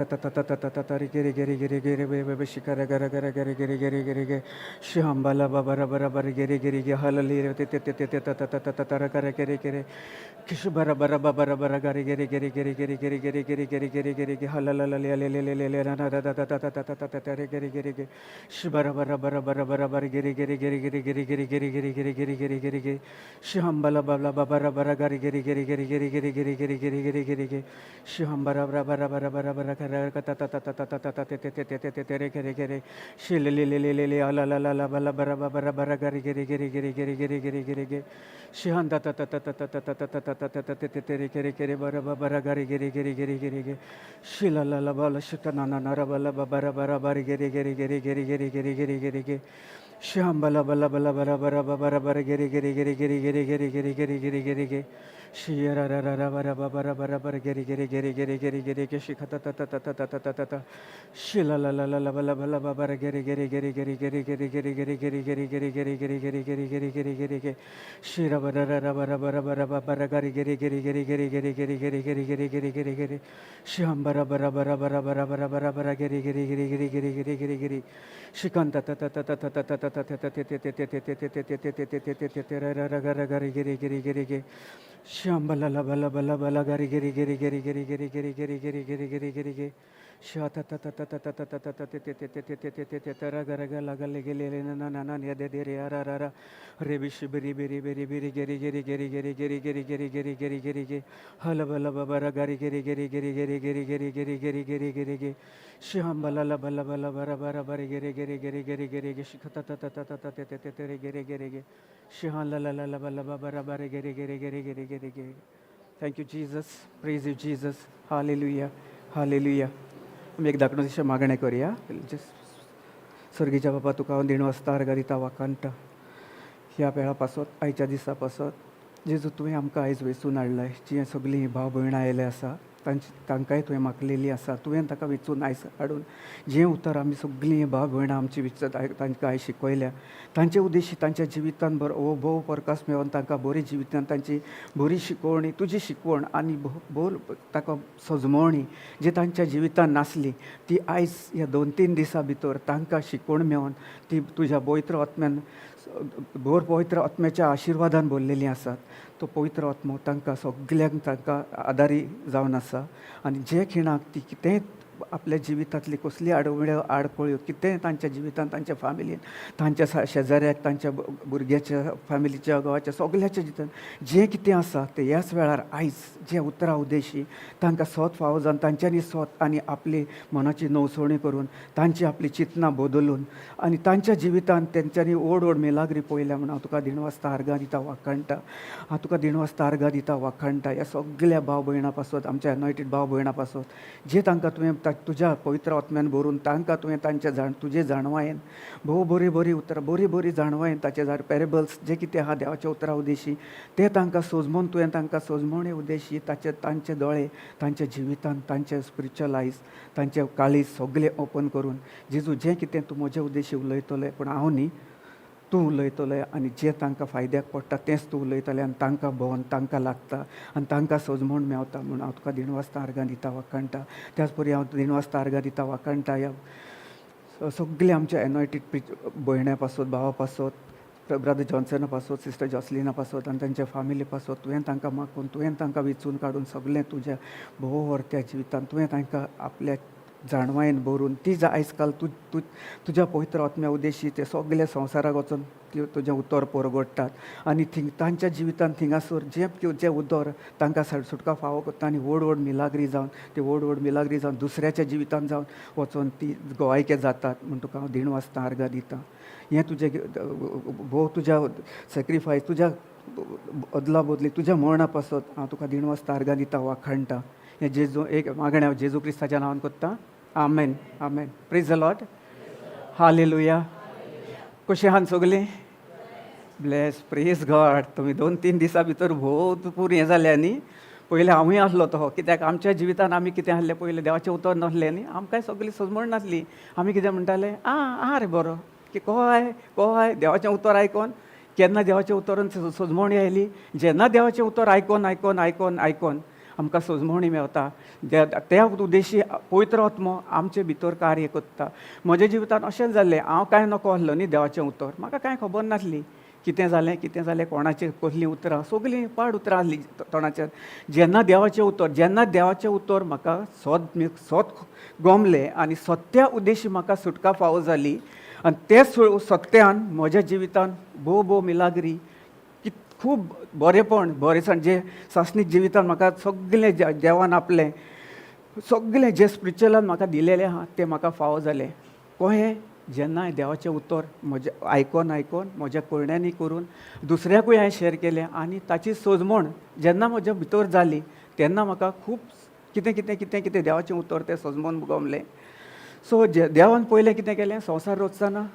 Tatatatatatari giri giri giri giri bebe shikara gara gara giri giri giri giri giri shambhala babara bara bara giri giri giri halali te te te te te tatatatara gara giri giri kishbara bara babara bara giri giri giri giri giri giri giri giri giri giri giri giri halala le le le le le le na da da da da da da da da da giri giri giri shbara bara bara bara bara bara giri giri giri giri giri giri giri giri giri giri giri giri giri shambhala babla babara bara giri giri giri giri giri giri giri giri giri giri giri giri shambara bara bara bara bara bara kata ta ta ta ta ta ta ta te te te te te te te re gere gere shile le le le le le ala la la la bala bara bara bara gari gere gere gere gere gere gere gere gere shihanda ta ta ta ta ta ta ta ta ta ta ta ta ta te te te re gere gere bara bara gari gere gere gere gere gere shila la la bala shita na na na ra bala bara bara bara gere gere gere gere gere gere gere gere gere sham bala bala bala bara bara bara bara gere gere gere gere gere gere gere gere gere gere gere shira ra ra ra bara bara bara bara gere gere gere gere gere gere gere shikata ta ta ta ta ta ta ta ta ta shila la la la la bala bala bara gere gere gere gere gere gere gere gere gere gere gere gere gere gere gere gere gere gere gere shira bara ra ra bara bara bara bara gere gere gere gere gere gere gere gere gere gere gere gere gere sham bara bara bara bara bara bara bara bara gere gere gere gere gere gere gere gere shikanta ta ta ta ta ta ta ta ta ta ta te te te te te te te te te te te te te te te ra ra ra ra gare gere gere gere gere shambala la bala bala bala gare gere gere gere gere gere gere gere gere gere gere gere gere shata ta ta ta ta ta ta ta ta ta te te te te te te te te te te ra ga ra ga la ga le ge le na na na na ya de de re ra ra ra re bi shi biri biri biri biri gere gere gere gere gere gere gere gere gere gere gere hala bala baba ra gare gere gere gere gere gere gere gere gere gere gere gere shambala la bala bala bara bara bara gere gere gere gere gere gere shikata ta ta ta ta ta te te te te re gere gere gere shihan la la la la bala bara bara gere gere gere gere gere gere. Thank you Jesus, praise you Jesus, hallelujah, hallelujah. आम्ही एक दाखवण्याची मागणी करूया. स्वर्गीच्या बाबा तुका हांव देणू आसता दिता वाकांत ह्या वेळापासून आयच्या दिसापासून जेजू तुवें आमकां आयज वेंचून हाडलंय. जी सगळीं भाव भयणां आयले आसा तांकांय तुवें म्हाकलेली आसा. तुवें ताका वेंचून आयज हाडून जें उतर आमी सगळीं भाव भयणां आमची तांकां आयज शिकयल्या तांचे उद्देशी तांच्या जिवितान भोव प्रकाश मेळोवन तांकां बरी जिवितान तांची बरी शिकोवणी तुजी शिकवण आनी भोव ताका सजमवणी जी तांच्या जिवितान नासली ती आयज ह्या 2-3 दिसां भितर तांकां शिकवण मेळोवन ती तुज्या पवित्र आत्म्यान भोर पवित्र आत्म्याच्या आशिर्वादान भरलेलीं आसात. तो पवित्र आत्मो तांकां सगल्यांक तांकां आदारी जावन आसा आनी जे खिणाक ती कितेंय आपल्या जिवितांतली कसली आडवळ्यो आडखळ्यो कितेंय तांच्या जिवितान तांच्या फॅमिलीन तांच्या शेजाऱ्याक तांच्या भुरग्याच्या फॅमिलीच्या गांवाच्या सगल्याच्या जिवितान जें कितें आसा तें ह्याच वेळार आयज जे उतरा उद्देशी तांकां सोत फावो जावन तांच्यांनी सोत आनी आपली मनाची नवसवणी करून तांची आपली चिंतनां बदलून आनी तांच्या जिवितान तेंच्यांनी ओड ओड मेलाग्री पळयल्या म्हणून हांव तुका दिनवासता आर्गां दिता वाखाणटा. हांव तुका दिनवासता आर्गां दिता वाखाणटा ह्या सगल्या भाव भयणां पासत आमच्या एनॉयटेड भाव भयणां पासत जे तांकां तुवें तुज्या पवित्र आत्म्यान भरून तांकां तुवें तांच्या तुजे जाणवायेन भोव बरी बरी उतरां बरी बरी जाणवायेन ताचे पॅरेबल्स जे कितें आहा देवाच्या उतरा उद्देशी ते तांकां सोजमोवन तुवें तांकां सोजमोवणे उद्देशी तांचे दोळे तांच्या जिवितान तांचे स्पिरिच्युअल आयज तांचे काळीज सगळे ओपन करून जेजू जें कितें तूं म्हजे उद्देशी उलयतलें पूण हांव न्ही तूं उलयतलें आनी जें तांकां फायद्याक पडटा तेंच तूं उलयतलें आनी तांकां भोवन तांकां लागता आनी तांकां सजमोवन मेवता म्हणून हांव तुका दिनवासता आर्गां दिता वाखाणटा. त्याच परी हांव दिनवासता आर्गां दिता वाखाणटा ह्या सगळे आमच्या एनॉयटेड भयण्या पासत भावा पासत ब्रदर जॉन्सना पासत सिस्टर जॉसलिना पासत आनी तांच्या फॅमिली पासत तुवें तांकां मागून तुवें तांकां वेंचून काडून सगळें तुज्या भोव व्हरत्या जिवितान तुवें तांकां आपल्या जाणवायेन भरून ती आयज काल तुज्या पवित्र आत्म्या उद्देशी ते सगळे संवसाराक वचून तुजें उतर परगडटात आनी तांच्या जिवितान थिंगासर जें उतर तांकां सुटका फावो करता आनी व्हड व्हड मिलाग्री जावन ती व्हड व्हड मिलाग्री जावन दुसऱ्याच्या जिवितान जावन वचून ती गोवायके जातात म्हूण तुका हांव दिनवासता आर्गां दिता. हें तुजें भोव तुज्या सॅक्रिफायस तुज्या अदला बदली तुज्या मरणा पासत हांव तुका दिनवासता आर्गां दिता वाखाणटा. हें जेजू एक मागणें हांव जेजू क्रिस्ताच्या नांवान कोत्ता. आमेन आमेन. Praise the Lord. हालेलुया. कशें आहात सगळीं? Bless praise God. तुमी 2-3 दिसां भितर भोवपूर हें जाल्या न्ही. पयलीं हांवूय आसलो तो कित्याक आमच्या जिवितान आमी कितें आसलें पयलीं देवाचें उतर नासलें न्ही. आमकांय सगळीं सजमण नासली. आमी कितें म्हणटाले आं रे बरो की कोय देवाचें उतर आयकोन केन्ना देवाचें उतरान सजमवणी आयली जेन्ना देवाचें उतर आयकोन आयकोन आयकोन आयकोन आमकां सोजमणी मेवता, त्या उद्देशी पवित्र आत्मो आमचे भितर कार्य करता. म्हज्या जिवितांत अशेंच जाल्लें, हांव कांय नको आसलो न्ही देवाचें उतर, म्हाका कांय खबर नासली कितें जालें कोणाचें कसलीं उतरां, सगलीं पाड उतरां आसलीं तोंडाचेर. जेन्ना देवाचें उतर म्हाका सोत गोमलें आनी सत्या उद्देशी म्हाका सुटका फावो जाली, आनी ते सत्यान म्हज्या जिवितांत भोव मिलाग्री, खूब बरेपण जे सासणीक जिवितांत म्हाका सगलें देवान आपलें सगलें जे स्पिरिच्युअलान म्हाका दिलेलें आहा तें म्हाका फावो जालें. कशें? जेन्ना हांवें देवाचें उतर म्हजें आयकोन म्हज्या कोयण्यांनी करून दुसऱ्याकूय हांवें शेअर केलें, आनी ताची सोजमण जेन्ना म्हज्या भितर जाली तेन्ना म्हाका खूब कितें देवाचें उतर तें सोजमून गमलें. सो देवान पयलें कितें केलें, संवसार रचतना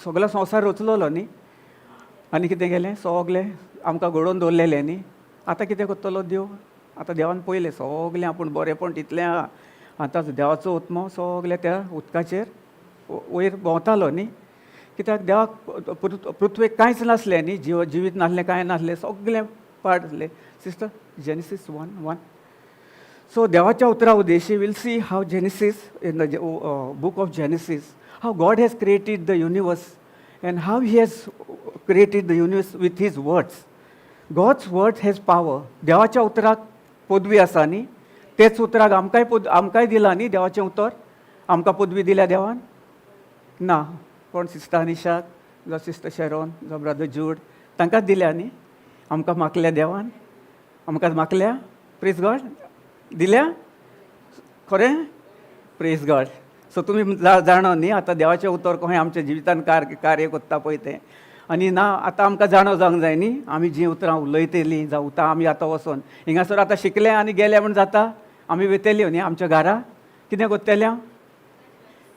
सगलो संवसार रचलोलो न्ही, आनी कितें केलें, सगलें आमकां घडोवन दवरलेलें न्ही. आतां कितें करतलो देव? आतां देवान पयलें सगलें आपूण बरेंपण तितलें आहा, आतां देवाचो आत्मो सगलें त्या उदकाचेर वयर भोंवतालो न्ही. कित्याक देवाक पृथ्वेक कांयच नासलें न्ही, जिवीत नासलें, कांय नासलें, सगलें पाड जालें. Sister, Genesis 1:1. सो देवाच्या उतरा उद्देशी we'll see how Genesis, in the book of Genesis, how God has created the universe and how he has created the universe with his words. God's word has power. देवाच्या उतराक पदवी आसा न्ही, तेच उतराक आमकांय दिला न्ही देवाचें उतर. आमकां पदवी दिल्या देवान? ना. कोण सिस्टर अनिशाक, जावं सिस्टर शेरोन, जावं ब्रदर जूड, तांकांच दिल्या न्ही. आमकां मागल्या देवान? आमकां मागल्या? Praise God. दिल्या? खरें? Praise God. सो तुमी जाणो न्ही आतां देवाचें उतर कशें आमच्या जिवितांत कार्य करता पळय तें. आनी ना आतां आमकां जाणो जावंक जाय न्ही, आमी जीं उतरां उलयतलीं जावं उतां आमी आतां वचोन हिंगासर आतां शिकले आनी गेले म्हण जाता? आमी वयतल्यो न्ही आमच्या घरा. कितें करतल्यो?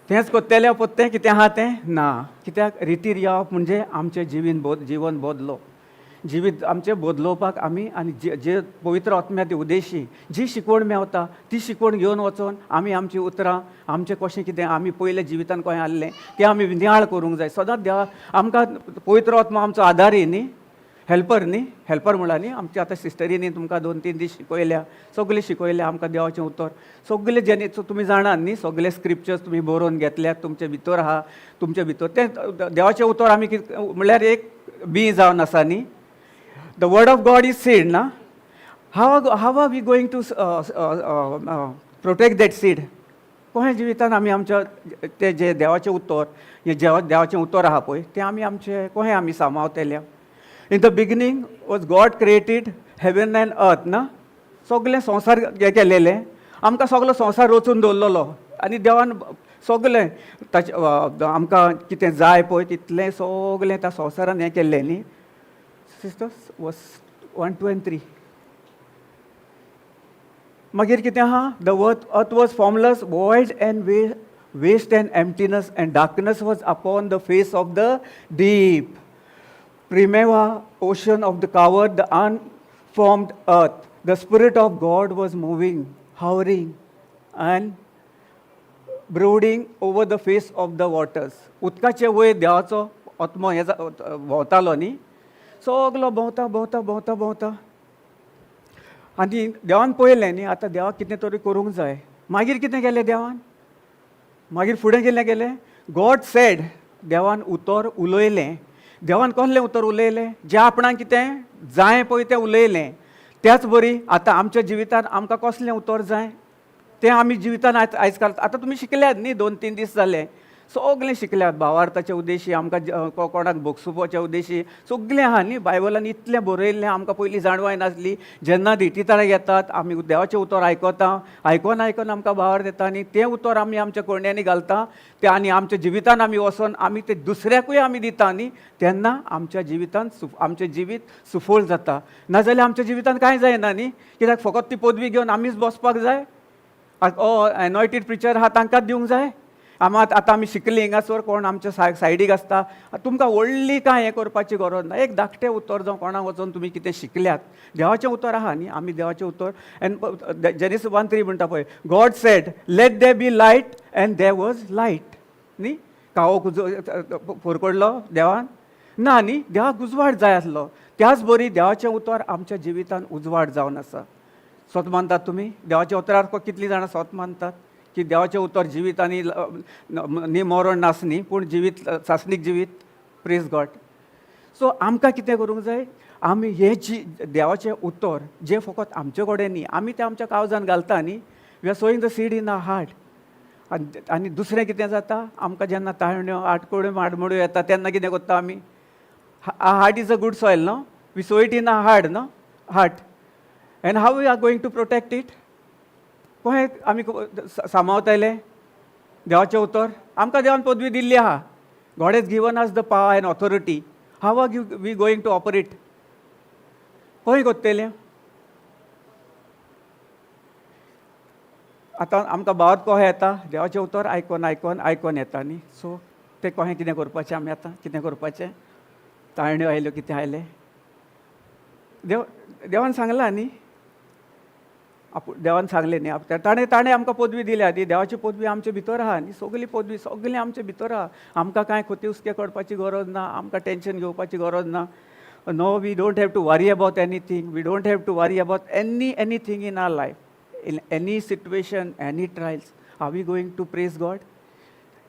तेंच करतल्यो पत्तें कितें आहा तें? ना. कित्याक रिती रिवाप म्हणजे आमचें जीवन बदलो. जिवीत आमचें बदलोवपाक आमी आनी जे पवित्र आत्म्याचे उद्देशी जी शिकवण मेवता ती शिकवण घेवन वचोन आमी आमची उतरां आमचें कशें कितें आमी पयले जिवितांत कशें आसलें तें आमी नियाळ करूंक जाय. सदांच देवा आमकां पवित्र आत्मा आमचो आदारी न्ही, हेल्पर म्हणला न्ही. आमचे आतां सिस्टरीनी तुमकां 2-3 दीस शिकयल्या, सगळें शिकयलें आमकां देवाचें उतर. सगळें जेणे तुमी जाणात न्ही, सगळे स्क्रिप्चर्स तुमी बरोवन घेतल्यात, तुमचे भितर आहा, तुमचे भितर तें देवाचें उतर आमी म्हणल्यार एक बी जावन आसा न्ही. The word of God is seed, na? How are we going to protect that seed? कशें जिवितांत आमी आमच्या तें जें देवाचें उतर, हें देवाचें उतर आहा पळय तें आमी आमचें कशें आमी सांबाळटले? In the beginning was God created heaven and earth, ना? सगलें संवसार हें केलेलें, आमकां सगलो संवसार रचून दवरलेलो आनी देवान सगलें ताचें आमकां कितें जाय पळय तितलें सगलें त्या संवसारान हें केल्लें न्ही. Sisters, was 1, 2 and 3. मागीर कितें आहा? The earth was formless, void and waste and emptiness, and darkness was upon the face of the deep. Primeva ocean of the covered the unformed earth. The Spirit of God was moving, hovering, and brooding over the face of the waters. उदकाचे वयर देवाचो आत्मो हे भोंवतालो न्ही. सगलो भोंवता आनी देवान पळयलें न्ही आतां देवाक कितें तरी करूंक जाय. मागीर कितें केलें देवान? मागीर फुडें केलें गॉड सेड, देवान उतर उलयलें. देवान कसलें उतर उलयलें? जें आपणाक कितें जाय पळय तें उलयलें. त्याच बरी आतां आमच्या जिवितांत आमकां कसलें उतर जाय तें आमी जिवितांत आयज काल आतां तुमी शिकल्यात न्ही, 2-3 दीस जाले, सगलें शिकल्यात. भावार्थाच्या उद्देशी आमकां कोणाक भोगसुपोच्या उद्देशी सगलें आहा न्ही. बायबलान इतलें बरयल्लें आमकां पयलीं जाणवाय नासली. जेन्ना दिठीताळे येतात आमी देवाचें उतर आयकोन आमकां भावार्थ येता आनी तें उतर आमी आमच्या कोयण्यांनी घालता तें आनी आमच्या जिवितांत आमी वचोन आमी तें दुसऱ्याकूय आमी दिता न्ही. तेन्ना आमच्या जिवितांत आमचें जिवीत सुफोळ जाता. नाजाल्यार आमच्या जिवितांत कांय जायना न्ही. कित्याक फकत ती पदवी घेवन आमीच बसपाक जाय? एनॉयटेड प्रिचर आहा तांकांच दिवंक जाय? आतां आमी शिकलीं हिंगासर कोण आमच्या सायडीक आसता, तुमकां व्हडली कांय हें करपाची गरज ना. एक धाकटें उतर जावं कोणाक वचोन तुमी कितें शिकल्यात, देवाचें उतर आहा न्ही. आमी देवाचें उतर एन्ड जेनेसीस 1:3 म्हणटा पळय, God said let there be light and there was light न्ही. काळो फरकडलो देवान? ना न्ही, देवाक उजवाड जाय आसलो. त्याच बरी देवाचें उतर आमच्या जिवितांत उजवाड जावन आसा. स्वत मानतात तुम्ही देवाच्या उतरार कितली जाणां स्वत मानतात की देवाचें उतर जिवीत आनी न्ही मरण नासनी पूण जिवीत सासणीक जिवीत प्रेज गॉड. सो आमकां कितें करूंक जाय, आमी हें देवाचें उतर जें फकत आमचे कडेन न्ही, आमी तें आमच्या काळजान घालता न्ही, we are sowing the seed in our heart. आनी दुसरें कितें जाता, आमकां जेन्ना ताळण्यो आटकोड्यो माडमोड्यो येता तेन्ना कितें करता आमी, heart is a good soil no, we sow it in our heart no heart. And how we are going to protect it, कशें आमी सांबाळटले देवाचें उतर. आमकां देवान पदवी दिल्ली आहा, God has given us the power and authority. How are we going to operate, कशें करतलें. आतां आमकां भावात कशें येता, देवाचें उतर आयकोन आयकोन आयकोन येता न्ही. सो तें कशें कितें करपाचें आमी आतां, कितें करपाचें. ताळण्यो आयल्यो कितें आयलें, देवान सांगलां न्ही, देवान सांगलें न्ही, ताणें आमकां पदवी दिल्या ती देवाची पदवी आमचे भितर आहा न्ही. सगली पदवी सगळी आमचे भितर आहा. आमकां कांय खोती हुस्के करपाची गरज ना, आमकां टेन्शन घेवपाची गरज ना. No, we don't have to worry about anything, we don't have to worry about anything in our life. In any situation, any trials, are we going to praise God.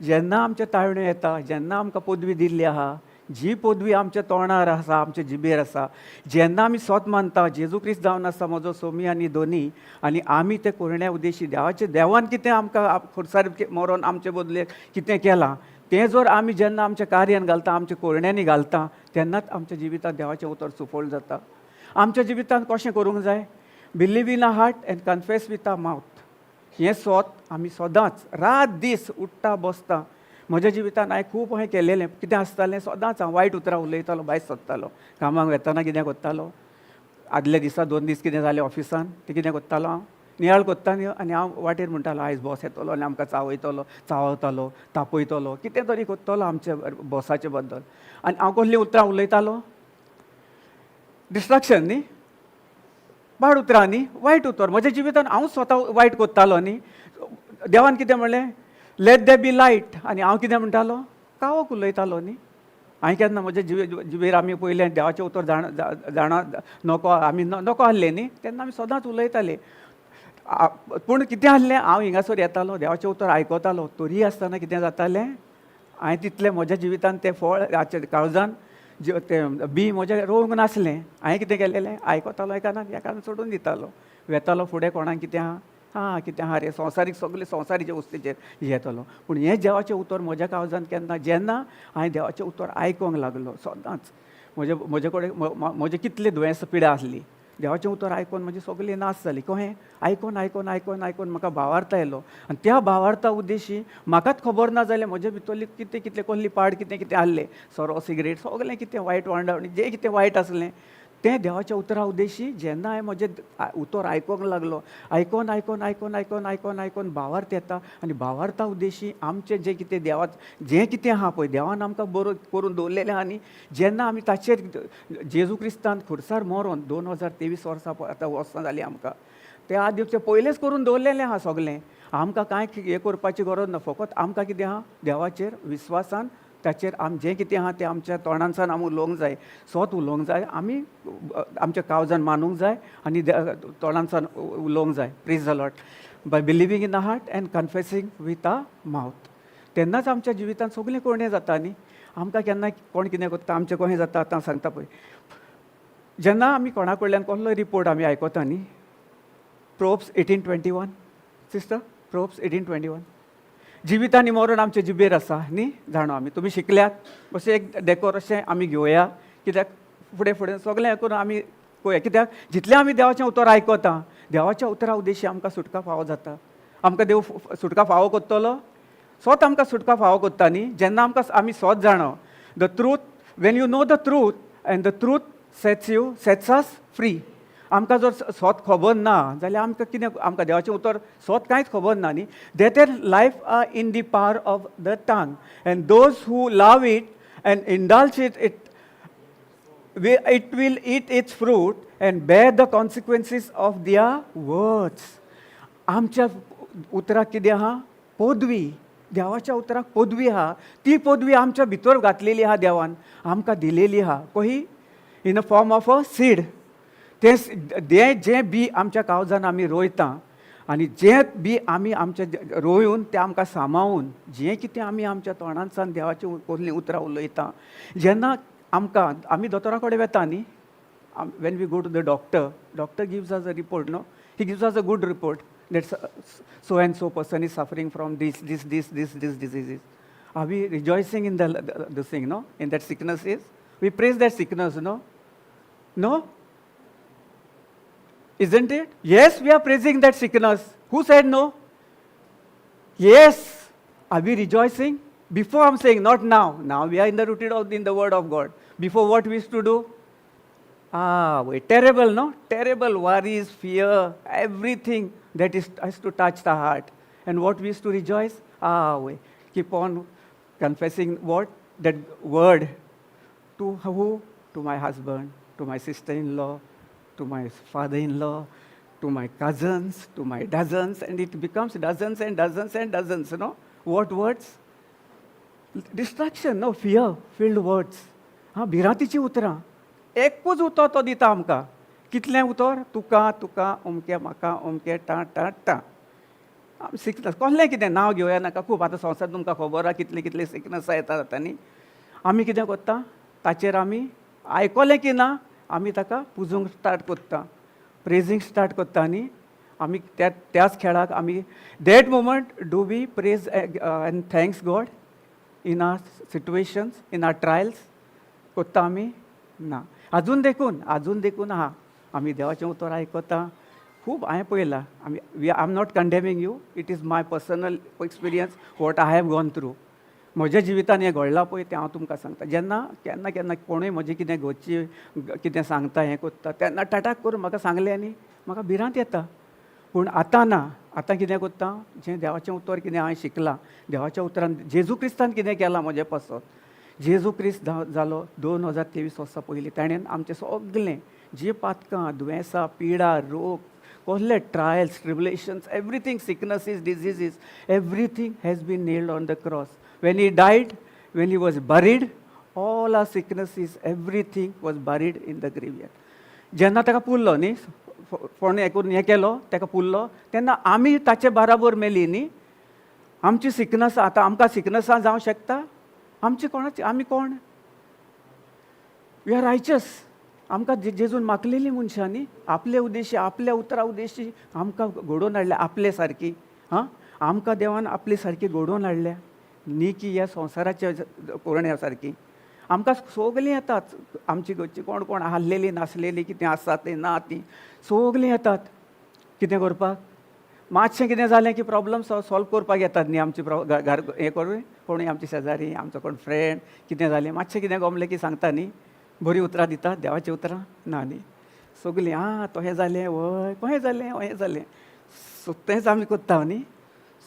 जेन्ना आमचे ताळण्यो येता, जेन्ना आमकां पदवी दिल्ली आहा, जी पदवी आमच्या तोंडार आसा, आमच्या जिबेर आसा, जेन्ना आमी स्वत मानता जेजू क्रिस्त जावन आसा म्हजो सोमी आनी दोनी, आनी आमी ते करण्या उद्देशी देवान कितें आमकां खुरसार मरोन आमचे बदलेक कितें केलां, तें जर आमी जेन्ना आमच्या कार्यान घालता, आमच्या कोरण्यांनी घालता, तेन्नाच आमच्या जिवितांत देवाचें उतर सुफळ जाता. आमच्या जिवितांत कशें करूंक जाय, believe in our heart and confess with our mouth. हें स्वत आमी सदांच रात दीस उठ्ठा बसता. म्हज्या जिवितांत हांवें खूब अशें केलेलें. कितें आसतालें, सदांच हांव वायट उतरां उलयतालो, भायर सरतालो. कामाक वेतना कितें करतालो, आदले दिसा 2 दीस कितें जालें ऑफिसान, तें कितें करतालो हांव, नियाळ कोत्ता न्ही, आनी हांव वाटेर म्हणटालो आयज बॉस येतलो आनी आमकां चावयतलो, तापयतलो, कितें तरी करतलो आमच्या बॉसाचे बद्दल. आनी हांव कसलीं उतरां उलयतालो, डिस्ट्रॅक्शन न्ही, वायट उतरां न्ही, वायट उतर. म्हज्या जिवितांत हांव स्वता वायट करतालो न्ही. देवान कितें म्हणलें, लेट दे बी लायट, आनी हांव कितें म्हणटालो, कावोक उलयतालो न्ही. हांवें केन्ना म्हज्या जिबेर आमी पयलें देवाचें उतर जाणा नको, आमी नको आहलें न्ही, तेन्ना आमी सदांच उलयताले. पूण कितें आहलें, हांव हिंगासर येतालो, देवाचें उतर आयकतालो, तरी आसतना कितें जातालें, हांवें तितलें म्हज्या जिवितांत तें फळ काळजान तें बी म्हजें रोवंक नासलें. हांवें कितें केलेलें, आयकतालो एकान सोडून दितालो, वेतालो फुडें कोणाक कितें आहा, कितें आहा रे, संवसारीक सगळे संवसारीचे वस्तीचेर येतलो. पूण हें देवाचें उतर म्हज्या काळजान केन्ना, जेन्ना हांवें देवाचें उतर आयकोंक लागलो, सदांच म्हजे कडेन म्हजे कितले दुयेंस पिडा आसली, देवाचें उतर आयकोन म्हजी सगळी नाश जाली. कशें, आयकोन आयकोन आयकोन आयकोन म्हाका भावार्थ येयलो. आनी त्या भावार्था उद्देशी म्हाकाच खबर ना जालें म्हजे भितरली कितें कितें कसली पाड कितें कितें आहलें, सोरो सिगरेट सगळें कितें वायट वांडावणी जें कितें वायट आसलें, तें देवाच्या उतरा उद्देशी जेन्ना हांवें म्हजें उतर आयकोंक लागलो, आयकोन आयकोन आयकोन आयकोन आयकोन आयकोन भावार्थ येता. आनी भावार्था उद्देशी आमचें जें कितें जें कितें आहा पळय, देवान आमकां बरो करून दवरलेलें आहा न्ही, जेन्ना आमी ताचेर जेजू क्रिस्तान खुरसार मरोन 2023 वर्सां आतां वर्सां जालीं आमकां, त्या दिवचे पयलेंच करून दवरलेलें आहा सगळें. आमकां कांय हें करपाची गरज ना, फकत आमकां कितें आहा, देवाचेर विस्वासान ताचेर जें कितें आहा तें आमच्या तोंडांसान आमी उलोवंक जाय, स्वत उलोवंक जाय, आमी आमच्या काळजान मानूंक जाय आनी तोंडांसान उलोवंक जाय. Praise the lord. By believing in the heart and confessing with a mouth, तेन्नाच आमच्या जिवितांत सगळें कोणें जाता न्ही. आमकां केन्ना कोण कितें करता आमचें कशें जाता आतां सांगता पळय. जेन्ना आमी कोणा कडल्यान कसलोय रिपोर्ट आमी आयकता न्ही, प्रोब्स 18:21 सिस्टर, प्रोब्स 18:21, जिवीत आनी मरण आमचे जिबेर आसा न्ही, जाणो आमी. तुमी शिकल्यात अशें एक डेकोर अशें आमी घेवया, कित्याक फुडें फुडें सगळें करून आमी पळोवया. कित्याक जितलें आमी देवाचें उतर आयकता, देवाच्या उतरा उद्देशी आमकां सुटका फावो जाता. आमकां देव सुटका फावो करतलो, स्वत आमकां सुटका फावो करता न्ही. जेन्ना आमी स्वत जाणो the truth, Wien you know the truth end the truth sets us free. आमकां जर स्वत खबर ना जाल्यार आमकां कितें, आमकां देवाचें उतर स्वत कांयच खबर ना न्ही. Death life are in the power of the tongue and those who love it and indulge it will eat its fruit and bear the consequences of their words. आमच्या उतराक कितें आहा, पदवी. देवाच्या उतराक पदवी आहा. ती पदवी आमच्या भितर घातलेली आहा, देवान आमकां दिलेली आहा. कशी, in a form of a seed. जें बी आमच्या काळजान आमी रोयता आनी जें बी आमी आमच्या रोवन तें आमकां सांबाळून जें कितें आमी आमच्या तोंडांतसान देवाची कसलीं उतरां उलयता, जेन्ना आमी दोतोरा कडेन वेता न्ही, when we go to the doctor gives us a report, no? He gives us a good report that so and so person is suffering from this diseases. Are we rejoicing in the thing, no? In that sickness is? We praise that sickness, no? No? Isn't it? Yes, we are praising that sickness. Who said no? Yes. Are we rejoicing? Before I'm saying, not now. Now we are rooted in the Word of God. Before, what we used to do? Terrible, no? Terrible worries, fear, everything that has to touch the heart. And what we used to rejoice? We keep on confessing what? That word. To who? To my husband, to my sister-in-law, to my father-in-law, to my cousins, to my dozens, and it becomes dozens and dozens and dozens, no? What words? Distraction, no? Fear-filled words. भिरांतीची उतरां. एकूच उतर तो दिता आमकां. कितलें उतर? तुका, तुका, अमकें म्हाका, अमकें टा टा टा. सिकनस कसलें कितें नांव घेवया नाका. खूब आतां संवसार तुमकां खबर आहा कितले कितले सिकनसां येता जाता न्ही. आमी कितें करता? ताचेर आमी आयकलें की ना आमी ताका पुजूंक स्टार्ट करता, प्रेजींग स्टार्ट करता न्ही. आमी त्याच खेळाक आमी that moment do we praise and thanks God in our situations, in our trials करता आमी? ना. अजून देखून आहा आमी देवाचें उतर आयकता. खूब हांवें पळयलां. I am not condemning you, it is my personal experience what I have gone through. म्हज्या जिवितान हें घडलां पळय तें हांव तुमकां सांगता. जेन्ना केन्ना कोणूय म्हजें कितें घरची कितें सांगता हें करता तेन्ना टाटाक करून म्हाका सांगलें न्ही म्हाका भिरांत येता. पूण आतां ना. आतां कितें करता? जें देवाचें उतर कितें हांवें शिकलां, देवाच्या उतरान जेजू क्रिस्तान कितें केलां म्हजे पासत. जेजू क्रिस्त जालो 2023 वर्सां पयलीं. ताणें आमचें सगलें जीं पातकां, दुयेंसां, पिडा, रोग, कसले trials, tribulations, everything, sicknesses, diseases, everything has been nailed on the cross. When he died, when he was buried, all our sicknesses, everything was buried in the graveyard. जेन्ना ताका पुरलो न्ही, कोणें हें केलो ताका पुरलो, तेन्ना आमी ताचे बराबर मेली न्ही. आमची सिकनस आतां आमकां सिकनसां जावं शकता? आमची कोणाची? आमी कोण? We are riches. आमकां जेजून मागलेलीं मनशां न्ही. आपले उद्देशी, आपल्या उतरा उद्देशी आमकां घडोवन हाडल्या आपले सारकी. आमकां देवान आपले सारकी घडोवन हाडल्या न्ही की ह्या संवसाराच्या कोरण्या सारकी. आमकां सगलीं येतात. आमची घरची कोण कोण हाल्लेलीं नासलेलीं कितें आसा तें ना तीं सगलीं येतात. कितें करपाक? मातशें कितें जालें की प्रॉब्लम सॉल्व करपाक येतात न्ही. आमची घर हें करून कोणूय आमची शेजारी, आमचो कोण फ्रेंड कितें जालें मातशें कितें गमलें की सांगता न्ही. बरीं उतरां दिता. देवाचीं उतरां ना न्ही. सगलीं तो हें जालें, वय हें जालें, हें जालें. सो तेंच आमी करता न्ही.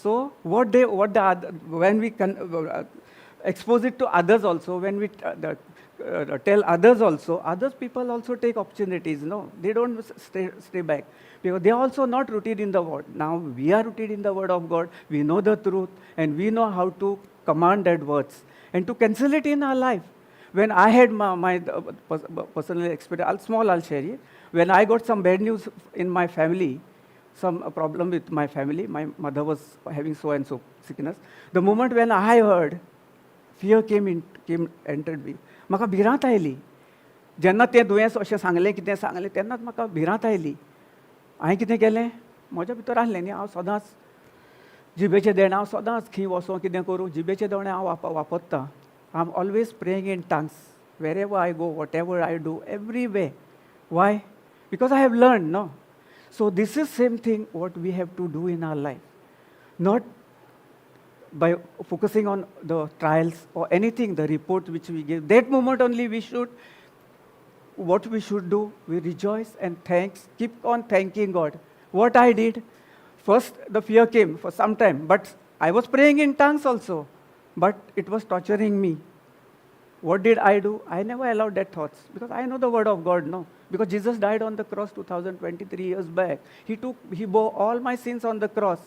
So when we expose it to others also, when we tell others also, others people also take opportunities, no? They don't stay back. Because they are also not rooted in the Word. Now we are rooted in the Word of God. We know the truth and we know how to command that words and to cancel it in our life. When I had my personal experience, I'll share it. When I got some bad news in my family, some problem with my family. My mother was having so and so sickness. The moment when I heard, fear entered me. म्हाका भिरांत oily. जेन्ना तें दुयेंस अशें सांगलें कितें सांगलें तेन्नाच म्हाका भिरांत आयली. हांवें कितें केलें? म्हज्या भितर आहलें न्ही. हांव सदांच जिबेचें देणें हांव सदांच खंय वचों कितें करूं जिबेचें देणें हांव वापरतां. I am always praying in tongues wherever I go, whatever I do, every way. Why? Because I have learned, no? So this is same thing what we have to do in our life. Not by focusing on the trials or anything, the report which we give. That moment only what we should do, we rejoice and thanks, keep on thanking God. What I did, first the fear came for some time, but I was praying in tongues also, but it was torturing me. What did I do? I never allowed that thoughts because I know the word of God, no? Because Jesus died on the cross 2023 years back. He bore all my sins on the cross.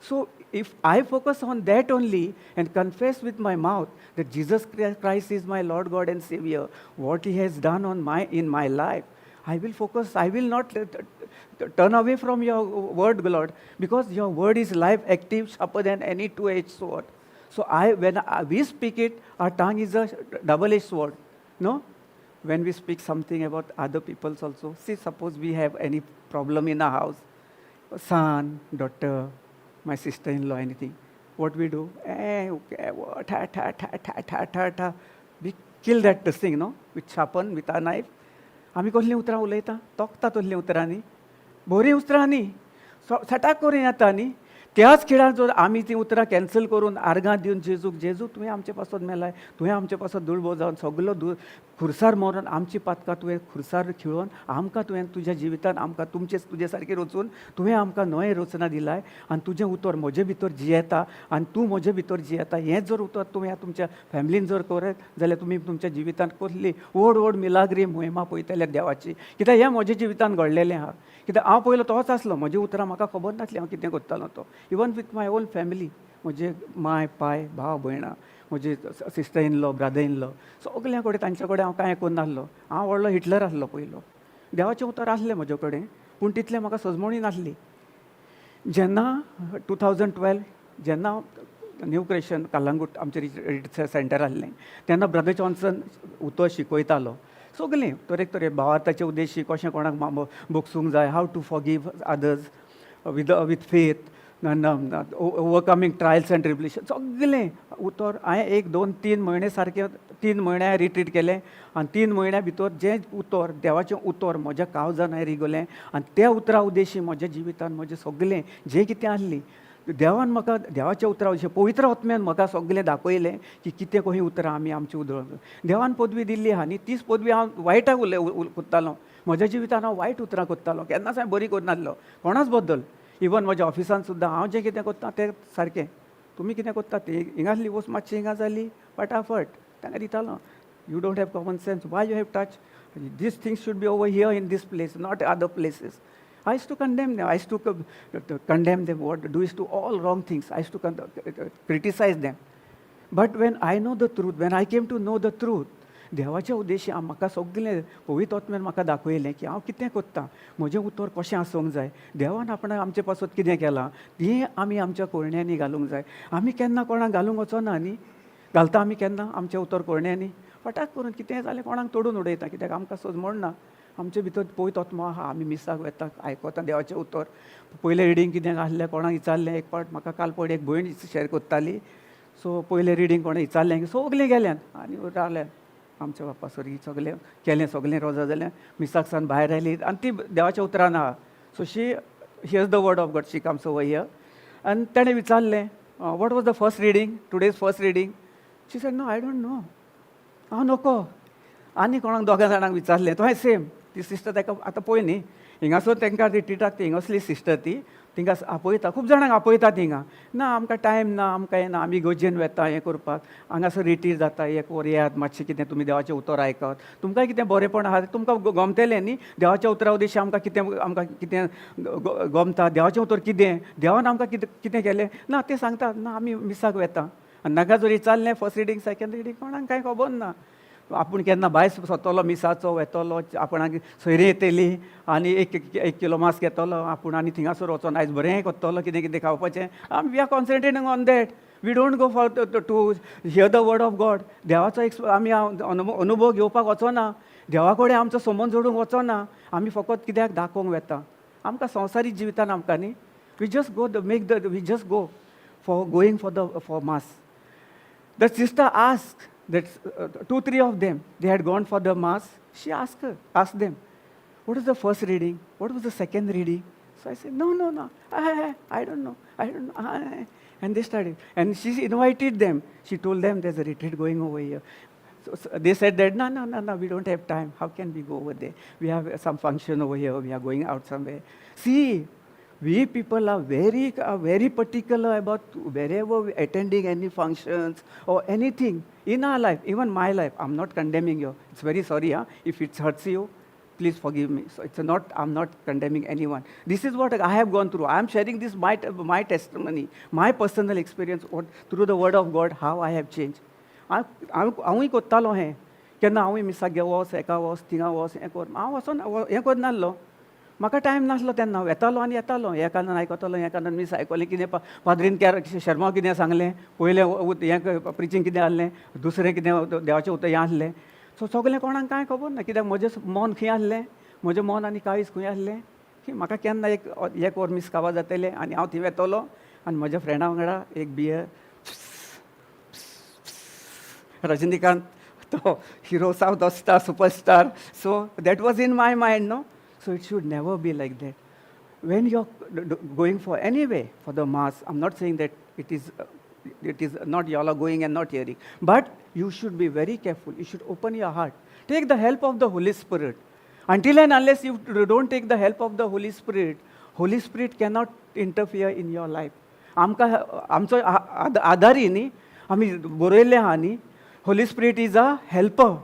So if I focus on that only and confess with my mouth that Jesus Christ is my Lord God and Savior, what He has done in my life, I will focus. I will not turn away from your word, Lord, because your word is live, active, sharper than any two-edged sword. So when we speak it, our tongue is a double-edged sword. No? When we speak something about other people's also. See, suppose we have any problem in our house, son, daughter, my sister-in-law, anything. What we do? Okay, we kill that thing, no? With sharpen, with a knife. आम्ही कसलीं उतरां उलयता तोखता तसलीं उतरांनी बरीं उतरां न्ही सटाक करून येता न्ही त्याच खेळांत जर आमी तीं उतरां कॅन्सल करून आर्गां दिवन जेजू तुवें आमचे पासत मेलाय तुवें आमचे पासत दुळबो जावन सगलो खुरसार मरून आमची पातकां तुवें खुरसार खिळोवन आमकां तुवें तुज्या जिवितांत आमकां तुजे सारकें रचून तुवें आमकां नवे रचना दिलाय आनी तुजें उतर म्हजे भितर जियेता आनी तूं म्हजे भितर जियेता हें जर उतर तुवें तुमच्या फॅमिलीन जर करत जाल्यार तुमी तुमच्या जिवितांत कसली व्हड व्हड मिलाग्री मोहिमा पळयतले देवाची कित्याक हें म्हज्या जिवितांत घडलेलें आहा कित्याक हांव पयलो तोच आसलो म्हजी उतरां म्हाका खबर नासली हांव कितें करतालो तो even with my on family म्हजे माय पाय भाव भयणां म्हजे sister in law brother in law सगल्या कडेन तांचे कडेन हांव कांय करून नासलो हांव व्हडलो हिटलर आसलो पयलो देवाचें उतर आसलें म्हजे कडेन पूण तितलें म्हाका सजमणी नासली जेन्ना 2012 जेन्ना न्यू क्रिएशन कलंगूट आमचें रिट्रीट सेंटर आहलें तेन्ना ब्रदर जॉन्सन उतर शिकयतालो सगलीं तरेक भावार्थाचे उद्देशी कशें कोणाक बोगसूंक जाय how to forgive others with faith overcoming trials and tribulation सगलें उतर हांवें 1 2 3 म्हयने सारके 3 म्हयने हांवें रिट्रीट केलें आनी 3 म्हयन्या भितर जें उतर देवाचें उतर म्हज्या काळजान हांवें रिगोलें आनी त्या उतरा उद्देशी म्हज्या जिवितांत म्हजें सगलें जें कितें आसलीं देवान म्हाका देवाच्या उतरा उद्देशी पवित्र आत्म्यान म्हाका सगलें दाखयलें की कितें कशीं उतरां आमी आमची उदळून देवान पदवी दिल्ली आहा न्ही तीच पदवी हांव वायटाक कोत्तालो म्हज्या जिवितांत हांव वायट उतरां कोत्तालो केन्नाच हांवें बरी करनासलो कोणाच बद्दल इवन म्हज्या ऑफिसान सुद्दां हांव जें कितें कोत्ता तें सारकें तुमी कितें कोत्ता तें हिंगासली वस्त मातशी हिंगा जाली फटाफट तांकां दितालो you don't have common sense why you have touch these things should be over here in this place not other places I used to condemn them. I used to condemn them. What do is to all wrong things. I used to criticize them. But when I know the truth, when I came to know the truth, देवाच्या उद्देशी म्हाका सगलें पवित्र आत्म्यान म्हाका दाखयलें की हांव कितें कोत्तां म्हजें उतर कशें आसूंक जाय देवान आपणाक आमचे पासत कितें केलां तीं आमी आमच्या कोयण्यांनी घालूंक जाय आमी केन्ना कोणाक घालूंक वचना न्ही घालता आमी केन्ना आमचें उतर कोयण्यांनी फटाक करून कितें जालें कोणाक तोडून उडयता कित्याक आमकां सजमण ना आमचे भितर पळयत आत्मा आहा आमी मिसाक वेता आयकोता देवाचें उतर पयलें रिडींग कितें आसलें कोणाक विचारलें एक पावट म्हाका काल पळय एक भयण शेअर कोत्ताली सो पयलें रिडींग कोणें विचारलें सगलें गेल्यान आनी रावल्यान आमच्या बापा सरी सगलें केलें सगलें रोजा जालें मिसाक सावन भायर आयली आनी ती देवाच्या उतरान आहा so she hears the word of God she comes over here आनी ताणें विचारलें what was the first reading today's first reading she said no I don't know हांव नोको आनी कोणाक दोगां जाणांक विचारलें तो सेम ती सिस्टर ताका आतां पळय न्ही हिंगासर तांकां रिट्रीटाक ती हिंगासली सिस्टर ती थिंगा आपयता खूब जाणांक आपयता थिंगा ना आमकां टायम ना आमकां हें ना आमी गोजेन वेता हें करपाक हांगासर रिट्रीट जाता एक वर येयात मातशें कितें तुमी देवाचें उतर आयकत तुमकां कितें बरेंपण आहा तुमकां गमतलें न्ही देवाच्या उतरा उद्देशी आमकां कितें गमता देवाचें उतर कितें देवान आमकां कितें केलें ना तें सांगतात ना आमी मिसाक वेता आनी नाका जरी चाललें फर्स्ट रिडींग सेकेंड रिडींग कोणाक कांय खबर ना आपूण केन्ना भायर सरतलो मिसाचो वेतलो आपणाक सोयरी येतली आनी एक किलो मांस घेतलो आपूण आनी थिंगासर वचोन आयज बरें करतलो कितें कितें खावपाचें आमी we are concentrating on that we don't go for to hear the word of God देवाचो एक आमी अनुभव घेवपाक वचना देवा कडेन आमचो संबंद जोडूंक वचना आमी फकत कित्याक दाखोवंक वेता आमकां संवसारीक जिवितान आमकां न्ही we just go we just go for going for mass the sister ask that 2-3 of them they had gone for the mass she asked them what was the first reading what was the second reading so I said no I don't know and they started and she invited them she told them there's a retreat going over here so they said that no we don't have time how can we go over there we have some function over here we are going out somewhere see we people are very particular about wherever we attending any functions or anything in our life, even my life. I'm not condemning you. It's very sorry, if it hurts you, please forgive me. So it's not. I'm not condemning anyone. This is what I have gone through. I'm sharing this my testimony, my personal experience through the Word of God, how I have changed. हांवूय कोत्तालो हें केन्ना हांवूय मिसाक वच एका वच थिंगा वच हें कर हांव वचोन हें करनासलो. म्हाका टायम नासलो तेन्ना येतालो आनी येतालो, हे कानान आयकतालो हे कानान मिस आयकलें कितें पाद्रीन शर्मा कितें सांगलें, पयलें हें प्रिचींग कितें आहलें, दुसरें कितें देवाचें उतर हें आहलें. सो सगलें कोणाक कांय खबर ना, कित्याक म्हजें मन खंय आहलें, म्हजें मन आनी काळीज खंय आहलें की म्हाका केन्ना एक वर मिस खावपा जातलें आनी हांव थंय येतलो आनी म्हज्या फ्रेंडा वांगडा एक बियर. रजनीकांत तो हिरो सावथ वचता superstar. So that was in my mind no. So it should never be like that. When you're going for anyway for the mass, I'm not saying that it is not y'all are going and not hearing, but you should be very careful. You should open your heart. Take the help of the Holy Spirit. Until and unless you don't take the help of the Holy Spirit cannot interfere in your life. आमचो आधारी न्ही, आमी बरयल्लें आहा न्ही, Holy Spirit is a helper.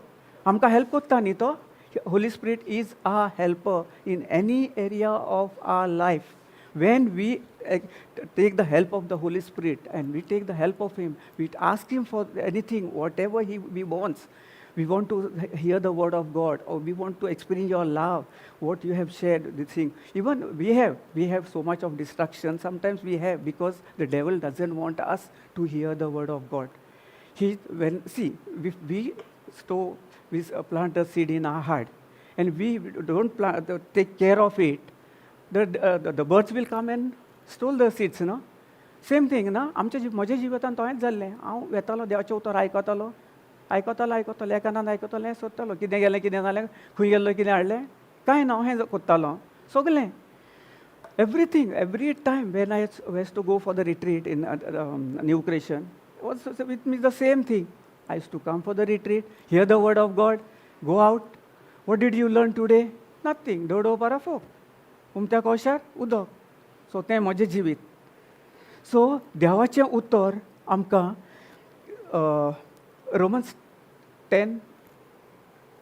आमकां help कोत्ता न्ही तो. Holy Spirit is a helper in any area of our life. When we take the help of the Holy Spirit and we take the help of Him, we ask Him for anything, whatever He wants. We want to hear the word of God, or we want to experience your love, what you have shared, the thing. Even we have so much of distraction. Sometimes we have, because the devil doesn't want us to hear the word of God. If we plant a seed in our heart, and we don't take care of it, the birds will come and steal the seeds, no? Same thing, na? म्हज्या जिवितांत तोच जाल्लें. हांव येतालो देवाचें उतर आयकतालो एकानान आयकतालो हें सोदतालो, कितें गेलें कितें जालें, खंय गेल्लो कितें हाडलें, कांय ना, हें कोत्तालो सगलें. Everything, every time when I was to go for the retreat in New Creation, it was with me the same thing. I used to come for the retreat, hear the word of God, go out. What did you learn today? Nothing. Dodo parafo. Umtya koshar udok. So तें म्हजें जिवीत. So देवाचें उतर आमकां Romans 10,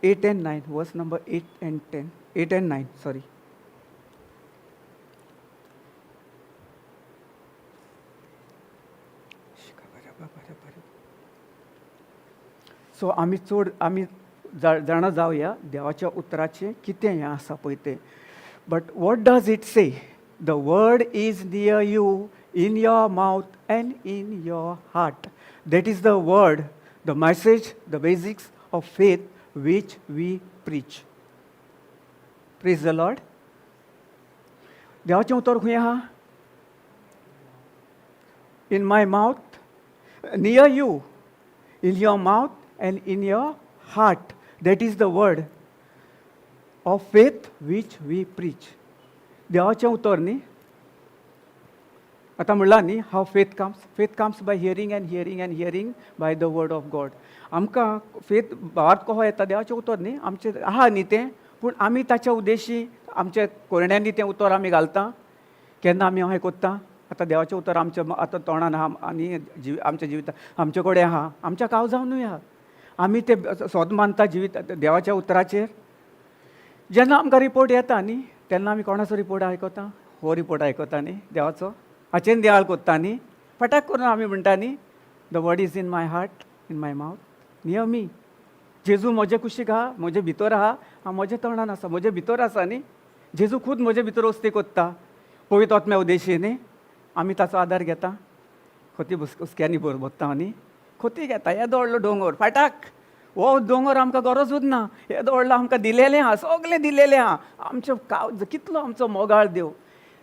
8 and 9, verse number 8 and 10. 8 and 9, sorry. So आमी जाणा जावया देवाच्या उतराचें कितें हें आसा पळय तें. But what does it say? The word is near you, in your mouth and in your heart. That is the word, the message, the basics of faith which we preach. Praise the Lord. देवाचें उतर खंय आहा? In my mouth, near you, in your mouth and in your heart. That is the word of faith which we preach. देवाचें उतर न्ही. आतां म्हणलां न्ही, how faith comes by hearing and hearing and hearing by the word of God. आमकां faith भावार्थ कहो येता? देवाचें उतर न्ही, आमचें आहा न्ही तें, पूण आमी ताच्या उद्देशी आमच्या कोरण्यांनी तें उतर आमी घालता. केन्ना आमी हें कोत्ता? आतां देवाचें उतर आमच्या आतां तोंडान आहा आनी आमच्या जिवितांत आमचे कडेन आहा, आमच्या काळजांतूय आहा. आमी तें सोद मानता जिवीत देवाच्या उतराचेर. जेन्ना आमकां रिपोर्ट येता न्ही, तेन्ना आमी कोणाचो रिपोर्ट आयकता? हो रिपोर्ट आयकता न्ही देवाचो. हाचेर देवाळ कोत्ता न्ही. फटाक करून आमी म्हणटा न्ही, the word is in my heart, in my mouth, near me. जेजू म्हजे कुशीक आहा, म्हजे भितर आहा, हांव म्हज्या तोंडान आसा, म्हजे भितर आसा न्ही. जेजू खूद म्हजे भितर वस्ती कोत्ता पवित्र आत्म्या उद्देशी न्ही. आमी ताचो आदार घेता. खोती हुस्क्यांनी भरता न्ही. खोती घेता. येदो व्हडलो दोंगर फाटाक, हो दोंगर आमकां गरजूच ना. येदो व्हडलो आमकां दिलेलें आहा, सगलें दिलेलें आहा. आमचो कितलो आमचो मोगाळ देव.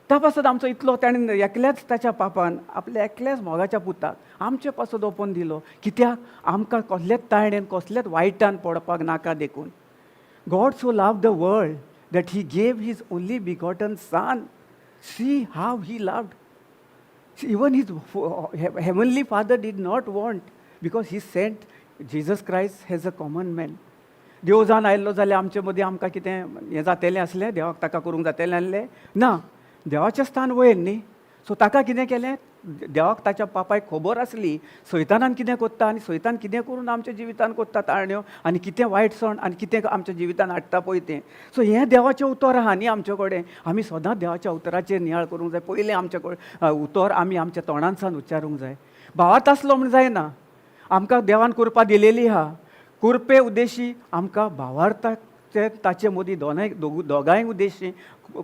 त्या पासत आमचो इतलो ताणें एकल्याच ताच्या पापान आपल्या एकल्याच मोगाच्या पुताक आमचे पासत ओपोवन दिलो. कित्याक? आमकां कसलेच ताळणेन कसलेच वायटान पडपाक नाका देखून. God so loved the world that he gave his only begotten son. See how he loved. Even his heavenly Father did not want, because he sent Jesus Christ as a common man. देव जावन आयल्लो जाल्यार आमचे मदीं आमकां कितें हें जातलें आसलें? देवाक ताका करूंक जातलें आसलें? ना. देवाचें स्थान वयर न्ही. सो ताका कितें केलें? देवाक ताच्या पापायक खबर आसली सैतानान कितें कोत्ता आनी सैतान कितें करून आमच्या जिवितान कोत्ता ताळण्यो आनी कितें वायट सण आनी कितें आमच्या जिवितान हाडटा पळय तें. सो हें देवाचें उतर आहा न्ही आमचे कडेन. आमी सदांच देवाच्या उतराचेर नियाळ करूंक जाय. पयलें आमचे कडेन उतर आमी आमच्या तोंडांसान उच्चारूंक जाय. भावार्थ आसलो म्हण जायना. आमकां देवान कृपा दिलेली आहा. कुरपे उद्देशी आमकां भावार्थाचे ताचे मदीं दोगांय उद्देशी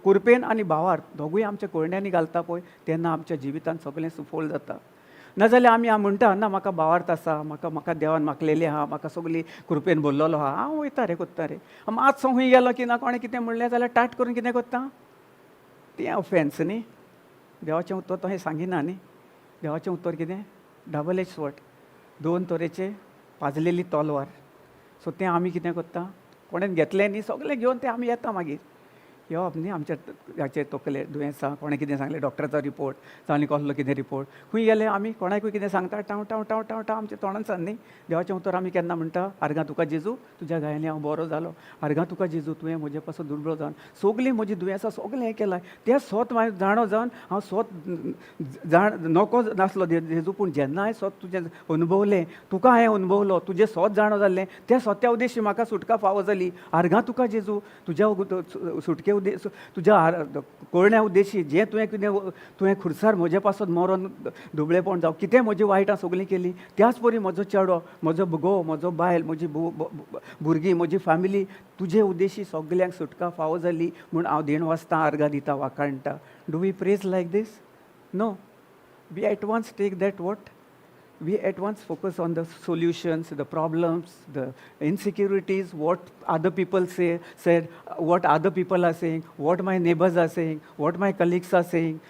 कुरपेन आनी भावार्थ दोगूय आमच्या कोयण्यांनी घालता पळय तेन्ना आमच्या जिवितांत सगळें सुफोल जाता. नाजाल्यार आमी म्हणटा ना म्हाका भावार्थ आसा, म्हाका देवान मागलेलें आहा, म्हाका सगळी कृपेन भरलेलो आहा, हांव वयता रे कोत्ता रे. मातसो खंय गेलो की ना कोणें कितें म्हणलें जाल्यार टाट करून कितें कोत्ता तें ऑफेन्स न्ही. देवाचें उतर तशें सांगिना न्ही. देवाचें उतर कितें डबल एज स्वॉर्ड, 2 तरेचे पाजलेली तलवार. सो तें आमी कितें कोत्ता कोणें घेतलें न्ही सगळें घेवन तें आमी येता मागीर येवप न्ही आमच्या हाचे तकले दुयेंसां कोणें कितें सांगलें डॉक्टराचो रिपोर्ट जावं कसलो कितें रिपोर्ट खंय गेले आमी कोणाकूय कितें सांगता टाव टाव टाव टाव टाव आमच्या तोंडान सान न्ही. देवाचें उतर आमी केन्ना म्हणटा आर्गां तुका जेजू तुज्या गायनी हांव बरो जालो, आर्गां तुका जेजू तुवें म्हजे पासून दुर्बळ जावन सगलीं म्हजी दुयेंसां सगळें हें केलां तें स्वत हांवें जाणो जावन हांव स्वत नको नासलो जेजू पूण जेन्ना हांवें स्वत तुजें अनुभवलें तुका हांवें अनुभवलो तुजें स्वत जाणो जाल्लें त्या स्वत्या उद्देशी म्हाका सुटका फावो जाली. आर्गां तुका जेजू तुज्या सुटके तुज्या कोळण्या उद्देशी जें तुवें खुर्सार म्हजे पासून मरोन दुबळेपण जावं कितें म्हजी वायटां सगळीं केलीं त्याच परी म्हजो चेडो म्हजो घोव म्हजो बायल म्हजी भुरगीं म्हजी फॅमिली तुजे उद्देशी सगल्यांक सुटका फावो जाली म्हूण हांव देण वाजता आर्गां दिता वाकाणटा. Do we praise like this? No. We at once take that what we at once focus on the solutions, the problems, the insecurities, what other people said, what other people are saying, what my neighbors are saying, what my colleagues are saying,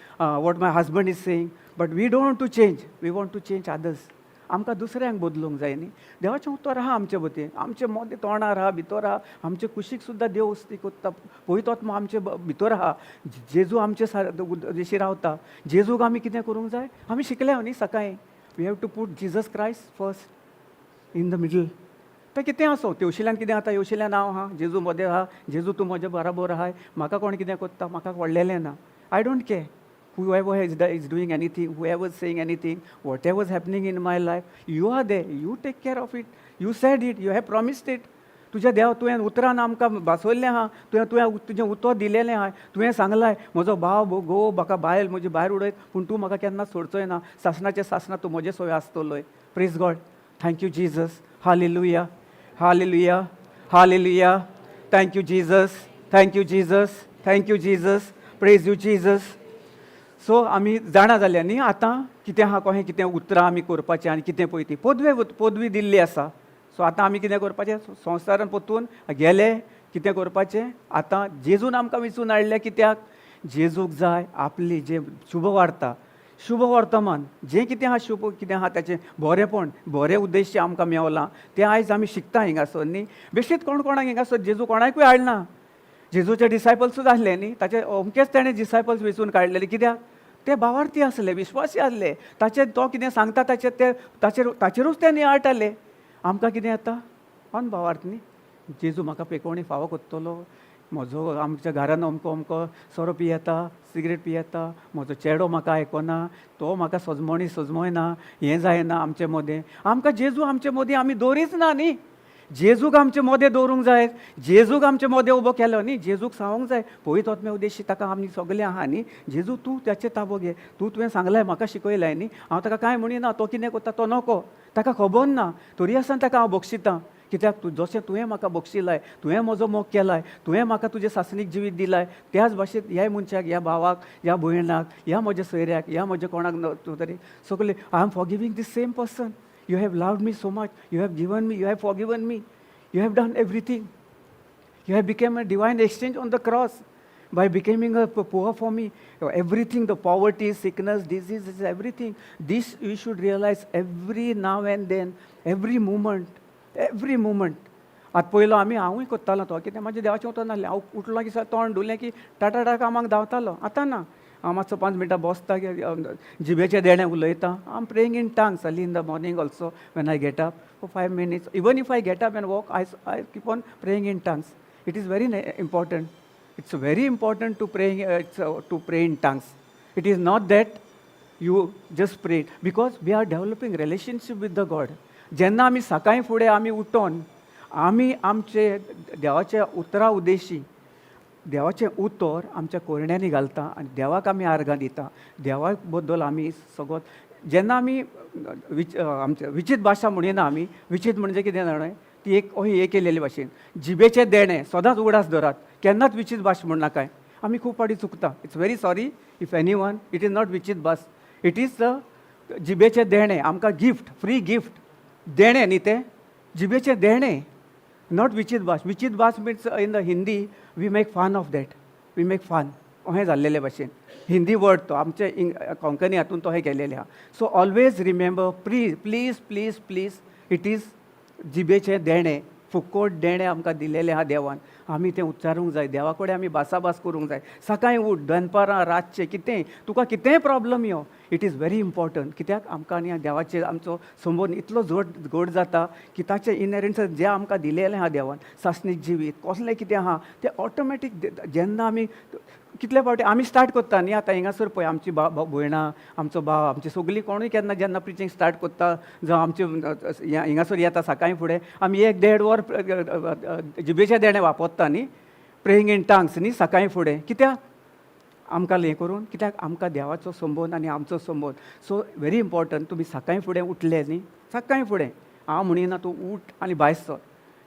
what my husband is saying. But we don't want to change. We want to change others. आमकां दुसऱ्यांक बदलूंक जाय न्ही. देवाचें उतर आहा आमचे मदीं, आमचे मदें तोंडार आहा भितर आहा, आमचे कुशीक सुद्दां देव उस्ती कोत्ता पळयतो आत्मा आमचे भितर आहा. जेजू आमचे दिशी रावता. जेजूक आमी कितें करूंक जाय आमी शिकल्या न्ही सकाळीं. We have to put Jesus Christ first in the middle. तें कितें आसो तेवशिल्यान कितें जाता येवशिल्यान हांव आहा जेजू मदें आहा जेजू तूं म्हजे बराबर आहाय म्हाका कोण कितें कोत्ता म्हाका व्हडलेलें ना. I don't care whoever is doing anything, whoever is saying anything, whatever is happening in my life, you are there, you take care of it. You said it, you have promised it. तुज्या देव तुवें उतरान आमकां भासवल्लें आहा, तुजें उतर दिलेलें आहा. तुवें सांगलाय म्हजो भाव घोव म्हाका बायल म्हजी भायर उडयत पूण तूं म्हाका केन्ना सोडचोय ना. सासणाचे सासणा तूं म्हजे सोय आसतलोय. Praise God. Thank you Jesus. Hallelujah hallelujah hallelujah. Thank you Jesus thank you Jesus thank you Jesus. Praise you Jesus. So आमी जाणा जाल्या न्ही आतां कितें आहा कशें कितें उतरां आमी करपाचें आनी कितें पळय ती पदवी दिल्ली आसा. सो आतां आमी कितें करपाचें संवसारान पोतून गेले कितें करपाचें आतां जेजून आमकां वेंचून हाडलें. कित्याक जेजूक जाय आपली जें शुभ वार्ता शुभ वर्तमान जें कितें आहा शुभ कितें आहा ताचें बरेंपण बरें उद्देश आमकां मेवलां तें आयज आमी शिकता हिंगासर न्ही. बेश्टीत कोणाक हिंगासर जेजू कोणाकूय हाडना. जेजूचे डिसायपल्सूच आसले न्ही ताचे अमकेच ताणें डिसायपल्स वेंचून काडलेले. कित्याक ते भावार्थी आसले विश्वासी आसले. ताचेर तो कितें सांगता ताचेरूच ते नियाळटाले. आमकां कितें येता भावार्थ न्ही. जेजू म्हाका पेकोवणी फावो कोत्तलो म्हजो आमच्या घरान अमको सोरो पियेता सिगरेट पियेता म्हजो चेडो म्हाका आयकना तो म्हाका सजमयना हें जायना आमचे मदें. आमकां जेजू आमचे मदीं आमी दवरीच ना न्ही. जेजूक आमचे मदें दवरूंक जाय. जेजूक आमचे मदें उबो केलो न्ही. जेजूक सांगूंक जाय पळयत आत्म्या उद्देशी ताका आमी सगळें आहा न्ही. जेजू तूं त्याचे ताबो घे. तुवें सांगलाय म्हाका शिकयलाय न्ही. हांव ताका कांय म्हणिना तो कितें करता तो नको ताका खबर ना. तरी आसतना ताका हांव बक्षितां. कित्याक जशें तुवें म्हाका बक्षिलाय तुवें म्हजो मोग केलाय तुवें म्हाका तुजें सासणीक जिवीत दिलाय त्याच भाशेन ह्या मनशाक ह्या भावाक ह्या भयणाक ह्या म्हज्या सोयऱ्याक ह्या म्हज्या कोणाक तरी सगळें I am forgiving the same person. You have loved me so much. You have given me. You have forgiven me. You have done everything. You have become a divine exchange on the cross by becoming a poor for me. Everything, the poverty, sickness, diseases, everything. This you should realize every now and then, every moment. आतां पयलो आमी हांवूय कोत्तालो तो कितें म्हाजें देवाचें उतर नासलें. हांव उठलो की तोंड धुलें की टाटा कामाक धांवतालो. आतां ना. हांव मातसो 5 मिनटां बसता जिबेचे देणें उलयता. I am praying in tongues early in the morning also when I get up for 5 minutes. Even if I get up and walk, I keep on praying in tongues. It is very important. It's very important to pray in tongues. It is not that you just pray because we are developing relationship with the God. जेन्ना आमी सकाळीं फुडें आमी उठोन आमी आमचे देवाच्या उतरा उद्देशी देवाचें उतर आमच्या कोयण्यांनी घालता आनी देवाक आमी आर्गां दिता. देवा बद्दल आमी सगळो जेन्ना आमी आमचे विचित भाशा म्हणिना आमी. विचित म्हणजे कितें जाणाय ती एक अशी हे केलेली भाशेन जिबेचे देणे सदांच उगडास धरात, केन्नाच विचित भास म्हण नाकाय. आमी खूब फावटी चुकता. It's very sorry if anyone, it is not विचित भास, इट इज द जिबेचे देणे, आमकां गिफ्ट, फ्री गिफ्ट देणे न्ही ते जिबेचे देणे, नॉट विचित भास. विचित भास means in the Hindi we make fun of that, we make fun, अहें जाल्लेले भाशेन हिंदी वर्ड तो आमचे कोंकणी हातून तो हे केलेले आहा. So always remember, please please please please, it is जिबेचे देणे, फुकट देणे आमकां दिलेले आहा देवान. आमी तें उच्चारूंक जाय, देवा कडेन आमी भासाभास करूंक जाय. सकाळीं उठ, दनपारां, रातचें, कितेंय तुका कितेंय problem yo, it is very important. कित्याक आमकां आनी देवाचे आमचो संबंद इतलो घट जाता की ताचें इनहेरिटन्स जें आमकां दिलेलें आहा देवान, सासणीक जिवीत कसलें कितें आहा तें ऑटोमॅटीक जेन्ना आमी कितले फावटी आमी स्टार्ट करता न्ही. आतां हिंगासर पळय आमची भयणां, आमचो भाव, आमची सगळीं कोणूय केन्ना जेन्ना प्रिचींग स्टार्ट करता जावं आमचे हिंगासर येता सकाळीं फुडें आमी 1-1.5 वर जिबेचे देणे वापरता न्ही, प्रेयींग इन टंग्स न्ही सकाळीं फुडें. कित्याक आमकां हें करून, कित्याक आमकां देवाचो संबंद आनी आमचो संबंद. सो व्हेरी इम्पॉर्टंट, तुमी सकाळीं फुडें उठले न्ही, सकाळीं फुडें हांव म्हणिना तूं उठ आनी भायर सर.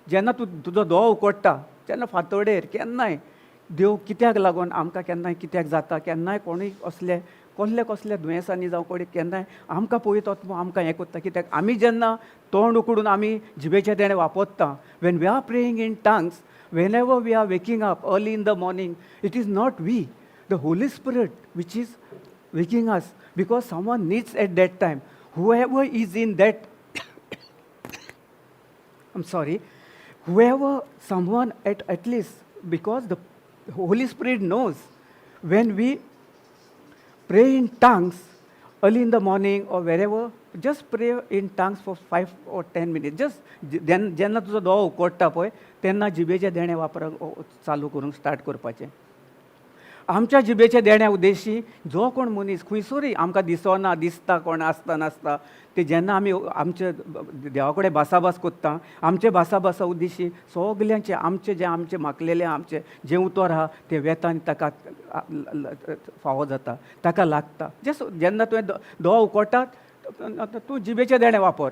जेन्ना तूं तुजो दोळो उकडटा तेन्ना फांतोडेर केन्नाय देव कित्याक लागून आमकां केन्नाय कित्याक जाता, केन्नाय कोणूय असले कसले दुयेंसांनी जावं कोणी केन्नाय आमकां पळयत वता आमकां हें करता. कित्याक आमी जेन्ना तोंड उकडून आमी जिबेचे देणे वापरता, when we are praying in tongues, whenever we are waking up early in the morning, it is not we, the Holy Spirit which is waking us, because someone needs at that time. Whoever is in that whoever someone at least, because the Holy Spirit knows when we pray in tongues early in the morning or wherever, just pray in tongues for 5 or 10 minutes. Just जेन्ना तुजो दोळो उकडटा पळय तेन्ना जिबेचे देणे वापरप चालू करूंक start करपाचें. आमच्या जिबेचे देण्या उद्देशी जो कोण मनीस खंयसरूय आमकां दिसना, दिसता कोण आसता नासता, ते जेन्ना आमी आमचे देवा कडेन भासाभास करता, आमचे भासाभासा उद्देशी सगल्यांचे आमचे मागलेले आमचे जें उतर आहा तें वेता आनी ताका फावो जाता, ताका लागता. जेन्ना तुवें दोळो उकडटा तूं जिबेचे देणे वापर,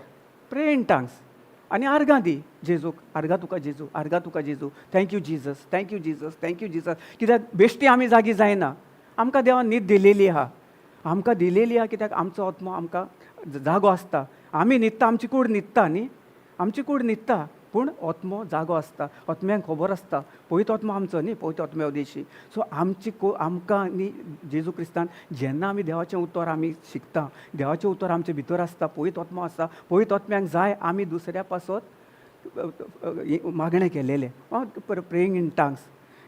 प्रे इन टंग्स आनी आर्गां दी जेजूक. आर्गां तुका जेजू, आर्गां तुका जेजू, thank you Jesus, thank you Jesus, thank you Jesus. कित्याक बेश्टी आमी जागी जायना, आमकां देवान न्हीद दिलेली आहा, आमकां दिलेली आहा. कित्याक आमचो आत्मा आमकां जागो आसता. आमी न्हिदता, आमची कूड न्हिदता न्ही, आमची कूड न्हिदता, पूण आत्मो जागो आसता. आत्म्यांक खबर आसता पवित्र आत्मा आमचो न्ही, पवित्र आत्म्या उद्देशी. सो आमकां न्ही जेजू क्रिस्तान जेन्ना आमी देवाचें उतर आमी शिकता, देवाचें उतर आमचे भितर आसता, पवित्र आत्मा आसता, पवित्र आत्म्यांक जाय आमी दुसऱ्या पासत मागणें केलेलें. प्रेयींग इन टंग्स,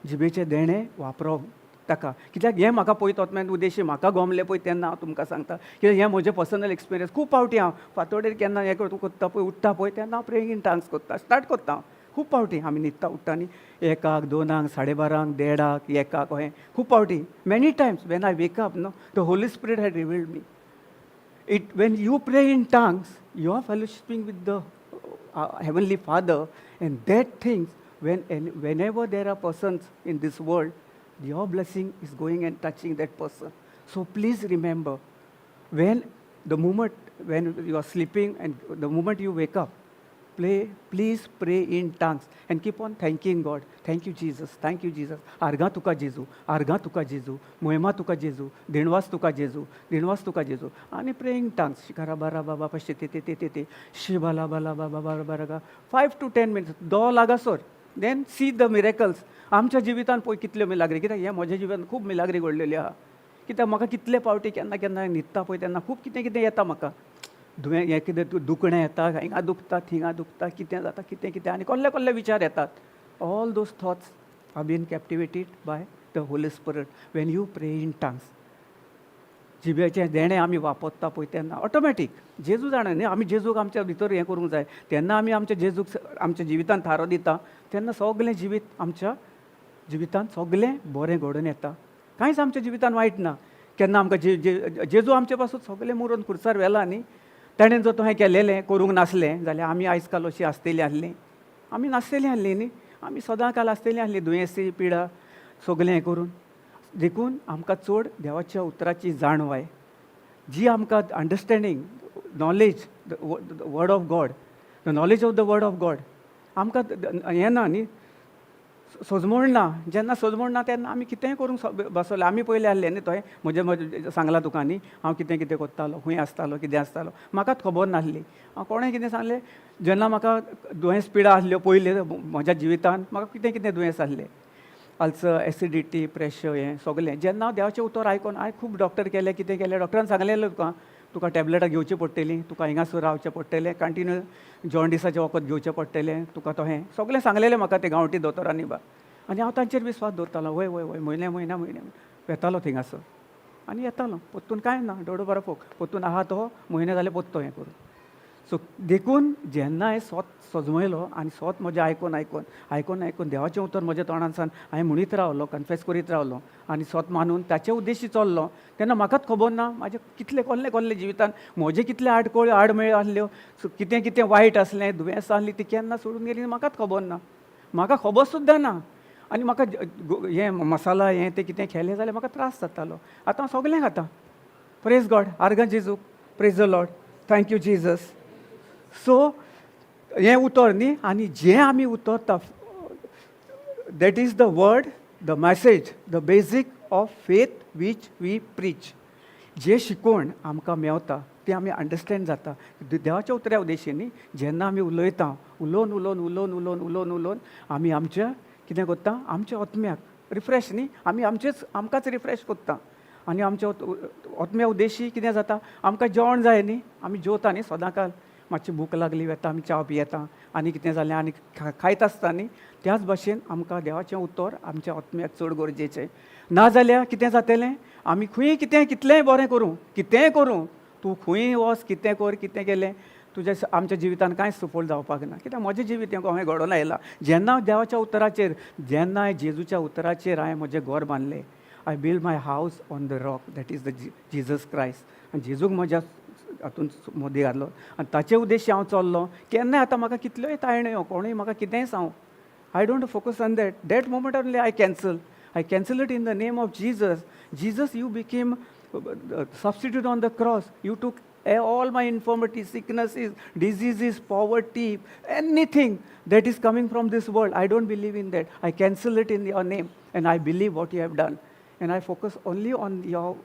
जिबेचे देणे वापरप ताका. कित्याक हें म्हाका पवित्र आत्म्यान उद्देशी म्हाका गमलें पळय तेन्ना हांव तुमकां सांगता. कित्याक हें म्हजें पर्सनल एक्सपिरियन्स. खूब फावटी हांव फातोडेर केन्ना हें करता पळय, उठता पळय तेन्ना हांव प्रेयींग इन टंग्स करता, स्टार्ट करता हांव. खूब फावटी आमी न्हिदता उठटा न्ही, 1:00, 2:00, 12:30, 1:30, 1:00 अहें खूब फावटी. Many times when I wake up no, the Holy Spirit had revealed me it. When you pray in tongues you are fellowshipping with the heavenly Father, and that things whenever there are persons in this world, your blessing is going and touching that person. So please remember, when you are sleeping and the moment you wake up, please pray in tongues and keep on thanking God. Thank you Jesus, thank you Jesus. आर्गां तुका जेजू, आर्गां तुका जेजू, महिमा तुका जेजू, दिणवास तुका जेजू, दिणवास तुका जेजू. आनी praying tongues shikara बारा बाबा पश्य ते शिबाला बाला बाबा बारा बारा 5 to 10 minutes दोळो लागासोर. Then see the miracles. आमच्या जिवितान पळय कितल्यो मिलाग्री. कित्याक हें म्हज्या जिवितान खूब मिलाग्री घडलेली आहा. कित्याक म्हाका कितले फावटी केन्ना केन्ना न्हिदता पळय तेन्ना खूब कितें कितें येता म्हाका. हें कितें दुखणें येता, हिंगा दुखता थिंगा दुखता, कितें जाता कितें कितें आनी कसले विचार येतात. All those thoughts are been captivated by the Holy Spirit when you pray in tongues. जिबेचे देणे आमी वापरता पळय तेन्ना ऑटोमॅटीक जेजू जाणा न्ही, आमी जेजूक आमच्या भितर हें करूंक जाय. तेन्ना आमी आमच्या जेजूक आमच्या जिवितान थारो दिता तेन्ना सगळें जिवीत आमच्या जिवितान सगळें बरें घडोवन येता. कांयच आमच्या जिवितान वायट ना. केन्ना आमकां जेजू आमचे पासून सगळें मरून खुर्सार व्हेला न्ही. ताणें जर तुवें केलेलें करूंक नासलें जाल्यार आमी आयज काल अशीं आसतलीं आसलीं, आमी नासतलीं आसलीं न्ही, आमी सदां काल आसतलीं आसलीं दुयेंसी पिडा सगळें हें करून. देखून आमकां चड देवाच्या उतराची जाणवाय जी आमकां understanding knowledge the word of God, the knowledge of the word of God आमकां हें ना न्ही, सोजमूळ ना. जेन्ना सोजमूळ ना तेन्ना आमी कितेंय करूंक बसले. आमी पयलीं आहले न्ही थंय, म्हजें सांगलां तुका न्ही, हांव कितें कितें करतालो, खंय आसतालो, कितें आसतालो, म्हाकाच खबर नासली. कोणें कितें सांगलें, जेन्ना म्हाका दुयेंस पिडा आसल्यो पयलीं म्हज्या जिवितांत, म्हाका कितें कितें दुयेंस आसलें, अल्सर, एसिडिटी, प्रेशर, हें सगलें. जेन्ना हांव देवाचें उतर आयकोन हांवें खूब डॉक्टर केलें, कितें केलें, डॉक्टरान सांगलेलें तुका टॅबलेटां घेवची पडटलीं, तुका हिंगासर रावचें पडटलें, कंटिन्यू जॉन्डिसाचें वखद घेवचें पडटलें, तुका तो हें सगलें सांगलेलें म्हाका ते गांवठी दोतोरांनी बा. आनी हांव तांचेर विस्वास दवरतालो. वय वय वय म्हयने येतालो थिंगासर आनी येतालो. पोत्तून कांय ना, डोडो बरो फोक पोत्तून आहा तो म्हयने जाले पोत्तो हें करून. सो देखून जेन्ना हांवें स्वत सजमयलो आनी स्वत म्हजें आयकोन देवाचें उतर म्हज्या तोंडासान हांवें म्हणीत रावलो, कन्फेस करीत रावलो आनी स्वत मानून ताचे उद्देशी चल्लो, तेन्ना म्हाकाच खबर ना म्हाजें कितलें कसलें जिवितांत म्हजे कितले आडमेळ आसल्यो, कितें कितें वायट आसलें, दुयेंस आसली ती केन्ना सोडून गेली म्हाकाच खबर ना. म्हाका खबर सुद्दां ना. आनी म्हाका हें मसाला हें तें कितें खेलें जाल्यार म्हाका त्रास जातालो. आतां हांव सगलें खाता. प्रेज गॉड, आर्गां जेजूक, praise the Lord, thank you Jesus. So हें उतर न्ही, आनी जें आमी उतरता that is the word, the message, the basic of faith which we preach. जे शिकोवन आमकां मेवता तें आमी अंडरस्टँड जाता. देवाच्या उतऱ्या उद्देशी न्ही, जेन्ना आमी उलयता, उलोवन आमी आमच्या कितें करता, आमच्या आत्म्याक रिफ्रेश न्ही, आमी आमकांच रिफ्रेश करता. आनी आमच्या आत्म्या उद्देशी कितें जाता, आमकां जेवण जाय न्ही, आमी जेवता न्ही सदांकाळ, मातशी भूक लागली वेता आमी च्या पियेता, आनी कितें जालें आनी खायत आसता न्ही. त्याच भाशेन आमकां देवाचें उतर आमच्या आत्म्याक चड गरजेचें. नाजाल्यार कितें जातलें, आमी खंय कितलेंय बरें करूं, तूं खंय वच, कितें कर, कितें केलें, तुज्या आमच्या जिवितांत कांयच सफळ जावपाक ना. कित्याक म्हजें जिवीत हांवें घडोवन आयलां. जेन्ना देवाच्या उतराचेर, जेन्ना जेजूच्या उतराचेर हांवें म्हजें घर बांदलें, आय बिल्ड माय हावस on the rock, that is the Jesus Christ. आनी जेजूक म्हज्या हातून मोदी घातलो आनी ताचे उद्देशी हांव चल्लो. केन्नाय आतां म्हाका कितल्योय तायण्यो, कोणूय म्हाका कितेंय सांगू, I don't focus on that moment only I cancel it in the name of Jesus. Jesus, you became substitute on the cross. You took all my infirmities, sicknesses, diseases, poverty, anything that is coming from this world. I don't believe in that. I cancel it in your name and I believe what you have done. And I focus only on your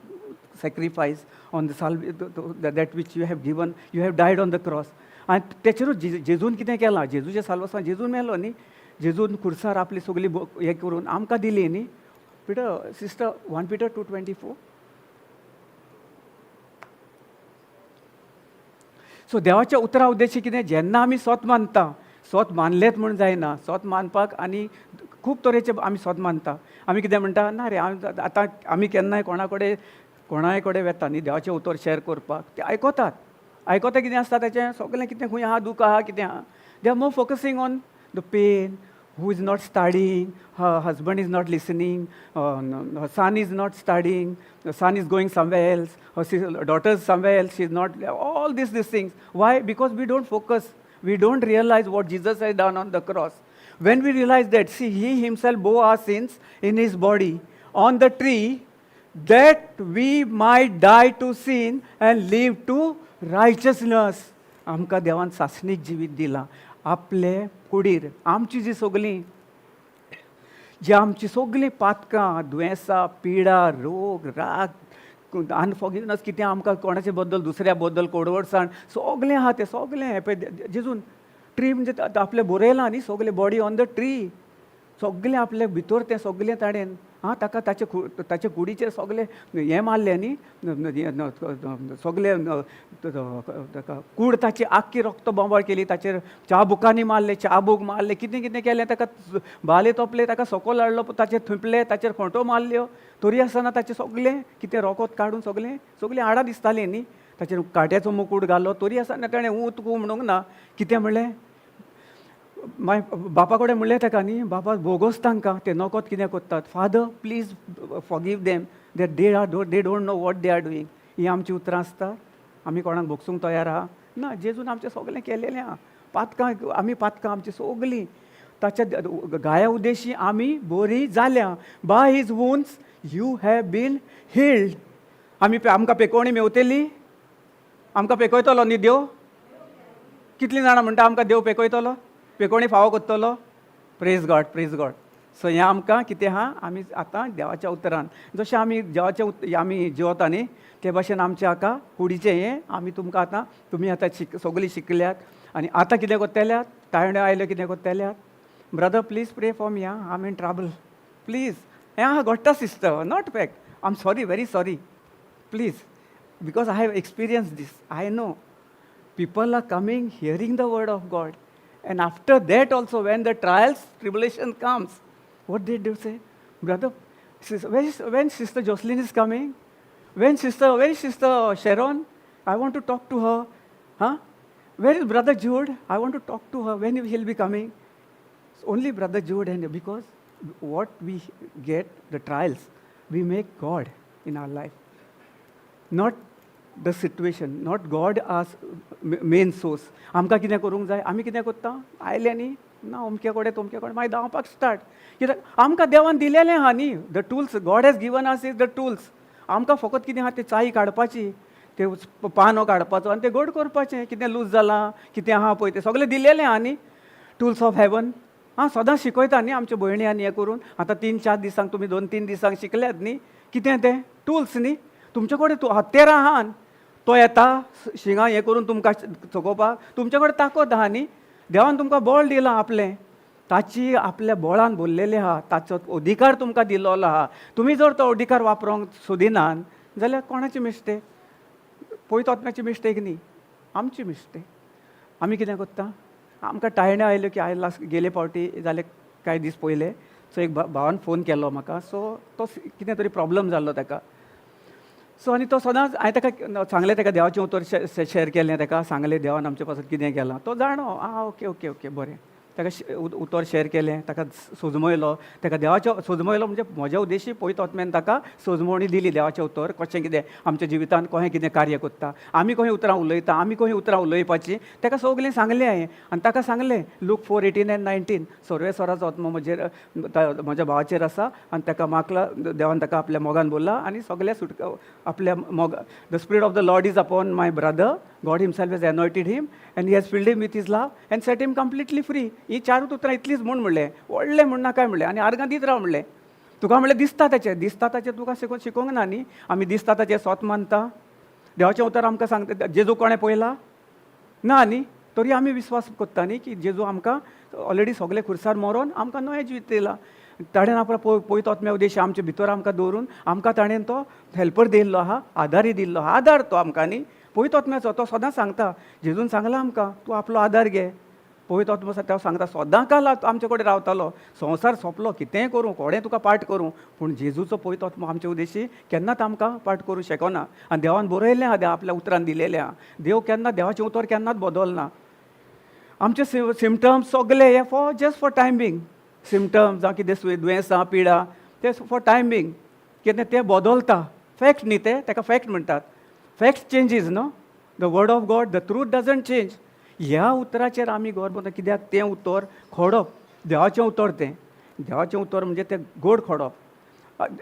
sacrifice, on the that which you have given. You have died on the cross. And त्याचेरूच जेजून कितें केलां, जेजूच्या साल्वासान जेजून मेलो न्ही, जेजून खुर्सार आपली सगली हें करून आमकां दिली न्ही. Sister 1 Peter 2:24. सो देवाच्या उतरा उद्देशी कितें, जेन्ना आमी स्वत मानलेत म्हूण जायना. स्वत मानपाक आनी खूब तरेचे आमी स्वत मानता. आमी कितें म्हणटा, ना रे आतां आमी केन्नाय कोणाय कडेन वेता न्ही देवाचें उतर शेअर करपाक, ते आयकतात कितें आसता तेचें सगलें, कितें खंय आहा, दूख आहा, कितें आहा. They are more focusing on the pain, who is not studying, her husband is not listening, her son is not studying, the son is going somewhere else, her daughter is somewhere else, she is not, all these things. Why? Because we don't focus, we don't realize what Jesus has done on the cross. When we realize that, see, he himself bore our sins in his body on the tree, that we might die to sin and live to righteousness. आमकां देवान सासणीक जिवीत दिलां. आपले कुडीर आमची जी सगलीं पातकां, दुयेंसां, पिडा, रोग, राग, अनफॉरगिवनेस, कितें आमकां कोणाचे बद्दल, दुसऱ्या बद्दल कडवटसाण सगलें आहा, तें सगलें जेजून ट्री म्हणजे आपलें बरयलां न्ही, सगलें बॉडी ऑन द ट्री, सगलें आपले भितर तें सगलें ताणें ताका ताचे कुडीचेर सगलें हें मारलें न्ही, सगलें कूड ताची आख्खी रक्त बोंबाळ केली, ताचेर चाबुकांनी मारले, चाबूक मारले, कितें कितें केलें, ताका बाले तोपले, ताका सकयल हाडलो, ताचेर थुंपले, ताचेर खोंटो मारल्यो, तरी आसतना ताचें सगलें कितें रोकोत काडून सगलीं हाडां दिसतालीं न्ही. ताचेर काट्याचो मुकूट घालो, तरी आसतना ताणें तूं म्हणूंक ना. कितें म्हणलें, बापा कडेन म्हणलें ताका न्ही, बाबा बोगोस तांकां, ते नकोत कितें करतात, Father please forgive them, they don't know what they are doing. ही आमची उतरां आसता. आमी कोणाक भोगसूंक तयार आहा ना. जेजून आमचें सगलें केलेलें आहा. पातकां आमची सगलीं ताच्या गाया उद्देशी आमी बरीं जाल्या. By his wounds you have been healed. आमकां पेकोवणी मेवतली, आमकां पेकयतलो न्ही देव. कितलीं जाणां म्हणटा आमकां देव पेकयतलो. पे कोणी फावो करतलो? Praise God, praise God. So हें आमकां कितें आहा, आमी आतां देवाच्या उतरान जशें आमी देवाच्या आमी जेवता न्ही, ते भाशेन आमचें हाका कुडीचें हें आमी तुमकां आतां, तुमी आतां सगळीं शिकल्यात आनी आतां कितें कोत्तेल्यात? तायण्यो आयल्यो कितें कोत्तेल्यात? Brother please pray for me, I am in trouble, please. हें आहा घडटा sister, not fact. I am sorry, very sorry, please, because I have experience this. I know people are coming, hearing the word of God, and after that also, when the trials, tribulation comes, what they do say, brother, when Sister Jocelyn is coming, where is Sister Sharon? I want to talk to her. Huh? Where is Brother Jude? I want to talk to her. When he'll be coming? Only Brother Jude, and because what we get, the trials, we make God in our life, not the situation, not God as main source. आमकां कितें करूंक जाय? आमी कितें करता? आयले न्ही, ना अमके कडेन तुमके कडेन, मागीर धांवपाक स्टार्ट. कित्याक आमकां देवान दिलेलें आहा न्ही, the tools God has given us is the tools. आमकां फकत कितें आहा, तें चाई काडपाची, ते पानो काडपाचो आनी तें घोड करपाचें. कितें लूज जालां, कितें आहा पळय तें सगळें दिलेलें आहा न्ही, टूल्स ऑफ हेवन. सदां शिकयता न्ही आमच्या भयणी आनी हें करून. आतां 3-4 दिसांक तुमी 2-3 दिसांक शिकल्यात न्ही, कितें तें टूल्स न्ही. तुमचे कडेन हत्यारां आहात, तो येता शिंगा हें करून तुमकां चोकोवपाक. तुमचे कडेन ताकद आहा न्ही, देवान तुमकां बळ दिलां आपलें, ताची आपल्या बळान भरलेलें आहा, ताचो अधिकार तुमकां दिल्लो आहा. तुमी जर तो अधिकार वापरूंक सोदिनात जाल्यार कोणाची मिस्टेक? पळयत आत्म्याची मिस्टेक न्ही, आमची मिस्टेक. आमी कितें करता? आमकां टायण्यो आयल्यो की आयला गेले फावटी जाले कांय दीस पयले. सो एक भावान फोन केलो म्हाका. सो तो कितें तरी प्रॉब्लम जाल्लो ताका. सो आनी तो सदांच हांवें ताका सांगलें, ताका देवाचें उतर शेअर केलें, ताका सांगलें देवान आमचे पासून कितें केलां. तो जाणो, ओके ओके ओके बरें. ताका उतर शेअर केलें, ताका सोजमयलो, ताका देवाचें सोजमयलो. म्हणजे म्हज्या उद्देशी पळयत आत्म्यान ताका सोजमवणी दिली देवाचें उतर, कशें कितें आमच्या जिवितांत कशें कितें कार्य करता, आमी कशें उतरां उलयता, आमी कशें उतरां उलोवपाची, ताका सगळें सांगलें हांवें. आनी ताका सांगलें लूक 4:18 and 19 सर्वेस्वराचो आत्मो म्हज्या भावाचेर आसा आनी ताका मागला, देवान ताका आपल्या मोगान बोल्ला आनी सगळ्या आपल्या the spirit of the Lord is upon my brother, God himself has anointed him and he has filled him with his love and set him completely free. ही 4 उतरां इतलीच म्हणलें, व्हडलें म्हण नाका म्हणलें आनी आर्गां दीत राव म्हणलें. तुका म्हणलें दिसता ताचें तुका शिकोवंक ना न्ही. आमी दिसता ताचें स्वत मानता. देवाचें उतर आमकां सांगता जेजू कोणें पळयला ना न्ही, तरी आमी विश्वास करता न्ही की जेजू आमकां ऑलरेडी सगळे खुर्सार मरोन आमकां नवें जिवीत दिलां. ताणें आपलो पळयत आत्म्या उद्देश आमचे भितर आमकां दवरून आमकां ताणें तो हेल्पर दिल्लो आहा, आदारी दिल्लो आहा. आदार तो आमकां न्ही, पळयत आत्म्याचो. तो सदां सांगता, जेजून सांगलां आमकां तूं आपलो आदार घे. पळयत आत्मो तो सांगता सदां काल आमचे कडेन रावतालो. संवसार सोंपलो, कितेंय करूं, कोणें तुका पाट करूं, पूण जेजूचो पळयत आत्मो आमचे उद्देशी केन्नाच आमकां पाट करूं शकना. आनी देवान बरयल्लें आहा, आपल्या उतरान दिलेलें आहा. देव केन्ना देवाचें उतर केन्नाच बदलना. आमचे सिमटम्स सगळे हे just for time being. Symptoms जावं कितें दुयेंसां पिडा ते फॉर टायम बींग. कितें तें बदलता. फॅक्ट न्ही ते, ताका फॅक्ट म्हणटात. फॅक्ट चेंजीस न्हू, the word of God, the truth doesn't change. ह्या उतराचेर आमी गौर करता. कित्याक तें उतर खोडप, देवाचें उतर तें. देवाचें उतर म्हणजे तें गोड खोडप.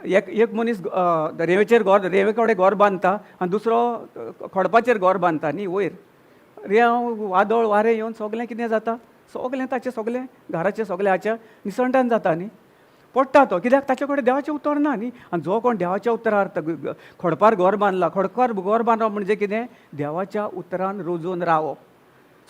एक मनीस रेंवेचेर रेंवे कडेन घर बांदता आनी दुसरो खोडपाचेर घर बांदता न्ही वयर. रेंव वादळ वारें येवन सगळें कितें जाता, सगळें ताचें सगळें घराचें सगळें हाच्या निसंटान जाता न्ही. पडटा तो, कित्याक ताचे कडेन देवाचें उतर ना न्ही. आनी जो कोण देवाच्या उतरार खोडपार घर बांदला, खोडकार घर बांदप म्हणजे कितें, देवाच्या उतरान रुजून रावप.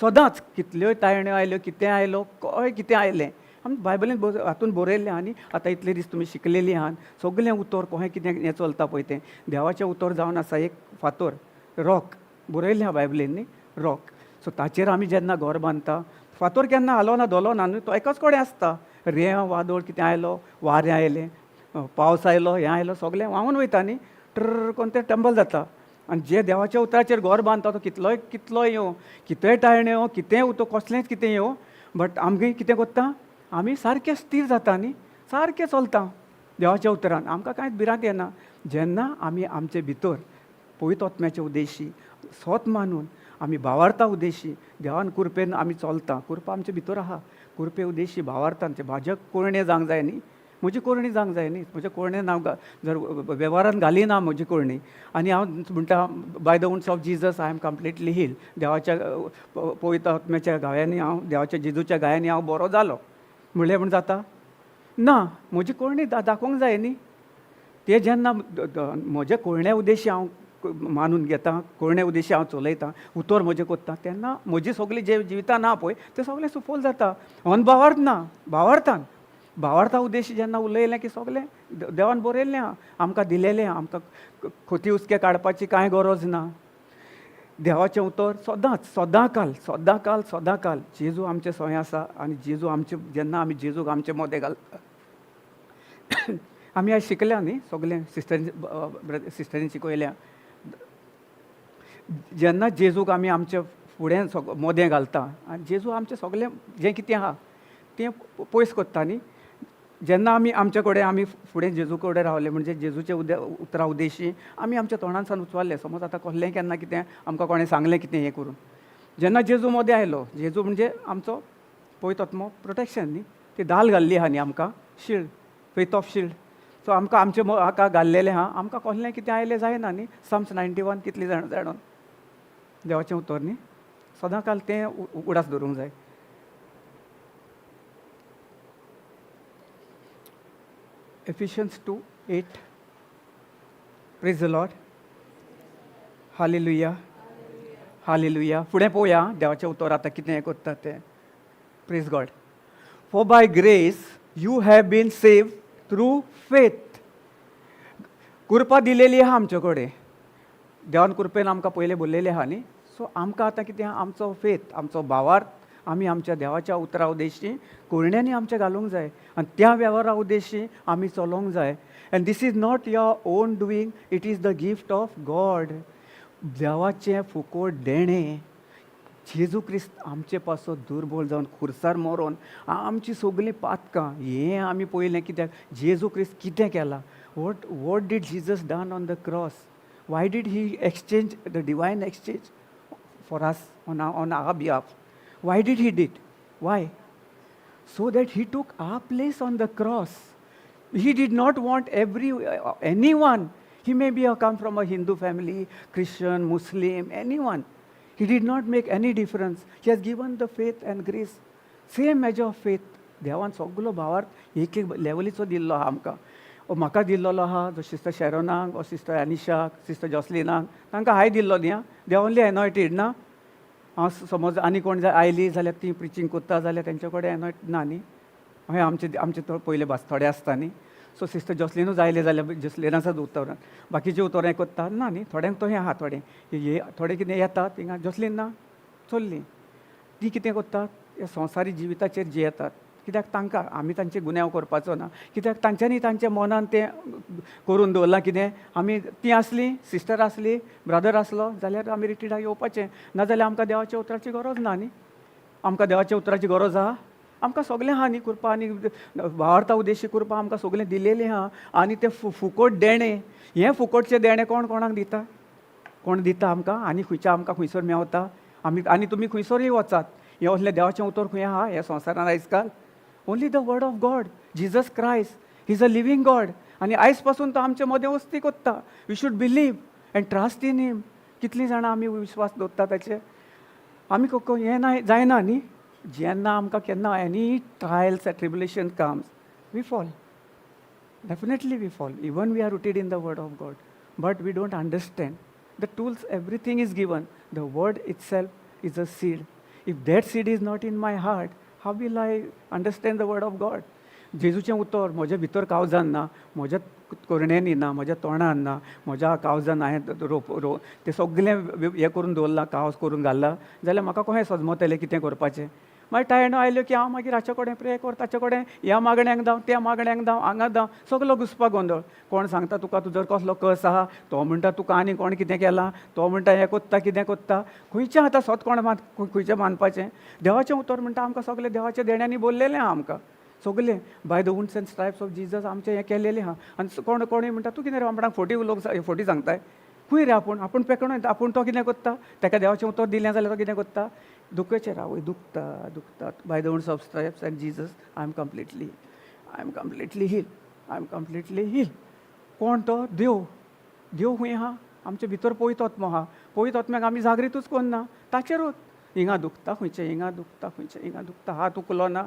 सदांच कितल्योय तायण्यो आयल्यो, कितें आयलो, खंय कितें आयलें, आमी बायबलीन हातून बरयल्लें आहा न्ही. आतां इतले दीस तुमी शिकलेलीं आहात. सगळें उतर कशें कितें हें चलता पळय तें देवाचें उतर जावन आसा एक फातर, रॉक बरयल्लें आहा बायबलीन न्ही, रॉक. सो ताचेर आमी जेन्ना घर बांदता, फातर केन्ना हालोना दोलोना न्ही, तो एकाच कडेन आसता. रेंव वादळ कितें आयलो, वारें आयलें, पावस आयलो, हें आयलो, सगळें व्हांवून वयता न्ही. ट्र कोण तें टंबल जाता. आनी जे देवाच्या उतराचेर घर बांदता तो कितलोय येवं, कितेंय टायण्यो, कितेंय उतर, कसलेंच कितें येवं, बट आमगे कितें करता, आमी सारकें स्थिर जाता न्ही, सारकें चलता देवाच्या उतरान. आमकां कांयच भिरांत येना. जेन्ना आमी आमचे भितर पवित्र आत्म्याचे उद्देशी स्वत मानून आमी भावार्था उद्देशी देवान कृपेन आमी चलता. कृपा आमचे भितर आहा. कृपे उद्देशी भावार्थांचे भाजक कोणें जावंक जाय न्ही. म्हजी कोरणी जावंक जाय न्ही. म्हज्या कोरणेन हांव जर वेव्हारान घाली ना म्हजी कोरणी आनी हांव म्हणटा by the wounds of Jesus I am completely heal, देवाच्या पवित्र आत्म्याच्या गायांनी हांव, देवाच्या जेजूच्या गायांनी हांव बरो जालो म्हणलें म्हण जाता ना. म्हजी कोरणी दाखोवंक जाय न्ही. ते जेन्ना म्हजे कोरण्या उद्देशी हांव मानून घेता, कोरण्या उद्देशी हांव चलयतां, उतर म्हजें कोत्ता, तेन्ना म्हजी सगळी जे जिवितां ना पळय तें सगळें सुफोल जाता. अनभावार्थ ना, भावार्थान. भावार्था उद्देशी जेन्ना उलयलें की सगळें देवान बरयल्लें आहा, आमकां दिलेलें आहा. आमकां खोटी उचके काडपाची कांय गरज ना. देवाचें उतर सदांच, सदांकाल जेजू आमचे सय आसा आनी जेजू आमचे, जेन्ना आमी जेजूक आमचे मोदें घालता. आमी आयज शिकल्या न्ही सगळें, सिस्टरीन शिकयल्या, जेन्ना जेजूक आमी आमचे फुडें मोदें घालता आनी जेजू आमचें सगळें जें कितें आहा तें पयस कोत्ता न्ही. जेन्ना आमी आमचे कडेन आमी फुडें जेजू कडेन रावले म्हणजे जेजूचे उतरा उद्देशी आमी आमच्या तोंडांसान उचवाल्ले. समज आतां कसलें केन्ना कितें आमकां कोणें सांगलें कितें हें करून, जेन्ना जेजू मोदें आयलो, जेजू म्हणजे आमचो पवित्र आत्मो प्रोटेक्शन न्ही. ती दाल घाल्ली आहा न्ही आमकां, shield, faith of shield. So आमकां आमचे हाका घाल्लेलें आहा, आमकां कसलें कितें आयलें जायना न्ही. साम्स 91 कितलीं जाणून देवाचें उतर न्ही. सदांकाल तें उगडास दवरूंक जाय. Ephesians 2:8. Praise the Lord. Hallelujah. Hallelujah. फुडें पळोवया देवाचें उतर आतां कितें हें कोत्ता तें. Praise God. For by grace you have been saved through faith. कृपा दिलेली आहा आमचे कडेन. देवान कृपेन आमकां पयलें बोललेलें आहा न्ही. सो आमकां आतां कितें आहा, आमचो फेथ, आमचो भावार्थ आमी आमच्या देवाच्या उतरा उद्देशी कोरण्यांनी आमचे घालूंक जाय आनी त्या वेव्हारा उद्देशी आमी चलोवंक जाय. And this is not your own doing, it is the gift of God. देवाचें फुकट देणें. जेजू क्रिस्त आमचे पासून दुर्बल जावन खुर्सार मरोन आमची सगळीं पातकां हें आमी पळयलें. कित्याक जेजू क्रिस्त कितें केलां, what did Jesus done on the cross, why did he exchange the divine exchange for us on our behalf. Why did he did? Why? So that he took our place on the cross. He did not want anyone. He may be come from a Hindu family, Christian, Muslim, anyone. He did not make any difference. He has given the faith and grace. Same measure of faith. देवान सगळो भावार्थ एक लेवलीचो दिल्लो आहा आमकां. म्हाका दिल्लो आहा, जो सिस्टर शेरोनाक, ओ सिस्टर एनिशाक, सिस्टर जॉसलिनाक, तांकां हाय दिल्लो न्ही. दे ओनली एनॉयटेड ना. समज आनी कोण आयली जाल्यार ती प्रिचींग कोत्ता जाल्यार तेंचे कडेन एनॉयट ना न्ही. हय आमचे पयले थोडे आसता न्ही. सो सिस्टर जॉसलिनूच आयले जाल्यार जॉसलिनाचो उतर, बाकीचे उतर हें कोत्ता ना न्ही. थोड्यांक तो हें आहा, थोडे कितें येतात थिंगा जॉसलीन ना चल्ली. ती कितें कोत्तात, हे संवसारी जिविताचेर जियेतात. कित्याक तांकां आमी तांचे गुन्यांव करपाचो ना. कित्याक तांच्यांनी तांच्या मनान तें करून दवरलां. कितें आमी ती आसली, सिस्टर आसली, ब्रदर आसलो जाल्यार आमी रिट्रीटाक येवपाचें, नाजाल्यार आमकां देवाच्या उतराची गरज ना न्ही. आमकां देवाच्या उतराची गरज आहा. आमकां सगळें आहा न्ही कृपा आनी भावार्था उद्देशी कृपा आमकां सगळें दिलेलें आहा. आनी तें फुकट देणें, हें फुकटचें देणें कोणाक दिता? कोण दिता आमकां? आनी आमकां खंयसर मेवता? आनी तुमी खंयसरूय वचात, हें असलें देवाचें उतर खंय आहा ह्या संवसारान आयज काल? Only the word of God, Jesus Christ. He is a living God. आनी आयज पासून तो आमचे मदें वस्ती कोत्ता. We should believe and trust in him. कितलीं जाणां आमी विश्वास दवरता ताचेर. आमी हें ना जायना न्ही. जेन्ना आमकां केन्ना any trials and tribulation comes, we fall. Definitely we fall. Even we are rooted in the word of God, but we don't understand the tools. Everything is given. The word itself is a seed. If that seed is not in my heart, how will I understand the word of God? जेजूचें उतर म्हज्या भितर काळजान ना, म्हज्या कोरण्यांनी ना, म्हज्या तोंडान ना, म्हज्या काळजान हांवें तें सगळें हें करून दवरलां, कावज करून घालला, जाल्यार म्हाका कशें सजमतलें कितें करपाचें? मागीर टायम आयल्यो की हांव मागीर हाचे कडेन प्रे कर, ताचे कडेन ह्या मागण्यांक धांव, त्या मागण्यांक धांव, हांगा धांव, सगलो घुसपा गोंदळ. कोण सांगता तुका तुजो कसलो कस आहा, तो म्हणटा तुका आनी कोण कितें केलां, तो म्हणटा हें कोत्ता कितें कोत्ता. खंयचें आतां स्वत कोण खंयचें मानपाचें? देवाचें उतर म्हणटा आमकां सगलें देवाच्या देण्यांनी बोललेलें आहा. आमकां सगलें by the wounds and stripes of Jesus आमचें हें केलेलें आहा. आनी कोणूय म्हणटा तूं कितें रे बाबड्यांक फोटी सांगताय, खंय रे आपूण पेकण वयता, आपूण तो कितें कोत्ता, ताका देवाचें उतर दिलें जाल्यार तो कितें कोत्ता? दुखेचेर आवय दुखता. By the wounds of stripes and Jesus I am completely. I am completely heal, I am completely heal. कोण तो? देव. देव खंय आहा? आमचे भितर पळयत आत्मो आहा. पळयत आत्म्याक आमी जागृतूच कोन्ना, ताचेरूच हिंगा दुखता खंयचे, हिंगा दुखता खंयचे, हिंगा दुखता, हात उखलो ना.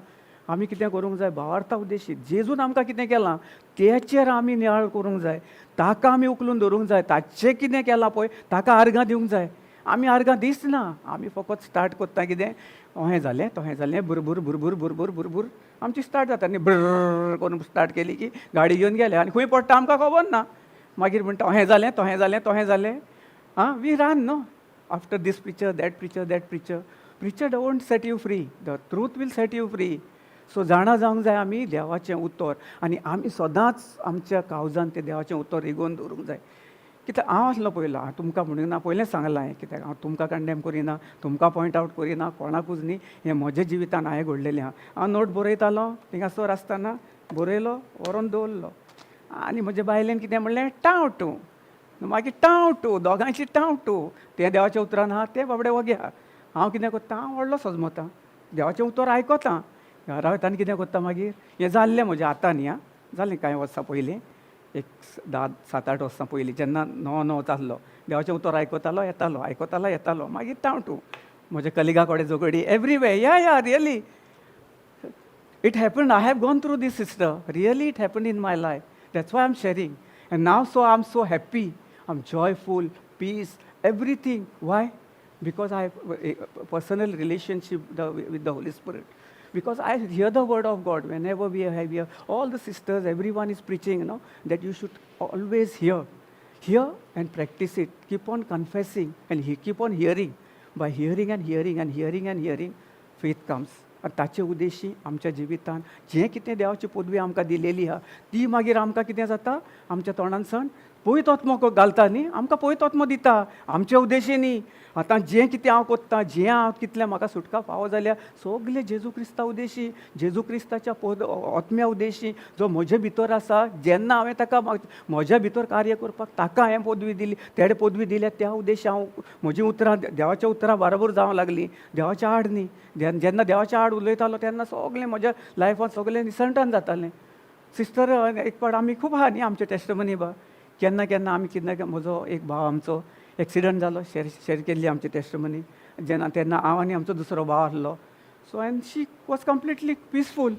आमी कितें करूंक जाय? भावार्था उद्देशीत जेजून आमकां कितें केलां तेचेर आमी नियाळ करूंक जाय. ताका आमी उखलून धरूंक जाय. ताचें कितें केलां पळय ताका आर्गां दिवंक जाय. आमी आर्गां दिसना, आमी फकत स्टार्ट कोत्ता कितें, हें जालें तोहें जालें, बुरबूर बुरबूर बुरबूर बुरबूर आमची स्टार्ट जाता न्ही. ब्रर करून स्टार्ट केली की गाडी घेवन गेले आनी खंय पडटा आमकां खबर ना. मागीर म्हणटा हें जालें तोहें जालें तोहें जालें. We run no after this preacher, that preacher, that preacher. Preacher don't set you free, the truth will set you free. So जाणा जावंक जाय आमी देवाचें उतर, आनी आमी सदांच आमच्या काळजान तें देवाचें उतर रिगोवन दवरूंक जाय. कित्याक हांव आसलो पयलो, हांव तुमकां म्हणिना, पयलेंच सांगलां हांवें, कित्याक हांव तुमकां कंडेम करिना, तुमकां पॉयंट आवट करिना, कोणाकूच न्ही. हें म्हज्या जिवितान हांवें घडलेलें आहा. हांव नोट बरयतालो, थिंगासर आसतना बरयलो, व्हरोन दवरलो. आनी म्हज्या बायलेन कितें म्हणलें, टाव टू. मागीर टाव टू, दोगांयची टाव टू. तें देवाच्या उतरान आहा तें बाबडे वगे. हांव कितें करतां, हांव व्हडलो सजमतां, देवाचें उतर आयकतां. घरा वयताना कितें करता मागीर, हें जाल्लें म्हजें आतां न्ही. जालें कांय वर्सां पयलीं, एक 7-8 वर्सां पयलीं, जेन्ना नवो जाल्लो, देवाचें उतर आयकतालो येतालो, आयकतालो येतालो. मागीर टाव टू म्हज्या कलिगा कडेन झगडी every way. Yeah really it happened. I have gone through this sister, really it happened in my life. That's why I am sharing. And now so I am so happy, I am joyful, peace, everything. Why? Because I have a personal relationship with the Holy Spirit. Because I hear the word of God whenever we are here. All the sisters, everyone is preaching, that you should always hear and practice it. Keep on confessing and keep on hearing. By hearing and hearing and hearing and hearing, faith comes. आनी ताचे उद्देशी आमच्या जिवितान जें कितें देवाची पदवी आमकां दिलेली आहा ती मागीर आमकां कितें जाता, आमच्या तोंडान सण पळयत आत्मो घालता न्ही, आमकां पळयत आत्मो दिता. आमच्या उद्देशी न्ही. आतां जें कितें हांव कोत्तां, जें हांव कितलें म्हाका सुटका फावो जाल्या, सगलें जेजू क्रिस्ता उद्देशी, जेजू क्रिस्ताच्या आत्म्या उद्देशी, जो म्हजे भितर आसा. जेन्ना हांवें ताका म्हज्या भितर कार्य करपाक ताका हांवें पदवी दिली, तेडे पदवी दिल्या, त्या उद्देशी हांव म्हजी उतरां देवाच्या उतरां बरोबर जावंक लागलीं. देवाच्या आड न्ही. जेन्ना देवाच्या आड उलयतालो तेन्ना सगलें म्हज्या लायफान सगलें निसंटन जातालें. सिस्टर एक पावट आमी खूब आहा न्ही आमचे टेस्टमनी केन्ना केन्ना आमी कितें, म्हजो एक भाव आमचो एक्सिडंट जालो, शेअर केल्ली आमची टेस्टमनी. तेन्ना हांव आनी आमचो दुसरो भाव आसलो. So and she was completely peaceful,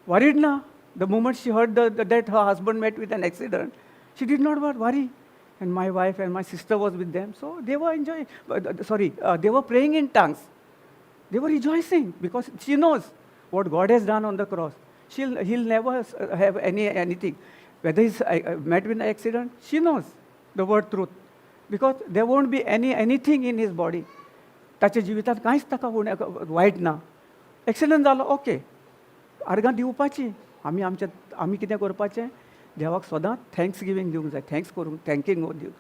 worried ना. The moment she heard that her husband met with an accident, she did not worry. And my wife and my sister was with them. So they were they were praying in tongues. They were rejoicing because she knows what God has done on the cross. He'll never have anything. Whether he's met with an accident, she knows the word truth. Because there won't be anything in his body. ताच्या जिवितांत कांयच ताका वायट ना. Accident जालो, okay, आर्गां दिवपाची. आमी कितें करपाचें, देवाक सदांच थँक्स गिवींग दिवंक जाय, थँक्स करूंक, थँकींग दिवंक.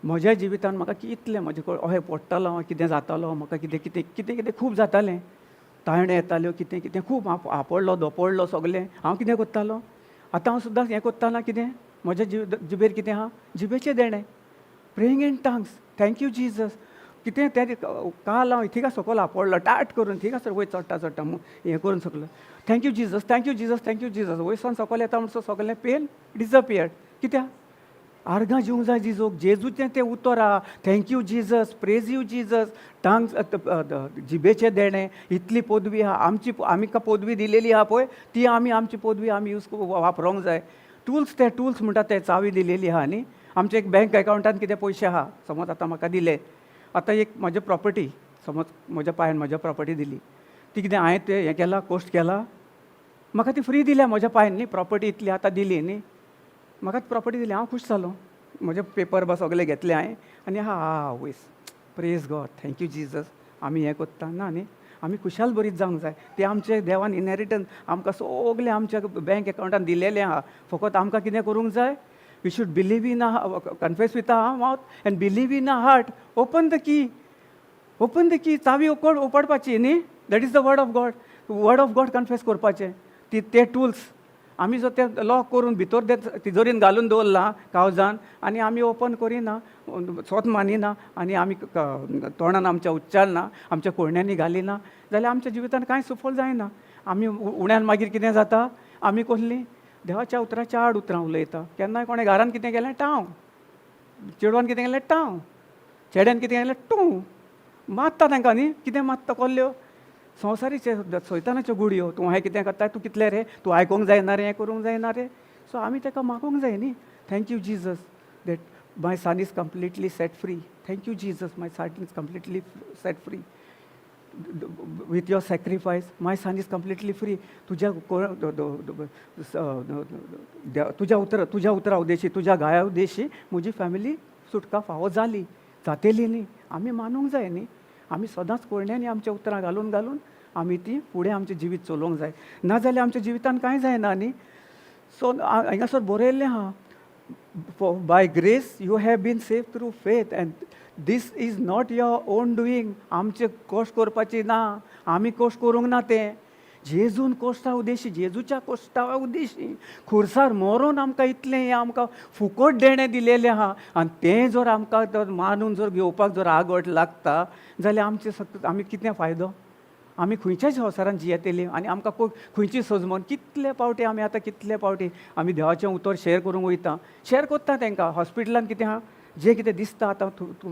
म्हज्या जिवितान म्हाका कितलें म्हजे कडेन अहें पडटालो, कितें जातालो, म्हाका कितें खूब जातालें. तायण्यो येताल्यो, कितें खूब आपडलो धोपडलो सगलें. हांव कितें करतालो, आतां हांव सुद्दां हें करताना कितें, म्हज्या जिबेर कितें आहा, जिबेचें देणें, praying in tongues, thank you Jesus. कितें तें काल हांव थिंगा सकयल आपडलो टाट करून, थिंगासर वयर चडटा हें करून सकलो, thank you Jesus, thank you Jesus, thank you Jesus. वयसान सकयल येता म्हणसर सगलें पेन डिजपियर्ड. कित्याक? आर्गां दिवंक जाय जिजोक. जेजूचें तें उतर आहा, thank you Jesus, praise you Jesus. Tongues, जिबेचें देणें, इतली पदवी आहा आमकां पदवी दिलेली आहा पळय, ती आमची पदवी यूज वापरूंक जाय. टूल्स म्हणटा ते चावी दिलेली आहा न्ही. आमच्या एक बँक अकावंटान कितें पयशे आहा, समज आतां म्हाका दिले, आतां एक म्हजे प्रॉपर्टी, समज म्हज्या पांयान म्हज्या प्रॉपर्टी दिली, ती कितें हांवें तें हें केलां, कोस्ट केला, म्हाका ती फ्री दिल्या म्हज्या पांयान न्ही. प्रॉपर्टी इतली आतां दिली न्ही, म्हाका प्रॉपर्टी दिली, हांव खूश जालो. म्हजे पेपर सगळे घेतले हांवें आनी वयस, praise God, thank you Jesus. आमी हें करता ना न्ही, आमी खुशाल बरीच जावंक जाय. ते आमचे देवान इनहेरिटन्स आमकां सगलें आमच्या बँक अकावंटान दिलेलें आहा. फकत आमकां कितें करूंक जाय, we should believe in confess with our mouth and believe in our heart. Open the key, चावी उगडपाची न्ही. That is the word of God confess करपाचें. ते टूल्स आमी जो ते लॉक करून भितर ते तिजोरीन घालून दवरला काळजान, आनी आमी ओपन करिना, स्वत मानिना, आनी आमी तोंडान आमच्या उच्चारना, आमच्या कोळण्यांनी घालिना, जाल्यार आमच्या जिवितान कांय सफल जायना. आमी उण्यान मागीर कितें जाता, आमी कोल्ली देवाच्या उतराच्या आड उतरां उलयता. केन्नाय कोणें घरान कितें केलें टाव, चेडवान कितें केलें टाव, चेड्यान कितें केलें टू, मारता तांकां न्ही. कितें मारता कोल्ल्यो संवसारीचे सैतानाच्यो गुडयो. तूं हें कितें करता, तूं कितलें रे, तूं आयकूंक जायना रे, हें करूंक जायना रे. सो आमी ताका मागूंक जाय न्ही. Thank you Jesus that my son is completely set free. Thank you Jesus, my son is completely set free with your sacrifice. My son is completely free. तुझ्या उतरा उदेशी, तुझ्या गाया उदेशी म्हजी फॅमिली सुटका फावो जाली, जातेली न्ही. आमी मानूंक जाय न्ही. आमी सदांच कोयण्यांनी आमच्या उतरां घालून घालून आमी ती फुडें आमचें जिवीत चलोवंक जाय. नाजाल्यार आमच्या जिवितान कांय जायना न्ही. सो हांगासर बरयल्लें आहा, by grace you have been save through faith and this is not your own doing. आमचे कश्ट करपाची ना, आमी कश्ट करूंक ना. तें जेजून कोश्टा उदेशी, जेजूच्या कोश्टा उदेशी खुर्सार मरून आमकां इतलें हें आमकां फुकट देणें दिलेलें आहा. आनी तें जर आमकां जर मानून जर घेवपाक जर आगट लागता जाल्यार आमी कितें फायदो. आमी खंयच्याच संवसारान जियेतेलीं आनी आमकां खंयची सजमोन. कितले पावटी आमी आतां कितले पावटी आमी देवाचें उतर शॅर करूंक वयता. शॅर कोत्ता तांकां. हॉस्पिटलान कितें आहा, जें कितें दिसता आतां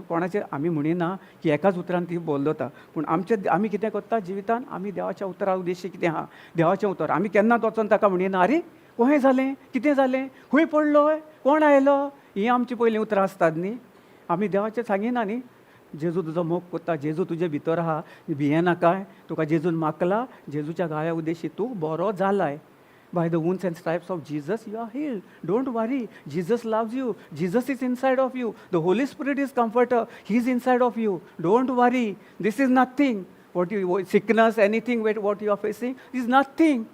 कोणाचेर आमी म्हणिना की एकाच उतरान ती बोलता, पूण आमी कितें करता जिवितान. आमी देवाच्या उतरा उद्देशी कितें आहा, देवाचें उतर आमी केन्नाच वचोन ताका म्हणिना अरे कोहें जालें, कितें जालें, खंय पडलोय, कोण आयलो. ही आमची पयलीं उतरां आसतात न्ही. आमी देवाचें सांगिना न्ही. जेजू तुजो मोग कोत्ता, जेजू तुजे भितर आहा, भियेना काय, तुका जेजून मागला, जेजूच्या गाया उद्देशी तूं बरो जालाय. By the wounds and stripes of Jesus, you are healed. Don't worry. Jesus loves you. Jesus is inside of you. The Holy Spirit is comforter. He is inside of you. Don't worry. This is nothing. Sickness, anything what you are facing is nothing.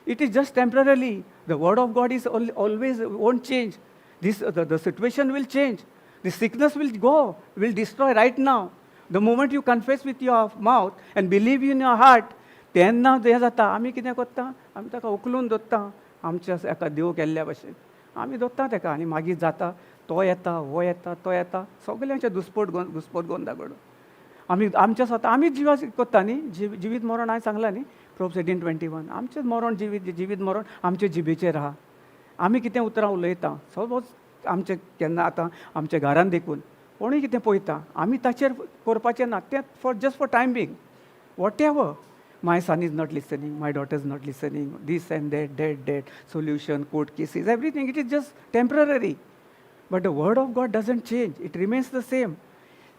It is just temporarily. The word of God is always won't change. The situation will change. The sickness will go, will destroy right now. The moment you confess with your mouth and believe in your heart, तेन्ना हें जाता. आमी कितें करता, आमी ताका उखलून दवरता आमच्या एका देव केल्ल्या भशेन. आमी दवरता ताका आनी मागीर जाता तो येता, हो येता, तो येता, सगळ्यांचे घुस्पोट गोंदागोड. आमी आमच्या स्वता आमी जिवा करता न्ही. जिवीत मरण हांवें सांगलां न्ही प्रोब्स 18:21. आमचें मरण जिवीत मरण आमचे जिबेचेर आहा. आमी कितें उतरां उलयता. सपोज आमचें केन्ना आतां आमच्या घरान देखून कोणूय कितें पळयता, आमी ताचेर करपाचें ना. तें just for time being. What ever. My son is not listening, my daughter is not listening, this and that, solution, court cases, everything, it is just temporary. But the word of God doesn't change, it remains the same.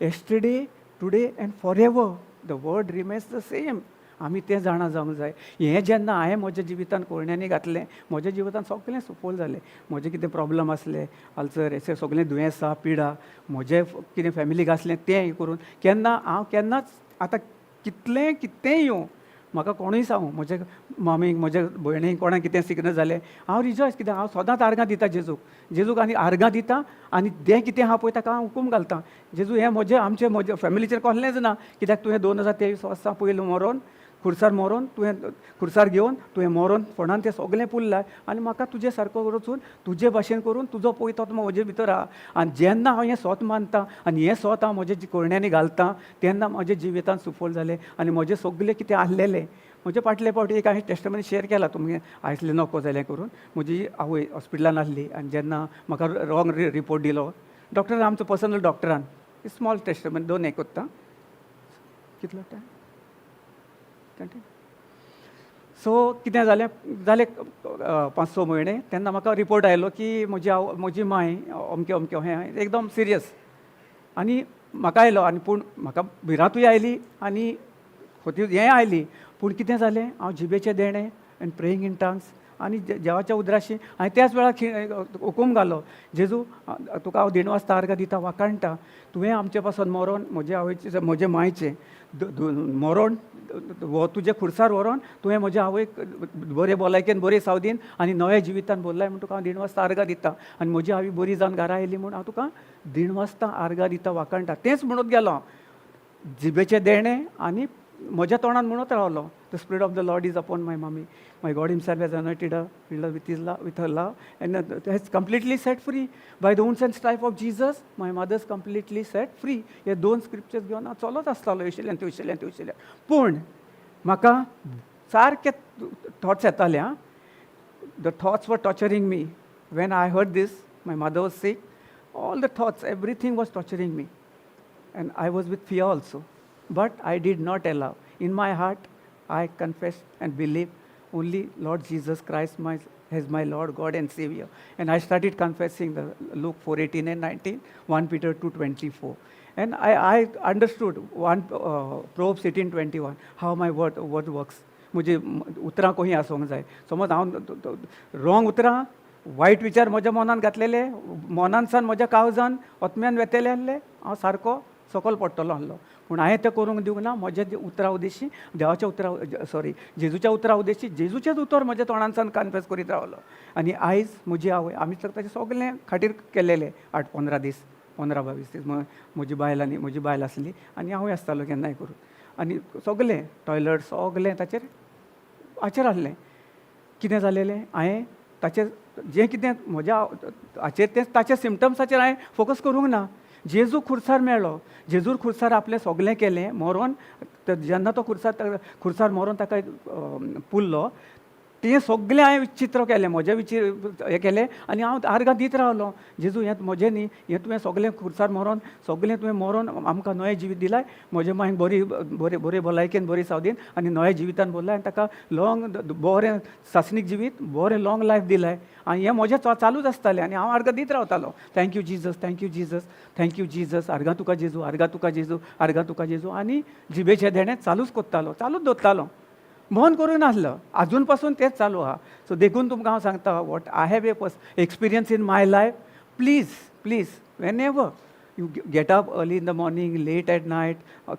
Yesterday, today and forever, the word remains the same. आमी तें जाणा जावंक जाय. हें जेन्ना हांवें म्हज्या जिवितान कोयण्यांनी घातलें, म्हज्या जिवितान सगळें सफल जालें. म्हजें कितें प्रॉब्लम आसले, अल्सर हें सगळें दुयेंसां पिडा, म्हजें कितें फॅमिलीक आसलें तें हें करून हांव केन्नाच आतां कितेंय येवं, म्हाका कोणूय सांगू, म्हजे मामीक, म्हज्या भयणीक कोणाक कितें सिकनस जालें, हांव रिजॉयस. कित्याक हांव सदांच आर्गां दिता जेजूक आनी आर्गां दिता आनी तें कितें आहा पळय ताका हांव हुकूम घालता. जेजू हें म्हज्या फॅमिलीचेर कसलेंच ना. कित्याक तुवें 2023 वर्सा पयलीं मरोन खुर्सार मरोन तुवें खुर्सार घेवन तुवें मरोन फोंडान तें सगळें पुरलाय आनी म्हाका तुजे सारको वचून तुजे भाशेन करून तुजो पळयतो म्हजे भितर आहा. आनी जेन्ना हांव हें स्वत मानता आनी हें स्वत हांव म्हज्या कोयण्यांनी घालता तेन्ना म्हज्या जिवितान सफल जालें आनी म्हजें सगळें कितें आसलेलें. म्हजे फाटले फावटी एक हांवें टेस्टमनी शेअर केला तुमगे आयसलें नको जालें करून. म्हजी आवय हॉस्पिटलान आसली आनी जेन्ना म्हाका रॉंग रिपोर्ट दिलो डॉक्टरान, आमचो पर्सनल डॉक्टरान, स्मॉल टेस्टमनी 2 हें कोत्ता. कितलो टायम? सो कितें जालें 5-6 म्हयने. तेन्ना म्हाका रिपोर्ट आयलो की म्हजी माय अमकें हें एकदम सिरियस. आनी म्हाका आयलो आनी पूण म्हाका भिरांतूय आयली आनी हें आयली. पूण कितें जालें, हांव जिबेचें देणें एंड प्रेयींग इन टंग्स आनी देवाच्या उद्राशी हांवें त्याच वेळार हुकूम घालो, जेजू तुका हांव दिणवासता आर्गां दिता, वाकाणटा. तुवें आमचे पासून मरोन म्हजे मांयचें मरोन तुजे खुर्सार व्हरोन तुवें म्हज्या आवयक बरे भलायकेन बरे सावदीन आनी नव्या जिवितान भरलाय म्हूण तुका हांव दिणवासता आर्गां दिता. आनी म्हजी आवय बरी जावन घरा आयली म्हूण हांव तुका दिणवासता आर्गां दिता, वाकाणटा. तेंच म्हणत गेलो हांव. जिबेचें देणें आनी म्हज्या तोंडान म्हणत रावलो, the spirit of the Lord is upon my mummy, my God himself has anointed her with her love and has completely set free by the wounds and stripes of Jesus. My mother is completely set free. हे 2 scriptures घेवन हांव चलत आसतालो पूण म्हाका सारके thoughts येताले. the thoughts were torturing me. When I heard this, my mother was sick. All the thoughts, everything was torturing me. And I was with fear also. But I did not allow. In my heart, I confessed and believed only Lord Jesus Christ as my Lord, God and Savior. And I started confessing the Luke 4:18 and 19, 1 Peter 2:24. And I understood Proverbs 18:21, how my word works. मुझे उतरां कोही आसूंक जाय. समज हांव wrong उतरां, वायट विचार म्हज्या मनान घातलेले, मनान सावन म्हज्या काळजान ओतम्यान वेतेले आहले, हांव सारको सकयल पडटलो आहलो. पूण हांवें तें करूंक दिवंक ना. म्हज्या उतरा उद्देशी देवाच्या जेजूच्या उतरा उद्देशी जेजूचेच उतर म्हज्या तोंडांसान कन्फेस करीत रावलो. आनी आयज म्हजी आवय, आमी ताचें सगलें खाटीर केलेलें 8-15 दीस, 15-22 दीस. म्हजी बायल आसली आनी हांवूय आसतालो केन्नाय करून. आनी सगलें टॉयलेट सगलें हाचेर आहलें. कितें जालेलें, हांवें ताचेर जें कितें म्हज्या हाचेर तें ताच्या सिम्पटम्साचेर हांवें फोकस करूंक ना. जेजू खुर्सार मेळ्ळो. जेजूर खुर्सार आपलें सगलें केलें. मरोन जेन्ना तो खुर्सार मरोन ताका पुरलो, तें सगलें हांवें चित्र केलें, म्हजें हें केलें. आनी हांव आर्गां दीत रावलो, जेजू हें म्हजें न्ही, हें तुवें सगलें खुर्सार मरोन सगलें तुवें मरोन आमकां नवें जिवीत दिलाय. म्हज्या मांयक बरे भलायकेन बरी सावदीन आनी नव्या जिवितान भरलाय. आनी ताका बरें सासणीक जिवीत, बरें लॉंग लायफ दिलाय. आनी हें म्हजें चालूच आसतालें. आनी हांव आर्गां दीत रावतालो. Thank you Jesus, thank you Jesus, thank you Jesus, आर्गां तुका जेजू, आर्गां तुका जेजू, आर्गां तुका जेजू. आनी जिबेचें देणें चालूच करतालो, चालूच दवरतालो, बंद करून नासलं. अजून पासून तेच चालू आहा. सो देखून तुमकां हांव सांगता, what I have experience in my life, please whenever you get up early in the morning, late at night,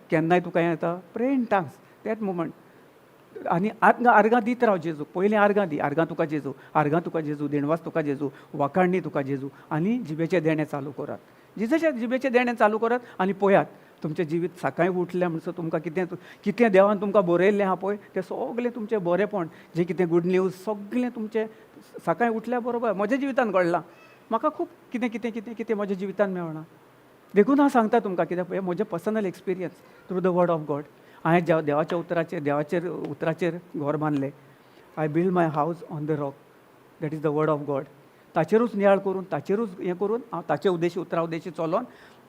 केन्नाय तुका हें येता, प्रे इन टंग्स दॅट मोमेंट. आनी आर्गां दीत राव जेजू. पयलीं आर्गां दी, आर्गां तुका जेजू, आर्गां तुका जेजू, दिणवास तुका जेजू, वाखाणणी तुका जेजू. आनी जिबेचें देणें चालू करात. जेजूच्या जिबेचें देणें चालू करात. आनी पळयात तुमचें जिवीत सकाळीं उठलें म्हणसर तुमकां कितें देवान तुमकां बरयल्लें आहा पळय, तें सगलें तुमचें बरेंपण, जें कितें गूड न्यूज, सगलें तुमचें सकाळीं उठल्या बरोबर म्हज्या जिवितान घडलां. म्हाका खूब कितें म्हज्या जिवितान मेळना. देखून हांव सांगता तुमकां, कित्याक पळय म्हजें personal experience through the word of God. हांवें देवाच्या उतराचेर घर बांदलें. I build my house on the rock, that is the word of God. ताचेरूच नियाळ करून, ताचेरूच हें करून हांव ताचे उद्देशी चलोन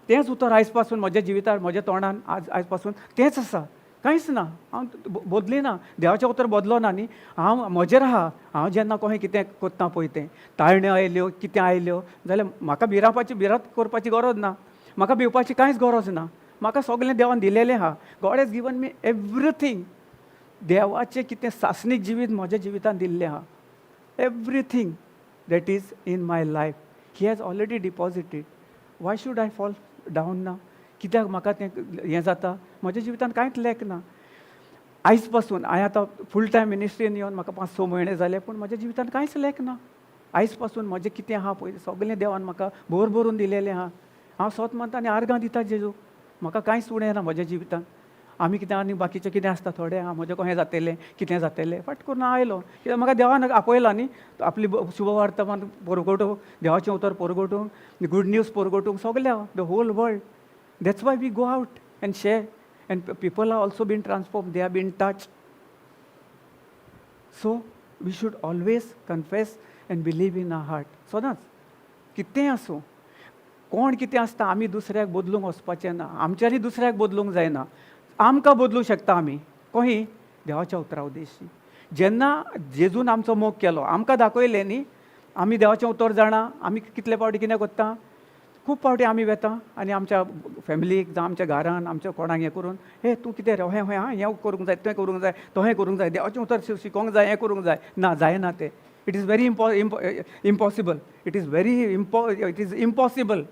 तेंच उतर आयज पासून म्हज्या जिवितार, म्हज्या तोंडान आयज पासून तेंच आसा. कांयच ना, हांव बदली ना. देवाचें उतर बदलो ना न्ही. हांव म्हजेर आहा. हांव जेन्ना कोणें कितें कोत्ता पळय तें ताळण्यो आयल्यो, कितें आयल्यो जाल्यार म्हाका भिरांत करपाची गरज ना. म्हाका भिवपाची कांयच गरज ना. म्हाका सगलें देवान दिलेलें आहा. God has given me everything. देवाचें कितें सासणीक जिवीत म्हज्या जिवितान दिल्लें आहा. Everything that is in my life he has already deposited. Y should I fall down ना? कित्याक म्हाका तें हें जाता? म्हज्या जिवितान कांयच लॅक ना. आयज पासून हांवें आतां फूल टायम मिनिस्ट्रीन येवन म्हाका 5-6 म्हयने जाले, पूण म्हज्या जिवितान कांयच लॅक ना. आयज पासून म्हजें कितें आहा पळय सगलें देवान म्हाका भरून दिलेलें आहा. हांव सोत म्हणटा आनी आर्गां दिता जेजू. म्हाका कांयच उणें ना म्हज्या जिवितान. आमी कितें आनी बाकीचें कितें आसता थोडें, म्हजें हें जातलें, कितें जातलें, फट करून आयलो. कित्याक म्हाका देवान आपयला न्ही आपली शुभ वार्तामान परगटूंक, देवाचें उतर परगटूंक, गूड न्यूज परगटूंक, सगल्या the whole world. That's why we go out and share, and people are also being transformed, they are being touched. So we should always confess and believe in our heart. So that's कितें आसूं, कोण कितें आसता, आमी दुसऱ्याक बदलूंक वचपाचें ना. आमच्यांनी दुसऱ्याक बदलूंक जायना. आमकां बदलूंक शकता आमी. कोही देवाच्या उतरा उद्देशी. जेन्ना जेजून आमचो मोग केलो, आमकां दाखयलें न्ही, आमी देवाचें उतर जाणा. आमी कितले फावटी कितें करता, खूब फावटी आमी वेता आनी आमच्या फॅमिलीक जावं आमच्या घरान आमच्या कोणाक हें करून, हे तूं कितें रे, हें करूंक जाय, तें करूंक जाय, तोहें करूंक जाय, देवाचें उतर शिकोंक जाय, हें करूंक जाय. ना, जायना तें. It is very impossible. It is impossible.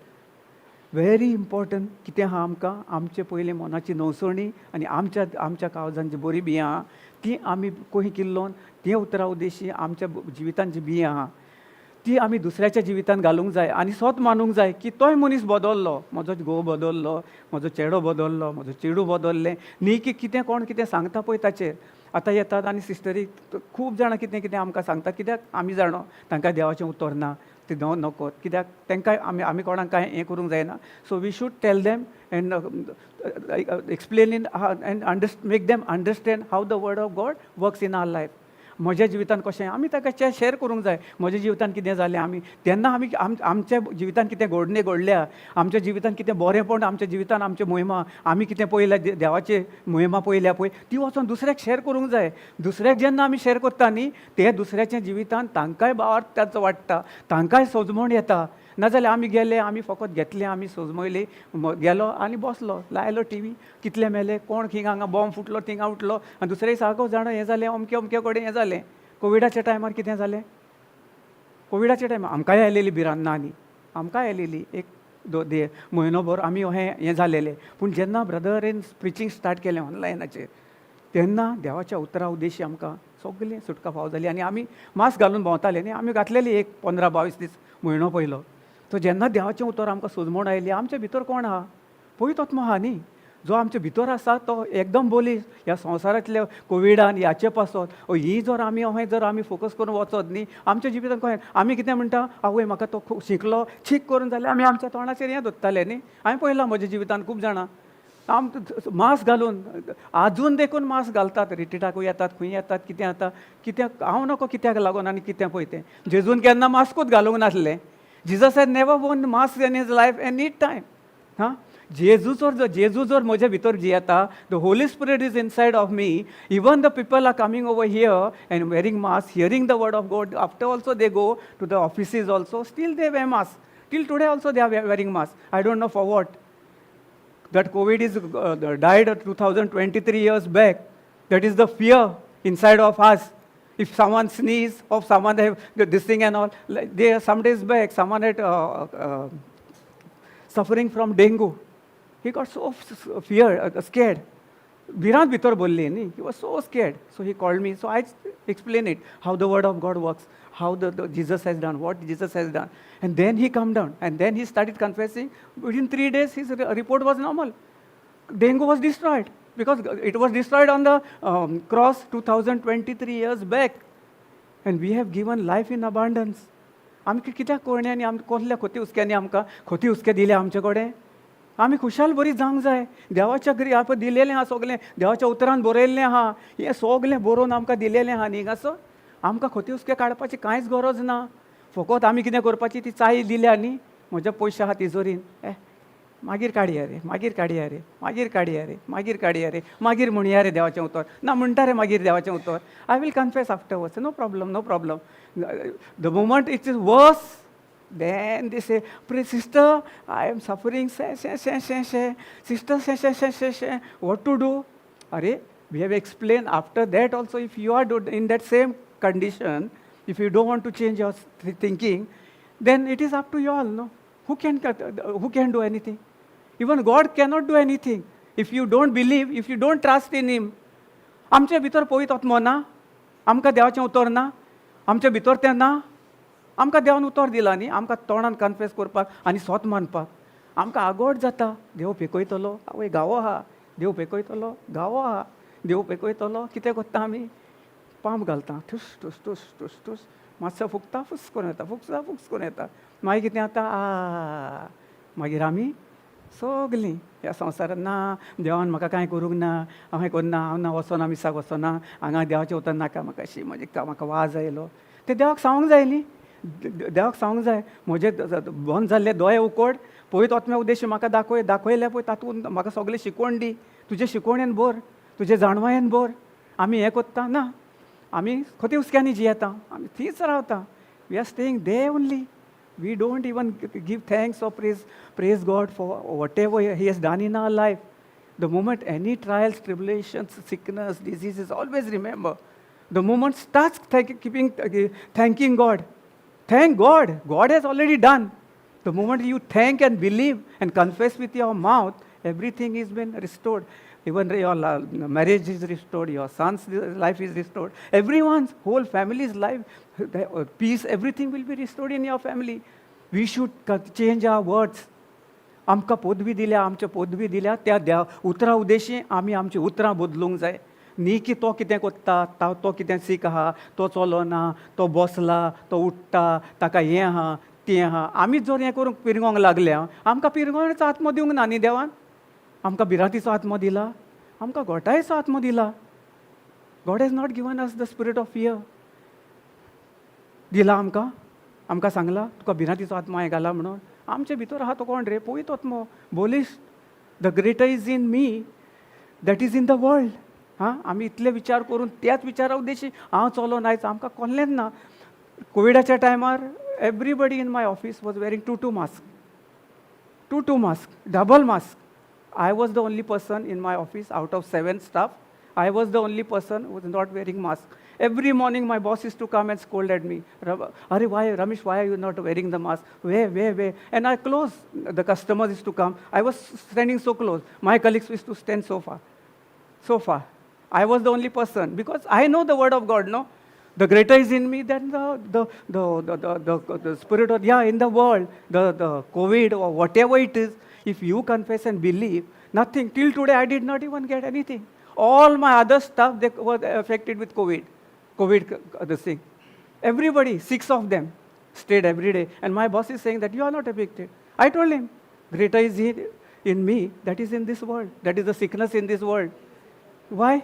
Very important कितें आहा आमकां, आमचे पयलीं मनाची नवसणी आनी आमच्या काळजान जी बरी बियां आहा ती आमी कोही किल्लोन तें उतरा उद्देशी आमच्या जिवितान जी बियां आहा ती आमी दुसऱ्याच्या जिवितान घालूंक जाय. आनी सोत मानूंक जाय की तोय मनीस बदललो, म्हजो घोव बदललो, म्हजो चेडो बदललो, म्हजो चेडूं बदललें न्ही. की कितें कोण कितें सांगता पळय ताचेर आतां येतात आनी सिस्टरी खूब जाणां कितें कितें आमकां सांगतात. कित्याक आमी जाणो तांकां देवाचें उतर ना, ते नकोत. कित्याक तांकां आमी कोणाक कांय हें करूंक जायना. So we should tell them and explain in and make them understand how the word of God works in our life. म्हज्या जिवितान कशें आमी ताका शेअर करूंक जाय. म्हज्या जिवितान कितें जालें आमी तेन्ना आमी आमच्या जिवितान कितें घडणें घडल्या, आमच्या जिवितान कितें बरेंपण, आमच्या जिवितान आमचे मोहिमा आमी कितें पळयल्या, देवाचे मोहिमा पळयल्या पळय, ती वचोन दुसऱ्याक शेअर करूंक जाय. दुसऱ्याक जेन्ना आमी शेअर करता न्ही, ते दुसऱ्याच्या जिवितान तांकांय भावार्थ तांचो वाडटा, तांकांय सजमण येता. नाजाल्यार आमी गेले, आमी फकत घेतलें, आमी सजमयली, गेलो आनी बसलो, लायलो टीव्ही, कितले मेले, कोण खंय हांगा बॉम्ब फुटलो, थिंगा उठलो, आनी दुसरे सारको जाणा हें जालें, अमके अमके कडेन हें जालें. कोविडाच्या टायमार कितें जालें, कोविडाच्या टायमार आमकांय आयलेली भिरांत न्ही, आमकांय आयलेली एक म्हयनोभर आमी हें जालेलें. पूण जेन्ना ब्रदरीन प्रिचींग स्टार्ट केलें ऑनलायनाचेर, तेन्ना देवाच्या उतरा उद्देशी आमकां सगळीं सुटका फाव जाली. आनी आमी मास्क घालून भोंवताले न्ही, आमी घातलेली एक 15-22 दीस म्हयनो पयलो. तो जेन्ना देवाचें उतर आमकां सजमण आयली, आमच्या भितर कोण आहा, पवित्र आत्मा आहा न्ही, जो आमच्या भितर आसा तो एकदम बोली ह्या संवसारांतल्या कोविडान ह्याचे पासत ही जर आमी फोकस करून वचत न्ही, आमच्या जिवितान कळ्ळें. आमी कितें म्हणटा, आवय म्हाका तो शिकलो, चीक करून जाल्यार आमी आमच्या तोंडाचेर हें धरताले न्ही. हांवें पळयलां म्हज्या जिवितान खूब जाणां मास्क घालून आजून देखून मास्क घालतात, रिट्रीटाकूय येतात, खंय येतात, कितें जाता, कित्याक हांव नको कित्याक लागून आनी कितें पळय तें. जेजून केन्ना मास्कूच घालूंक नासलें. Jesus had never worn mask in his life any time. जेजू जर म्हज्या भितर जियेता, the Holy Spirit is inside of me. Even the people are coming over here and wearing masks, hearing the word of God. After also they go to the offices also, still they wear masks. Till today also they are wearing masks. I don't know for what. That COVID is died 2023 years back. That is the fear inside of us. If someone sneeze, or someone have this thing and all, like some days back, someone had suffering from dengue. He got so scared. Virant Vitor bolli, he was so scared. So he called me. So I explained it, how the word of God works, how the Jesus has done, what Jesus has done. And then he calmed down. And then he started confessing. Within 3 days, his report was normal. Dengue was destroyed. Because it was destroyed on the cross 2023 years back. And we have given life in abundance. आमकां कित्याक कोणेंनी कसल्या खोती हुस्क्यांनी आमकां खोती हुस्के दिले आमचे कडेन. आमी खुशाल बरी जावंक जाय. देवाच्या घरी आपण दिलेलें आहा सगलें, देवाच्या उतरान बरयल्लें आहा, हें सगलें बरोवन आमकां दिलेलें आहा न्ही. गासो आमकां खोती हुस्के काडपाची कांयच गरज ना. फकत आमी कितें करपाची, ती चाळी दिल्या न्ही, म्हजे पयशे आहा तिजोरीन, मागीर काडया रे, मागीर काडया रे, मागीर काडया रे, मागीर काडया रे, मागीर म्हणया रे देवाचें उतर ना, म्हणटा रे मागीर देवाचें उतर. I will confess afterwards, no problem, no problem. The moment it is worse, then they say, pray sister, I am suffering, sister, what to do? Are we have explained after that also, if you are in that same condition, if you don't want to change your thinking, then it is up to you all, no? Who can do anything? Even God cannot do anything. If you don't believe, if you don't trust in Him, आमच्या भितर पवित्र आत्मा ना, आमकां देवाचें उतर ना, आमच्या भितर तें ना, आमकां देवान उतर दिला न्ही, आमकां तोंडान कन्फेस करपाक आनी स्वत मानपाक. आमकां आगोड जाता, देव पेकयतलो, आवय गावो आहा, देव पेकयतलो, गावो आहा, देव पेकयतलो. कितें करता आमी, पांप घालता, ठुस ठुस ठुस ठुस ठुस, मातसो फुकता, फुस करून येता, फुस करून येता. मागीर कितें जाता, मागीर आमी सगलीं ह्या संवसारांत ना, देवान म्हाका कांय करूंक ना, हांवें करना, हांव ना वचना, मिसाक वचना, हांगा देवाचें उतर नाका म्हाका, अशी म्हाका वाज आयलो. तें देवाक सांगूंक जाय न्ही, देवाक सांगूंक जाय. म्हजे बंद जाल्ले दोळे उकोड, पवित्र आत्म्या उद्देश म्हाका दाखयले पळय, तातूंत म्हाका सगळें शिकवण दी, तुजे शिकवणेन भर, तुजे जाणवायेन भर. आमी हें करता ना, आमी खोटी हुस्क्यांनी जियेता, आमी थींच रावता. We are staying there only. We don't even give thanks or praise God for whatever He has done in our life. The moment any trials, tribulations, sickness, diseases, always remember. The moment starts thanking God. Thank God. God has already done. The moment you thank and believe and confess with your mouth, everything has been restored. Even your marriage is restored, your son's life is restored, everyone's whole family's life, peace, everything will be restored in your family. We should change our words. आमकां पदवी दिल्या, आमच्या पदवी दिल्या, त्या उतरा उद्देशी आमी आमची उतरां बदलूंक जाय न्ही. की तो कितें करता, तो कितें सीक आहा, तो चलोना, तो बसला, तो उठ्ठा, ताका हें आहा तें आहा. आमीच जर हें करूंक पिरगोंक लागल्या, आमकां पिरगोवण्याचो आत्मो दिवंक ना न्ही देवान. आमकां भिरांतीचो आत्मो दिला, आमकां घोटायेचो आत्मो दिला. God has not given us the spirit of fear. दिला आमकां सांगला तुका भिरांतीचो आत्मा हें घाला म्हणून. आमचे भितर आहा तो कोण रे? पवित्र आत्मो. बोलिश the greater is in me that is in the world. आमी इतले विचार करून त्याच विचारा उद्देशी हांव चलोन आयज आमकां कोल्लेंच ना. कोविडाच्या टायमार everybody in my office was wearing two mask, double mask. I was the only person in my office out of 7 staff. I was the only person who was not wearing mask. Every morning my boss used to come and scold at me. Are why, Ramesh, why are you not wearing the mask? Where? And I close. The customers used to come. I was standing so close. My colleagues used to stand so far. I was the only person because I know the word of God, no? The greater is in me than the spirit of, in the world, the COVID or whatever it is. If you confess and believe, nothing. Till today, I did not even get anything. All my other stuff, they were affected with COVID, the thing. Everybody, 6 of them, stayed every day. And my boss is saying that you are not affected. I told him, greater is in me, that is in this world. That is the sickness in this world. Why?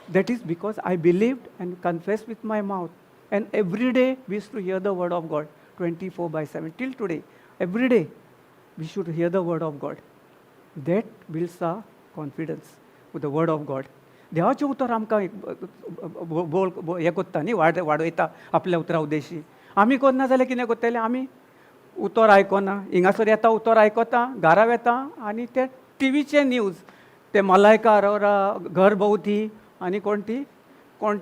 That is because I believed and confessed with my mouth. And every day, we used to hear the word of God, 24/7, till today. Every day, we should hear the word of God. That builds our confidence with the word of God. देवाचें उतर आमकां हें कोत्ता न्ही, वाडयता आपल्या उतरा उद्देशी. आमी कोन्ना जाल्यार कितें कोत्ताले? आमी उतर आयकोना, हिंगासर येता उतर आयकोता, घरा येता आनी ते टीव्हीचे न्यूज, ते मलायका अरोरा, घर भोंवती आनी कोण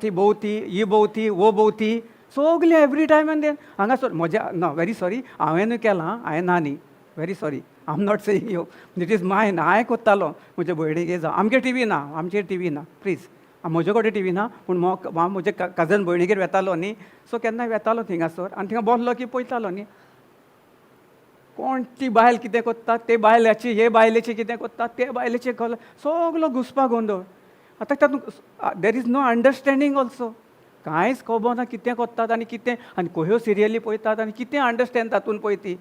ती भोंवती, ही भोंवती, वो भोंवती, सगलीं एवरी टायम एंड देन हांगासर म्हज्या ना वेरी सॉरी हांवें केलां, हांवें ना न्ही. Very sorry, I'm not saying you. It is mine. हांवें कोत्तालो म्हजे भयणीक जा. आमगे टीव्ही ना, आमचेर टीव्ही ना, प्लीज. म्हजे कडेन टीव्ही ना, पूण हांव म्हजे कजन भयणीगेर वेतालो न्ही, सो केन्नाय वेतालो थिंगासर आनी थिंगा बसलो की पळयतालो न्ही. कोण ती बायल कितें कोत्ता, ते बायलाची, हे बायलेचें कितें कोत्ता, ते बायलेचें सगलो घुसपा गोंदळ. आतां तातूंत there is no understanding also. कांयच खबर ना कितें कोत्तात आनी कितें, आनी खंयो सिरियली पळयतात आनी कितें अंडरस्टँड तातूंत पळय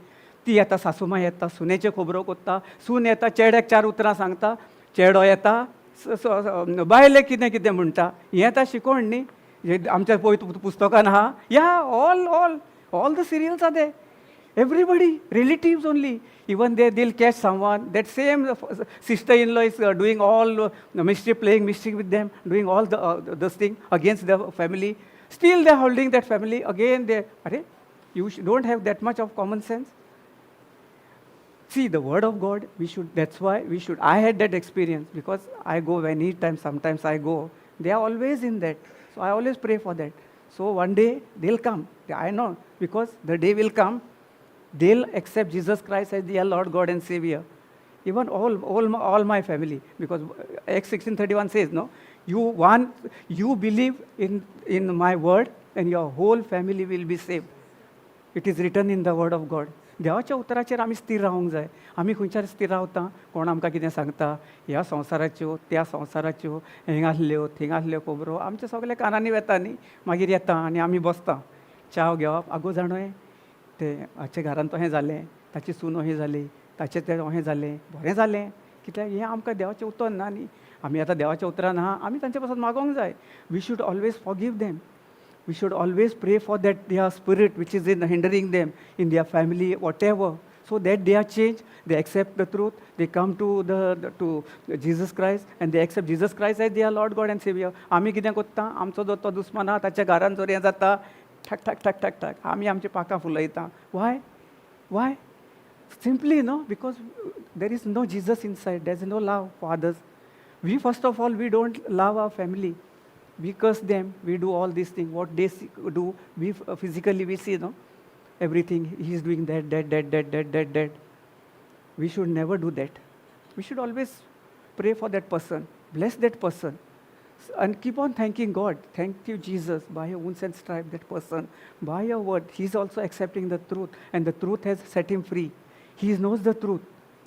ती येता, सासूमाय येता, सुनेच्यो खबरो कोत्ता, सून येता चेड्याक 4 उतरां सांगता, चेडो येता बायलेक कितें कितें म्हणटा. हें आतां शिकोण न्ही, आमच्या पुस्तकान आहा. All the serials are they. Everybody, relatives only. Even they'll catch someone. That same sister-in-law is doing all mischief, playing mischief with them, doing all this thing against the family. Still they're holding that family. Again, you don't have that much of common sense. See, the word of God, that's why we should. I had that experience because I go anytime, sometimes I go. They are always in that. So I always pray for that. So one day they'll come. I know, because the day will come, they'll accept Jesus Christ as their Lord, God and Savior. Even all my family, because Acts 16:31 says, no, you believe in my word and your whole family will be saved. It is written in the word of God. देवाच्या उतराचेर आमी स्थिर रावंक जाय. आमी खंयच्यार स्थिर रावता, कोण आमकां कितें सांगता, ह्या संवसाराच्यो, त्या संवसाराच्यो, हिंगासल्यो थिंगासल्यो खबरो आमच्या सगळ्या कानांनी वेता न्ही. मागीर येता आनी आमी बसता च्या घेवप. आगो जाणोय ते हाचे घरान तो हें जालें, ताची सून अहें जाली, ताचें तें अहें जालें, बरें जालें. कित्याक हें आमकां देवाचें उतर ना न्ही. आमी आतां देवाच्या उतरान आहा, आमी तांचे पासून मागोंक जाय. We should always forgive them. We should always pray for that their spirit which is hindering them in their family, whatever, so that they are changed, they accept the truth, they come to to Jesus Christ and they accept Jesus Christ as their Lord, God and Savior. आमी कितें कोत्ता, आमचो जो तो दुस्मान आहा ताच्या घरान जर हें जाता, ठक ठक ठक ठक ठक आमी आमची पाकां फुलयता. Why? Simply, because there is no Jesus inside. There is no love for others. We, first of all, we don't love our family. We curse them, we do all these things. What they do, we physically we see, everything. He's doing that. We should never do that. We should always pray for that person, bless that person, and keep on thanking God. Thank you, Jesus, by your wounds and stripes, that person, by your word. He's also accepting the truth, and the truth has set him free. He knows the truth.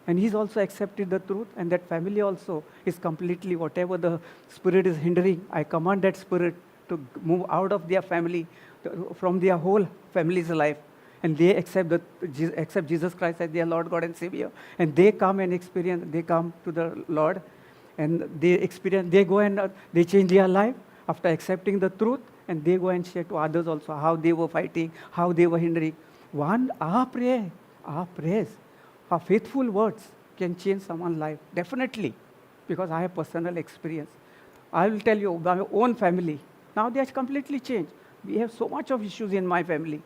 And he's also accepted the truth, and that family also is completely, whatever the spirit is hindering, I command that spirit to move out of their family, from their whole family's life. And they accept Jesus Christ as their Lord, God and Savior. And they come and experience, they come to the Lord, and they experience, they go and they change their life. after accepting the truth, and they go and share to others also how they were fighting, how they were hindering. Our prayer, our prayers, our faithful words can change someone's life, definitely, because I have personal experience. I will tell you, my own family, now they have completely changed. We have so much of issues in my family.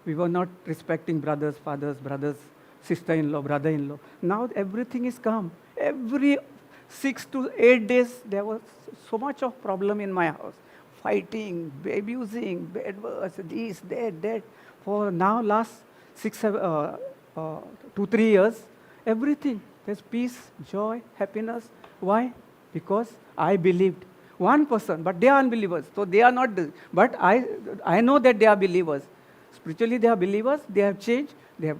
We were not respecting brothers, fathers, brothers, sister-in-law, brother-in-law. Now everything is calm. Every 6 to 8 days, there was so much of problem in my house. Fighting, abusing, bad words, this, that. For now, last 2, 3 years, everything. There's peace, joy, happiness. Why? Because I believed. One person, but they are unbelievers. So they are not, but I know that they are believers. Spiritually, they are believers. They have changed. The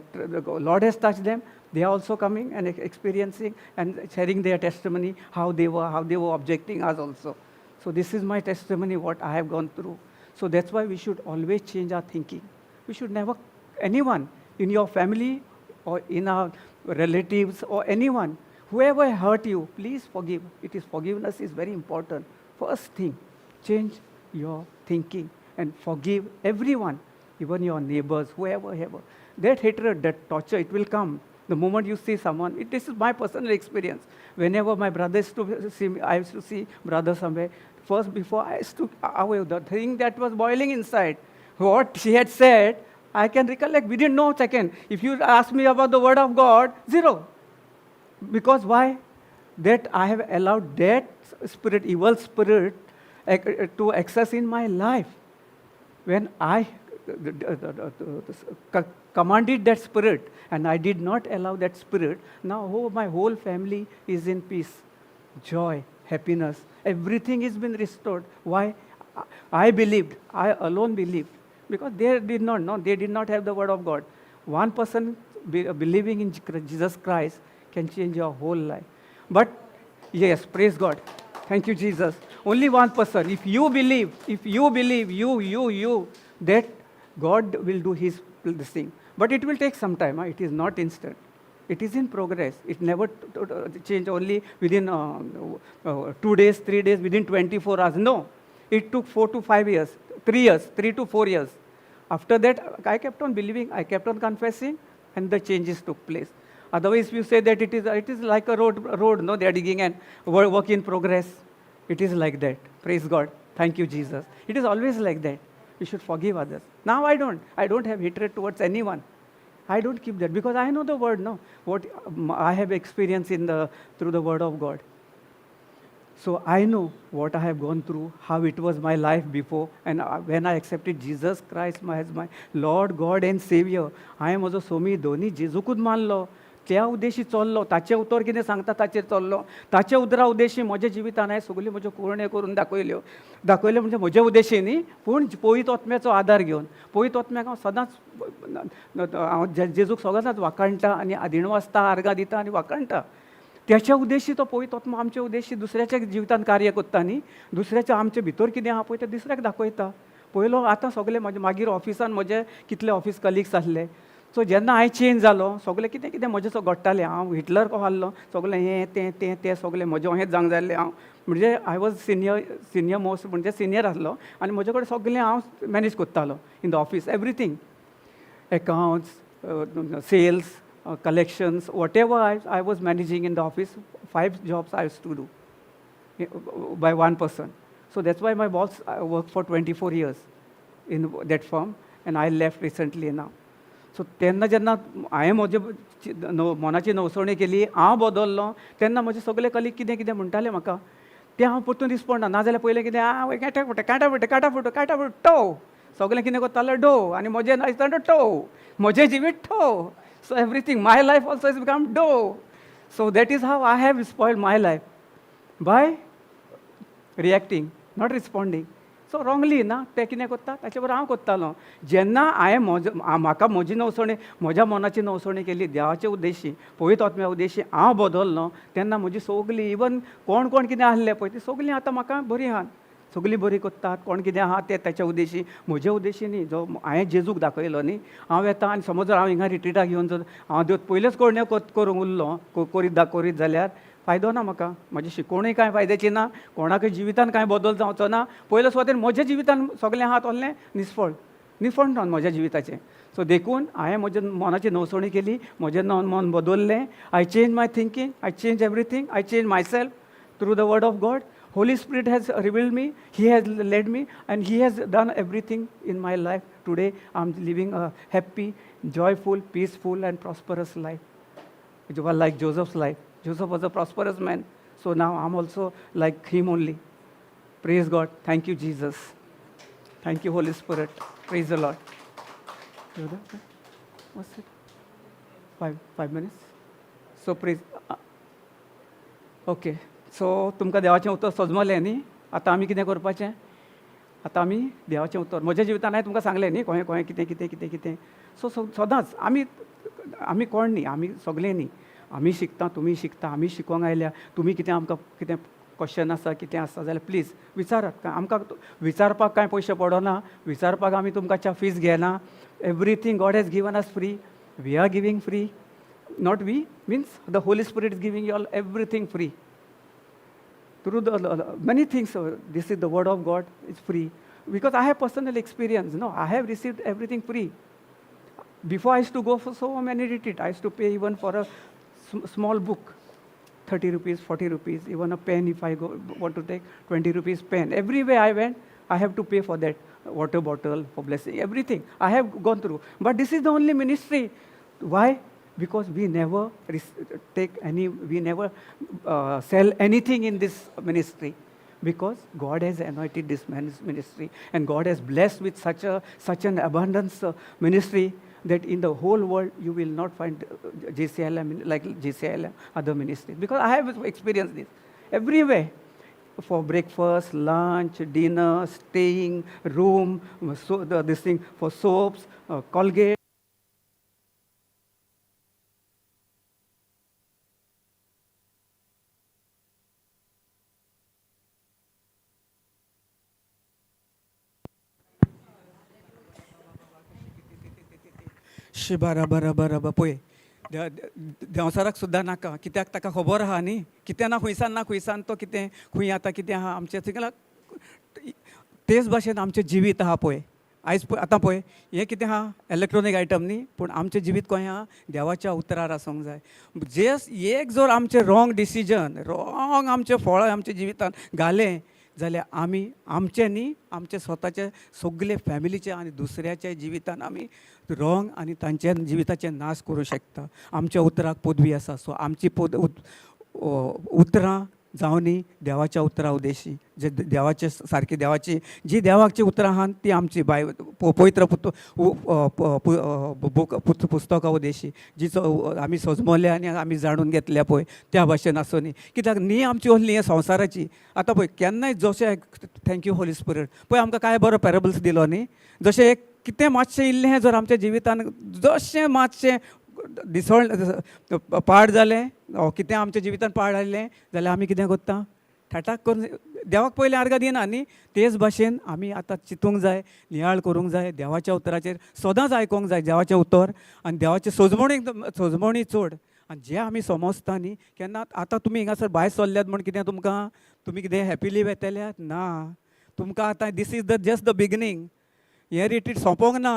Lord has touched them. They are also coming and experiencing and sharing their testimony, how they were objecting us also. So this is my testimony, what I have gone through. So that's why we should always change our thinking. We should never, anyone in your family or in our relatives or anyone, whoever hurt you, please forgive. Forgiveness is very important. First thing, change your thinking and forgive everyone, even your neighbors, whoever. That hatred, that torture, it will come. The moment you see someone, this is my personal experience. Whenever my brother used to see me, I used to see brother somewhere. First, before I used to, the thing that was boiling inside, what she had said, I can recollect within no second. If you ask me about the word of God, zero. Because why? That I have allowed that spirit, evil spirit, to access in my life. When I commanded that spirit, and I did not allow that spirit, now my whole family is in peace, joy, happiness. Everything has been restored. Why? I believed. I alone believed. Because they did not know. They did not have the word of God. One person believing in Jesus Christ can change your whole life. But, yes, praise God. Thank you, Jesus. Only one person. If you believe, that God will do His thing. But it will take some time. It is not instant. It is in progress. It never change only within 2 days, 3 days, within 24 hours. No. It took 4 to 5 years, 3 to 4 years. After that, I kept on believing, I kept on confessing, and the changes took place. Otherwise, you say that it is like a road, no, they are digging and work in progress. It is like that. Praise God. Thank you, Jesus. It is always like that. We should forgive others. Now I don't have hatred towards anyone. I don't keep that because I know the word, no. What I have experienced through the word of God. So I know what I have gone through, how it was my life before, and when I accepted Jesus Christ as my Lord, God and Savior, I म्हजो सोमी दोनी जेजूकूच मानलो, त्या उद्देशी चल्लो, ताचे उतर कितें सांगता ताचेर चल्लो, ताचे उतरा उद्देशी म्हज्या जिवितान हांवें सगल्यो म्हज्यो कोरण्यो करून दाखयल्यो म्हणजे म्हज्या उद्देशी न्ही, पूण पवित्र आत्म्याचो आदार घेवन, पवित्र आत्म्याक हांव सदांच हांव जेजूक सदांच वाखाणटा आनी आदीण वाजता, आर्गां दिता आनी वाखाणटा. त्याच्या उद्देशी तो पवित्र आत्मा आमच्या उद्देशी दुसऱ्याच्या जिवितान कार्य करता न्ही, दुसऱ्याच्या आमच्या भितर कितें आहा पळय तें दुसऱ्याक दाखयता. पयलो आतां सगळे मागीर ऑफिसान म्हजे कितले ऑफिस कलिग्स आसले, सो जेन्ना हांवें चेंज जालो, सगळें कितें म्हजें घडटालें. हांव हिटलर को आहलो, सगळें हें तें सगळें म्हजें हें जावंक जाल्लें. हांव म्हणजे आय वॉज सिनियर मोस्ट म्हणजे सिनियर आसलो आनी म्हजे कडेन सगळें हांव मॅनेज करतालो in the office, everything, accounts, sales, collections, whatever I was managing in the office. 5 jobs I used to do by one person. So that's why my boss worked for 24 years in that firm, and I left recently now. So तेन्ना जेन्ना हांवें म्हजे मनाची नवसवणी केली, हांव बदललो, तेन्ना म्हजे सगळे कलीग कितें म्हणटाले म्हाका, तें हांव परतून रिस्पॉन्ड नाजाल्यार पयलें कितें काटा फुटो टो, सगळें कितें करतालें डो, आनी म्हजें नासतालें टो, म्हजें जिवीत टो. So everything, my life also has become do. So that is how I have spoiled my life, by reacting, not responding. So wrongly ना, ते कितें करता ताचे बरोबर हांव करतालो. जेन्ना हांवें म्हाका म्हजी नवसवणी, म्हज्या मनाची नवसवणी केली देवाचे उद्देशी, पवित्र आत्म्या उद्देशी हांव बदललो, तेन्ना म्हजी सगळीं इवन कोण कितें आहलें पळय ती सगळीं आतां म्हाका बरीं आहात, सगळीं बरीं करतात. कोण कितें आहा तें ताच्या उद्देशी, म्हज्या उद्देशी न्ही, जो हांवें जेजूक दाखयलो न्ही. हांव येता आनी समज जर हांव हिंगा रिट्रिटाक घेवन जर हांव देव पयलेच कोणें करूंक उरलो, करीत जाल्यार फायदो ना म्हाका, म्हजी शिकोवणूय कांय फायद्याची ना, कोणाकय जिवितान कांय बदल जावचो ना. पयलो सुवातेर म्हज्या जिवितान सगळें आहा तोल्लें निसफळ निसफळटावन म्हज्या जिविताचें. सो देखून हांवें म्हज्या मनाची नवसवणी केली, म्हजें मन बदललें. I change my thinking, I change everything, I change myself through the word of God. Holy Spirit has revealed me, He has led me, and He has done everything in my life. Today I'm living a happy, joyful, peaceful and prosperous life. It was like Joseph's life. Joseph was a prosperous man, so now I'm also like him only. Praise God. Thank you, Jesus. Thank you, Holy Spirit. Praise the Lord. What's it? 5 minutes? So praise. Okay. So तुमकां देवाचें उतर सजमलें न्ही. आतां आमी कितें करपाचें? आतां आमी देवाचें उतर म्हज्या जिवितान हांवें तुमकां सांगलें न्ही खंय खंय कितें कितें कितें कितें. सो सदांच आमी कोण न्ही, आमी सगळें न्ही. आमी शिकता, तुमी शिकता, आमी शिकोवंक आयल्या. तुमी कितें आमकां कितें क्वेश्चन आसा कितें आसा जाल्यार प्लीज विचारात. आमकां विचारपाक कांय पयशे पडना, विचारपाक आमी तुमकां फीस घेना. Everything God has given us free. We are giving free. Not we means the Holy Spirit is giving you all everything free. Through the many things, this is the word of God, is free. Because I have personal experience, no, I have received everything free. Before I used to go for so many retreats, I used to pay even for a small book, 30 rupees, 40 rupees, even a pen if I want to take 20 rupees pen. Everywhere I went, I have to pay for that, water bottle, for blessing, everything. I have gone through. But this is the only ministry. Why? Because we never we never sell anything in this ministry, because God has anointed this ministry, and God has blessed with such an abundance ministry that in the whole world you will not find JCLM like JCLM other ministries, because I have experienced this everywhere. For breakfast, lunch, dinner, staying, room, so this thing for soaps, Colgate. शिबारा बरा बरा पळय देंवसाराक सुद्दां नाका, कित्याक ताका खबर आहा न्ही कितें ना खंयसान तो कितें खंय आतां कितें आहा आमचें थिंगा. तेच भाशेन आमचें जिवीत आहा पळय. आयज आतां पळय हें कितें आहा इलेक्ट्रॉनीक आयटम न्ही, पूण आमचें जिवीत खंय आहा देवाच्या उतरार आसूंक जाय. जे एक जर आमचें रॉंग डिसिजन, रॉंग आमचें फळ आमच्या जिवितान घालें जाल्यार आमी आमचें न्ही आमचे स्वताचे सगळे फॅमिलीचे आनी दुसऱ्याच्या जिवितान आमी रॉंग आनी तांच्या जिविताचे नाश करूं शकता. आमच्या उतराक पदवी आसा. सो आमची उतरां जावनी देवाच्या उतरा उदेशी, जे देवाचे सारकी देवाची जी देवाची उतरां आहात ती आमची पवित्र पुस्तकां उदेशी जी आमी सजमले आनी आमी जाणून घेतल्या पळय त्या भाशेन आसूं न्ही. कित्याक न्ही आमची ओन्ली हे संवसाराची. आतां पळय केन्नाय जशें थँक्यू होली स्पिरीट पळय आमकां काय बरो पॅरेबल्स दिलो न्ही. जशें एक कितें मातशें इल्लें हें जर आमच्या जिवितान जशें मातशें दिसवण पाड जालें कितें आमच्या जिवितान पाड आयलें जाल्यार आमी कितें करता ठाटाक करून देवाक पयलें आर्गां दिना न्ही. तेच भाशेन आमी आतां चिंतूंक जाय, नियाळ करूंक जाय, देवाच्या उतराचेर सदांच आयकूंक जाय देवाचें उतर. आनी देवाचे सजमणी चड आनी जें आमी समजता न्ही केन्ना आतां तुमी हिंगासर भायर सरल्यात म्हण कितें तुमकां तुमी कितें हॅपिली येतल्यात ना. तुमकां आतां this is the just the beginning. हें रिट्रीट सोंपोंक ना.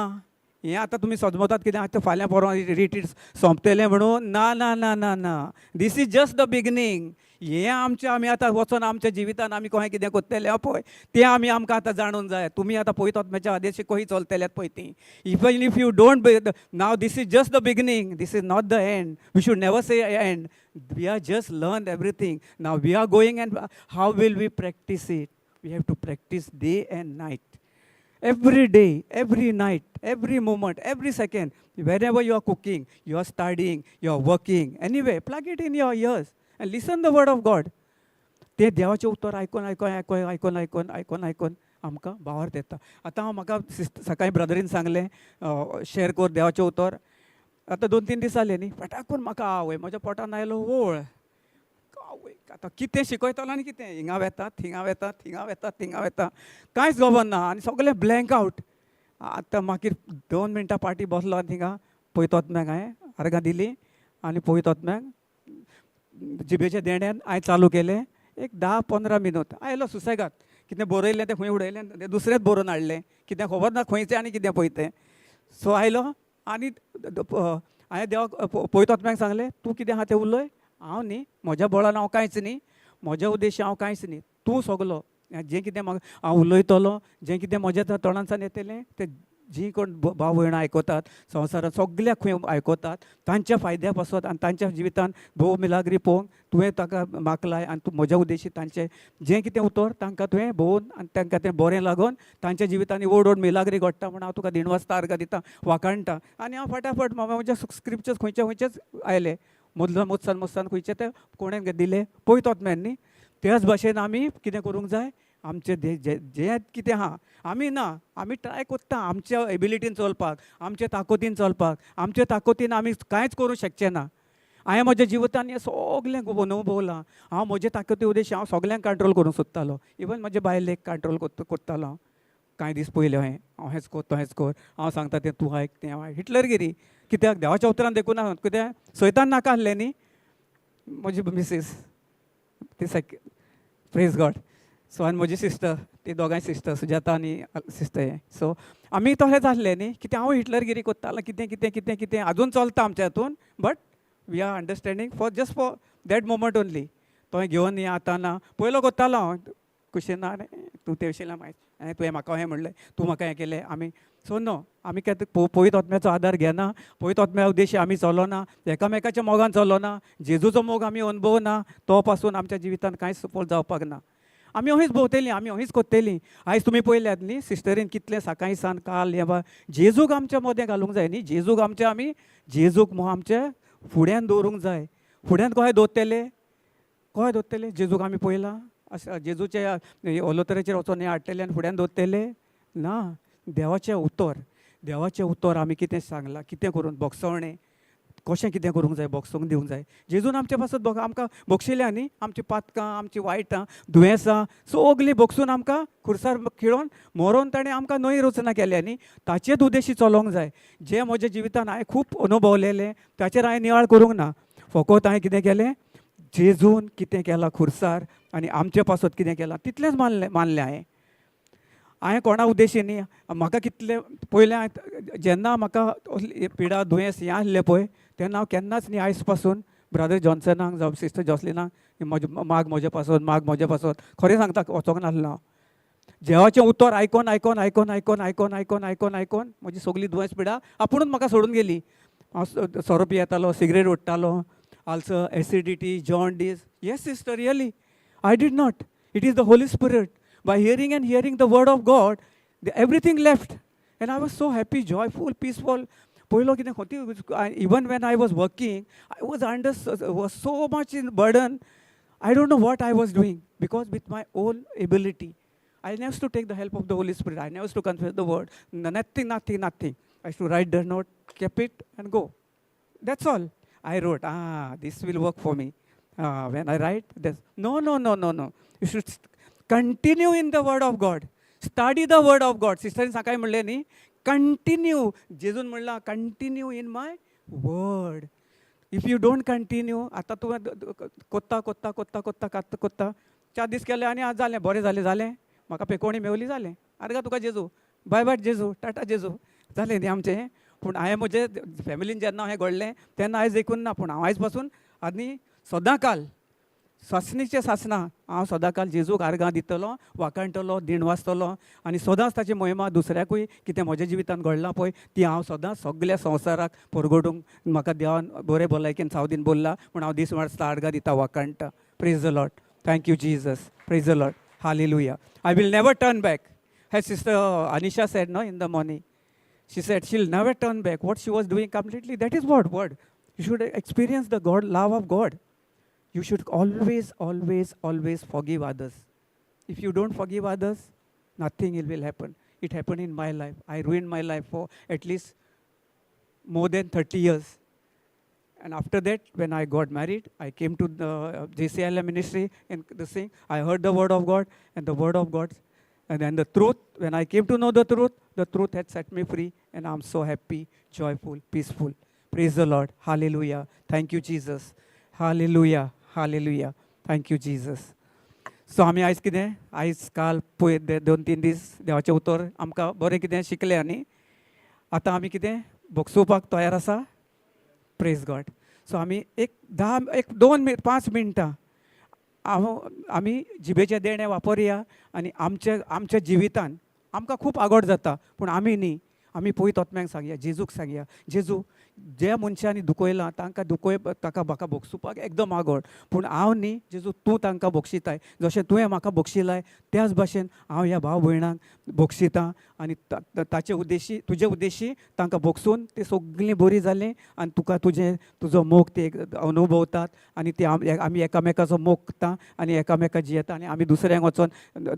हें आतां तुमी सजमतात कितें आतां फाल्यां परवां रिट्रीट सोंपतलें म्हणून ना ना ना ना ना. This is just the beginning. हें आमी आतां वचोन आमच्या जिवितान आमी खंय कितें करतले पळय तें आमकां आतां जाणून जाय. तुमी आतां पळयतात आत्म्याच्या आदेशी कशी चलतल्यात पळय ती. Even if you don't know this is just the beginning. This is not the end. We should never say end. We are just learn everything. Now we are going and how will we practice it. We have to practice day and night. Every day, every night, every moment, every second, wherever you are cooking, you are studying, you are working, anyway, plug it in your ears and listen the word of God. ते देवाचें उतर आयकून आयकून आयकून आयकून आयकून आयकून आयकून आमकां भावार्थ येता. आतां म्हाका सकाळीं ब्रदरीन सांगलें शेअर कर देवाचें उतर. आतां 2-3 दीस जाले न्ही फटाकून म्हाका आवय म्हज्या पोटान आयलो वळ. आतां कितें शिकयतलो आनी कितें हिंगा वेतात थिंगा वेतात थिंगा वेतात थिंगा वेता कांयच खबर ना आनी सगळें ब्लँक आवट. आतां मागीर 2 मिनटां पाटी बसलो आनी थिंगा पळयतात म्याक हांवें आर्गां दिली आनी पळयतात म्याक जिबेच्या देण्यान हांवें चालू केलें. एक 10-15 मिनट आयलो सुसेगाद. कितें बरयलें तें खंय उडयलें तें दुसरेंच बरोवन हाडलें. कितें खबर ना खंयचें आनी कितें पळय तें. सो आयलो आनी हांवें देवाक पळयत वचपाक सांगलें, तूं कितें आहा तें उलय. हांव न्ही म्हज्या बळान हांव कांयच न्ही, म्हज्या उद्देशी हांव कांयच न्ही, तूं सगलो. जें कितें म्हाका हांव उलयतलों, जें कितें म्हज्या तोंडांतल्यान येतलें तें जीं कोण भाव भयणां आयकतात संवसारांत सगल्याक खंय आयकतात, तांच्या फायद्या पासत आनी तांच्या जिवितांत भोव मिलाग्री पळोवंक तुवें ताका मागलाय. आनी तूं म्हज्या उद्देशी तांचें जें कितें उतर तांकां तुवें भोवून आनी तांकां तें बरें लागून तांच्या जिवितांनी व्हड व्हड मिलाग्री घडटा म्हण हांव तुका दिनवासता अर्घ दिता, वाकाणटा. आनी हांव फटाफट म्हज्या स्क्रिप्चर्स खंयचेच आयले. मुत्सान खंयचे ते कोणें दिले पळयत वचमेन न्ही. त्याच भाशेन आमी कितें करूंक जाय, आमचें जें कितें आहा आमी ट्राय कोत्ता आमच्या एबिलिटीन चलपाक, आमच्या ताकतीन चलपाक. आमच्या ताकतीन आमी कांयच करूंक शकचे ना. हांवें म्हज्या जिवितांत हें सगलें अनुभवलां. हांव म्हजे ताकती उद्देशी हांव सगल्यांक कंट्रोल करूंक सोदतालो. इवन म्हजे बायलेक कंट्रोल करतालो हांव. कांय दीस पयले हांव हेंच कर तो हेंच कर, हांव सांगता तें तूं आयक तें आयक. हिटलरगिरी. कित्याक देवाच्या उतरान देखून ना, कित्याक सैतान नाका आसलें न्ही. म्हजी मिसीस ती प्रेज गॉड. सो आनी म्हजी सिस्टर, ती दोगांय सिस्टर सुजाता आनी सिस्टर हें. सो आमी तशेंच आसले न्ही, कितें हांव हिटलरगिरी कोत्तालो कितें कितें कितें कितें आजून चलता आमच्या हातून. But we are understanding just for that moment only. तो घेवन ये आतां ना. पयलो कोत्तालो हांव कुशीन ना तूं ते विशयला माहीत तुवें म्हाका हें म्हणलें, तूं म्हाका हें केलें. आमी सो नो, आमी केन्ना पळयत वचम्याचो आदार घेना. पळयत वचम्या उद्देशी आमी चलोना, एकामेकाच्या मोगान चलोना, जेजूचो मोग आमी अनुभवना. तो पासून आमच्या जिवितांत कांयच सफल जावपाक ना. आमी अशींच भोंवतलीं, आमी अशींच कोत्तेलीं. आयज तुमी पळयल्यात न्ही सिस्टरीन कितलें सकाळीं सान काल हें बा जेजूक आमच्या मदें घालूंक जाय न्ही. जेजूक आमी जेजूक आमच्या फुड्यान दवरूंक जाय. फुड्यान कशें दवरतले जेजूक आमी पळयलां. जेजूचे ओलोतरेचेर वचोन हें हाडटले आनी फुड्यान दवरतले ना. देवाचें उतर आमी कितें सांगलां, कितें करून बोगसवणें कशें कितें करूंक जाय, बोगसोंक दिवंक जाय. जेजून आमच्या पासत आमकां बोगशिल्ल्या न्ही. आमची पातकां, आमची वायटां, दुयेंसां सगलीं बोगसून आमकां खुर्सार खिळोवन मरोवन ताणें आमकां नवी रचना केल्या न्ही. ताचेच उद्देशी चलोंक जाय. जें म्हज्या जिवितांत हांवें खूब अनुभवलेलें ताचेर हांवें नियाळ करूंक ना. फकत हांवें कितें केलें, जेजून कितें केलां खुर्सार आनी आमच्या पासत कितें केलां तितलेंच मानलें हांवें कोणा उद्देशी न्ही. म्हाका कितलें पयलें जेन्ना म्हाका पिडा दुयेंस हें आसलें पळय तेन्ना हांव केन्नाच न्ही आयज पासून ब्रदर जॉन्सनाक जावं सिस्टर जॉसलिनाक म्हजे पासत खरें सांगता वचोंक नासलो हांव. देवाचें उतर आयकोन म्हजी सगली दुयेंस पिडा आपुणूच म्हाका सोडून गेली. हांव सोरो पियेतालो, सिगरेट ओडटालो, also acidity, jaundice. Yes sister, really I did not. It is the Holy Spirit. By hearing the word of God, everything left. And I was so happy, joyful, peaceful. Even when I was working, I was so much in burden. I don't know what I was doing, because with my own ability, I never used to take the help of the Holy Spirit. I never used to confess the word. Nothing. I used to write the note, keep it, and go. That's all. I wrote, this will work for me. When I write this, no. You should continue in the word of God. Study the word of God. Sister सकाळी म्हणलें न्ही, continue. जेजून म्हणलां continue in my word. If you don't continue, आतां तूं कोत्ता 4 दीस केले आनी आज जालें, बरें जालें. म्हाका पेकोवणी मेवली, जालें. आर्गा तुका जेजू, बाय जेजू, टाटा जेजू, जालें न्ही आमचें. पूण हांवें म्हजे फॅमिलीन जेन्ना हें घडलें तेन्ना आयज देखून ना. पूण हांव आयज पासून आनी सदांकाल सासणीचें सासणां हांव सदांकाल जेजूक आर्गां दितलो, वाखाणटलो, दिन वाचतलो आनी सदांच ताची महिमा दुसऱ्याकूय कितें म्हज्या जिवितांत घडलां पळय ती हांव सदांच सगळ्या संवसाराक परगडूंक म्हाका देवान बरे भलायकेन सावदीन बोल्ला म्हूण हांव दीस वाचता, आर्गां दिता, वाखाणटा. Praise the Lord. Thank you Jesus. Praise the Lord. Hallelujah. I will never turn back. Her sister Anisha said, no, in the morning. She said she'll never turn back. What she was doing completely, that is what word. You should experience the love of God. You should always forgive others. If you don't forgive others, nothing will happen. It happened in my life. I ruined my life for at least more than 30 years. And after that, when I got married, I came to the JCLM ministry in this thing. I heard the word of God, and the word of God, and then the truth. When I came to know the truth had set me free, and I'm so happy, joyful, peaceful. Praise the Lord. Hallelujah. Thank you, Jesus. Hallelujah. Hallelujah. Thank you Jesus. So आमी आयज कितें आयज काल पळय 2-3 दीस देवाचें उतर आमकां बरें कितें शिकलें न्ही. आतां आमी कितें बोगसोवपाक तयार आसा. Praise God. सो आमी एक 5 मिनटां आमी जिबेचे देणे वापरया आनी आमच्या जिवितान आमकां खूब आवड जाता पूण आमी न्ही आमी पयत आत्म्यांक सांगया, जेजूक सांगया, जेजू ज्या मनशांनी दुखयलां तांकां ताका म्हाका बोगसुपाक एकदम आवड, पूण हांव न्ही जेजू तूं तांकां बोगशिताय, जशें तुवें म्हाका बोगशिलाय त्याच भाशेन हांव ह्या भाव भयणांक बोगशितां आनी ताचे उद्देशी तुजे उद्देशी तांकां बोगसून ती सगळीं बरी जालीं आनी तुका तुजो मोग ते अनुभवतात आनी ते आमी एकामेकाचो मोगता आनी एकामेका जियेता आनी आमी दुसऱ्यांक वचोन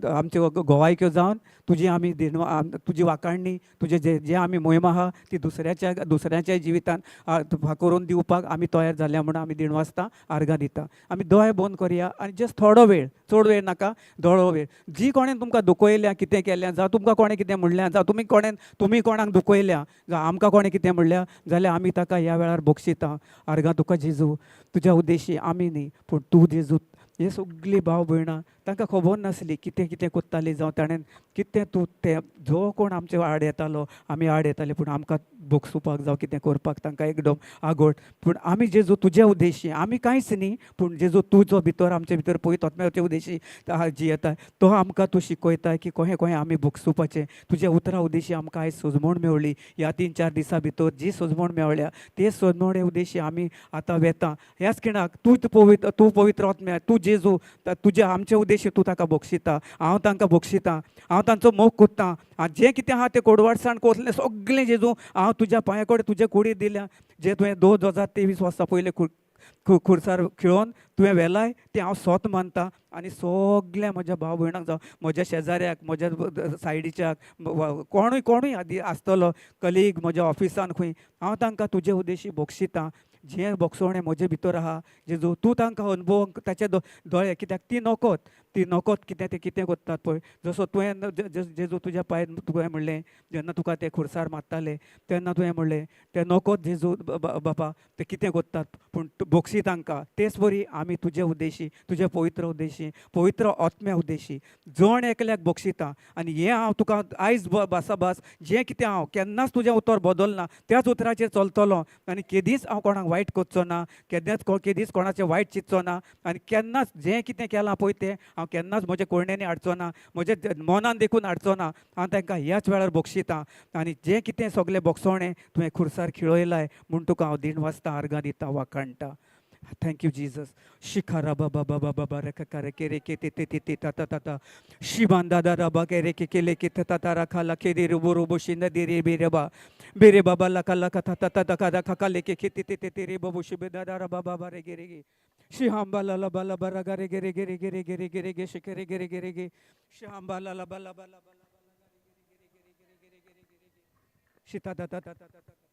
आमच्यो घोवायक्यो जावन तुजी वाखाणणी तुजे जे आमी मोहीम आहा ती दुसऱ्याच्या जिवितान करून दिवपाक आमी तयार जाल्या म्हणून आमी दिणवासता आर्गां दिता. आमी दोळे बंद करया आनी जस्ट थोडो वेळ, चड वेळ नाका, थोडो वेळ. जी कोणें तुमकां दुखयल्या, कितें केलें, जावं तुमकां कोणें कितें म्हणलें, जावं तुमी कोणाक दुखयल्या, जावं आमकां कोणें कितें म्हणल्या, जाल्यार आमी ताका ह्या वेळार बोगशिता. आर्गां तुका जेजू, तुज्या उद्देशी आमी न्ही पूण तूं जेजू. हे सगळीं भाव भयणां तांकां खबर नासली कितें कितें कोत्तालीं, जावं ताणें कितें तूं ते जो कोण आमचे आड येतालो आमी आड येताले पूण आमकां बोगसुपाक जावं कितें करपाक तांकां एकदम आगोड. पूण आमी जेजू तुज्या उद्देशी आमी कांयच न्ही पूण जेजू तुजो भितर आमचे भितर पळयत आत्म्याचे उद्देशी जियेता तो आमकां तूं शिकयता की कहें कहें आमी बोगसुपाचें. तुज्या उतरा उद्देशी आमकां आयज सजमूण मेवली. ह्या 3-4 दिसां भितर जी सजमूण मेवल्या ते सजमोणे उद्देशी आमी आतां वेता. ह्याच खिणाक तूं पवित्र आत्म्या, तूं जेजू तुज्या आमचे उद्देशी तूं ताका बोगशिता. हांव तांकां बोगशितां, हांव तांचो मोग कोत्तां. जें कितें आहा तें कोडवाडसाण कोसलें सगळें जेजू हांव तुज्या पांया कडेन तुजे कुडींत दिल्या. जें तुवें 2023 वर्सा पयलें खुर्सार खिळोवन तुवें व्हेलाय तें हांव सोत मानतां आनी सगळ्या म्हज्या भाव भयणांक जावं म्हज्या शेजाऱ्याक, म्हज्या सायडीच्याक, कोणूय आसतलो कलीग म्हज्या ऑफिसान खंय, हांव तांकां तुजे उद्देशी बोगशितां. जें बोगसवणें म्हजे भितर आहा जेजू तूं तांकां अनुभव ताचे दोळे, कित्याक ती नकत कितें ते कितें कोत्तात पळय. जसो तुवें जेजू तुज्या पांयान तुवें म्हणलें जेन्ना तुका ते खुर्सार मारताले तेन्ना तुवें म्हणलें ते नकत जेजू बाबा ते कितें कोत्तात पूण बोगशी तांकां. तेच बरी आमी तुजे उद्देशी, तुजे पवित्र उद्देशी, पवित्र आत्म्या उद्देशी जण एकल्याक बोगशिता. आनी हें हांव तुका आयज भास जें कितें हांव केन्नाच तुजें उतर बदलना, त्याच उतराचेर चलतलो आनी केदींच हांव कोणाक वायट कोत्चो ना, केदींच कोणाचें वायट चिंतचो ना आनी केन्नाच जें कितें केलां पळय तें हांव केन्नाच म्हज्या कोयणेंनी हाडचो ना, म्हज्या मनान देखून हाडचो ना. हांव तांकां ह्याच वेळार बोगशितां आनी जें कितें सगळें बोगसवणें तुवें खुर्सार खिळयलाय म्हूण तुका हांव दिणवासता आर्गां दिता वाखाणटा. Thank you Jesus. शिखारा बाबा बाबा बाबा रेखा रेके रेके ते ते ते ताता ताता शिबांदा दादा बागे रेके केले के ताता राखा लखे दे रुबो रुबो शिंदा दे रे बेरे बाबा लका लका ताता ताता कादा खका लेके के ते ते ते रे बाबू शिबे दादा बाबा बारे गे रे गे शिहांबा ला बाला बारा गे गे गे गे गे गे गे गे गे शिखरे गे गे गे शिहांबा ला बाला बाला बाला गे गे गे गे गे गे गे गे शिता ताता ताता ताता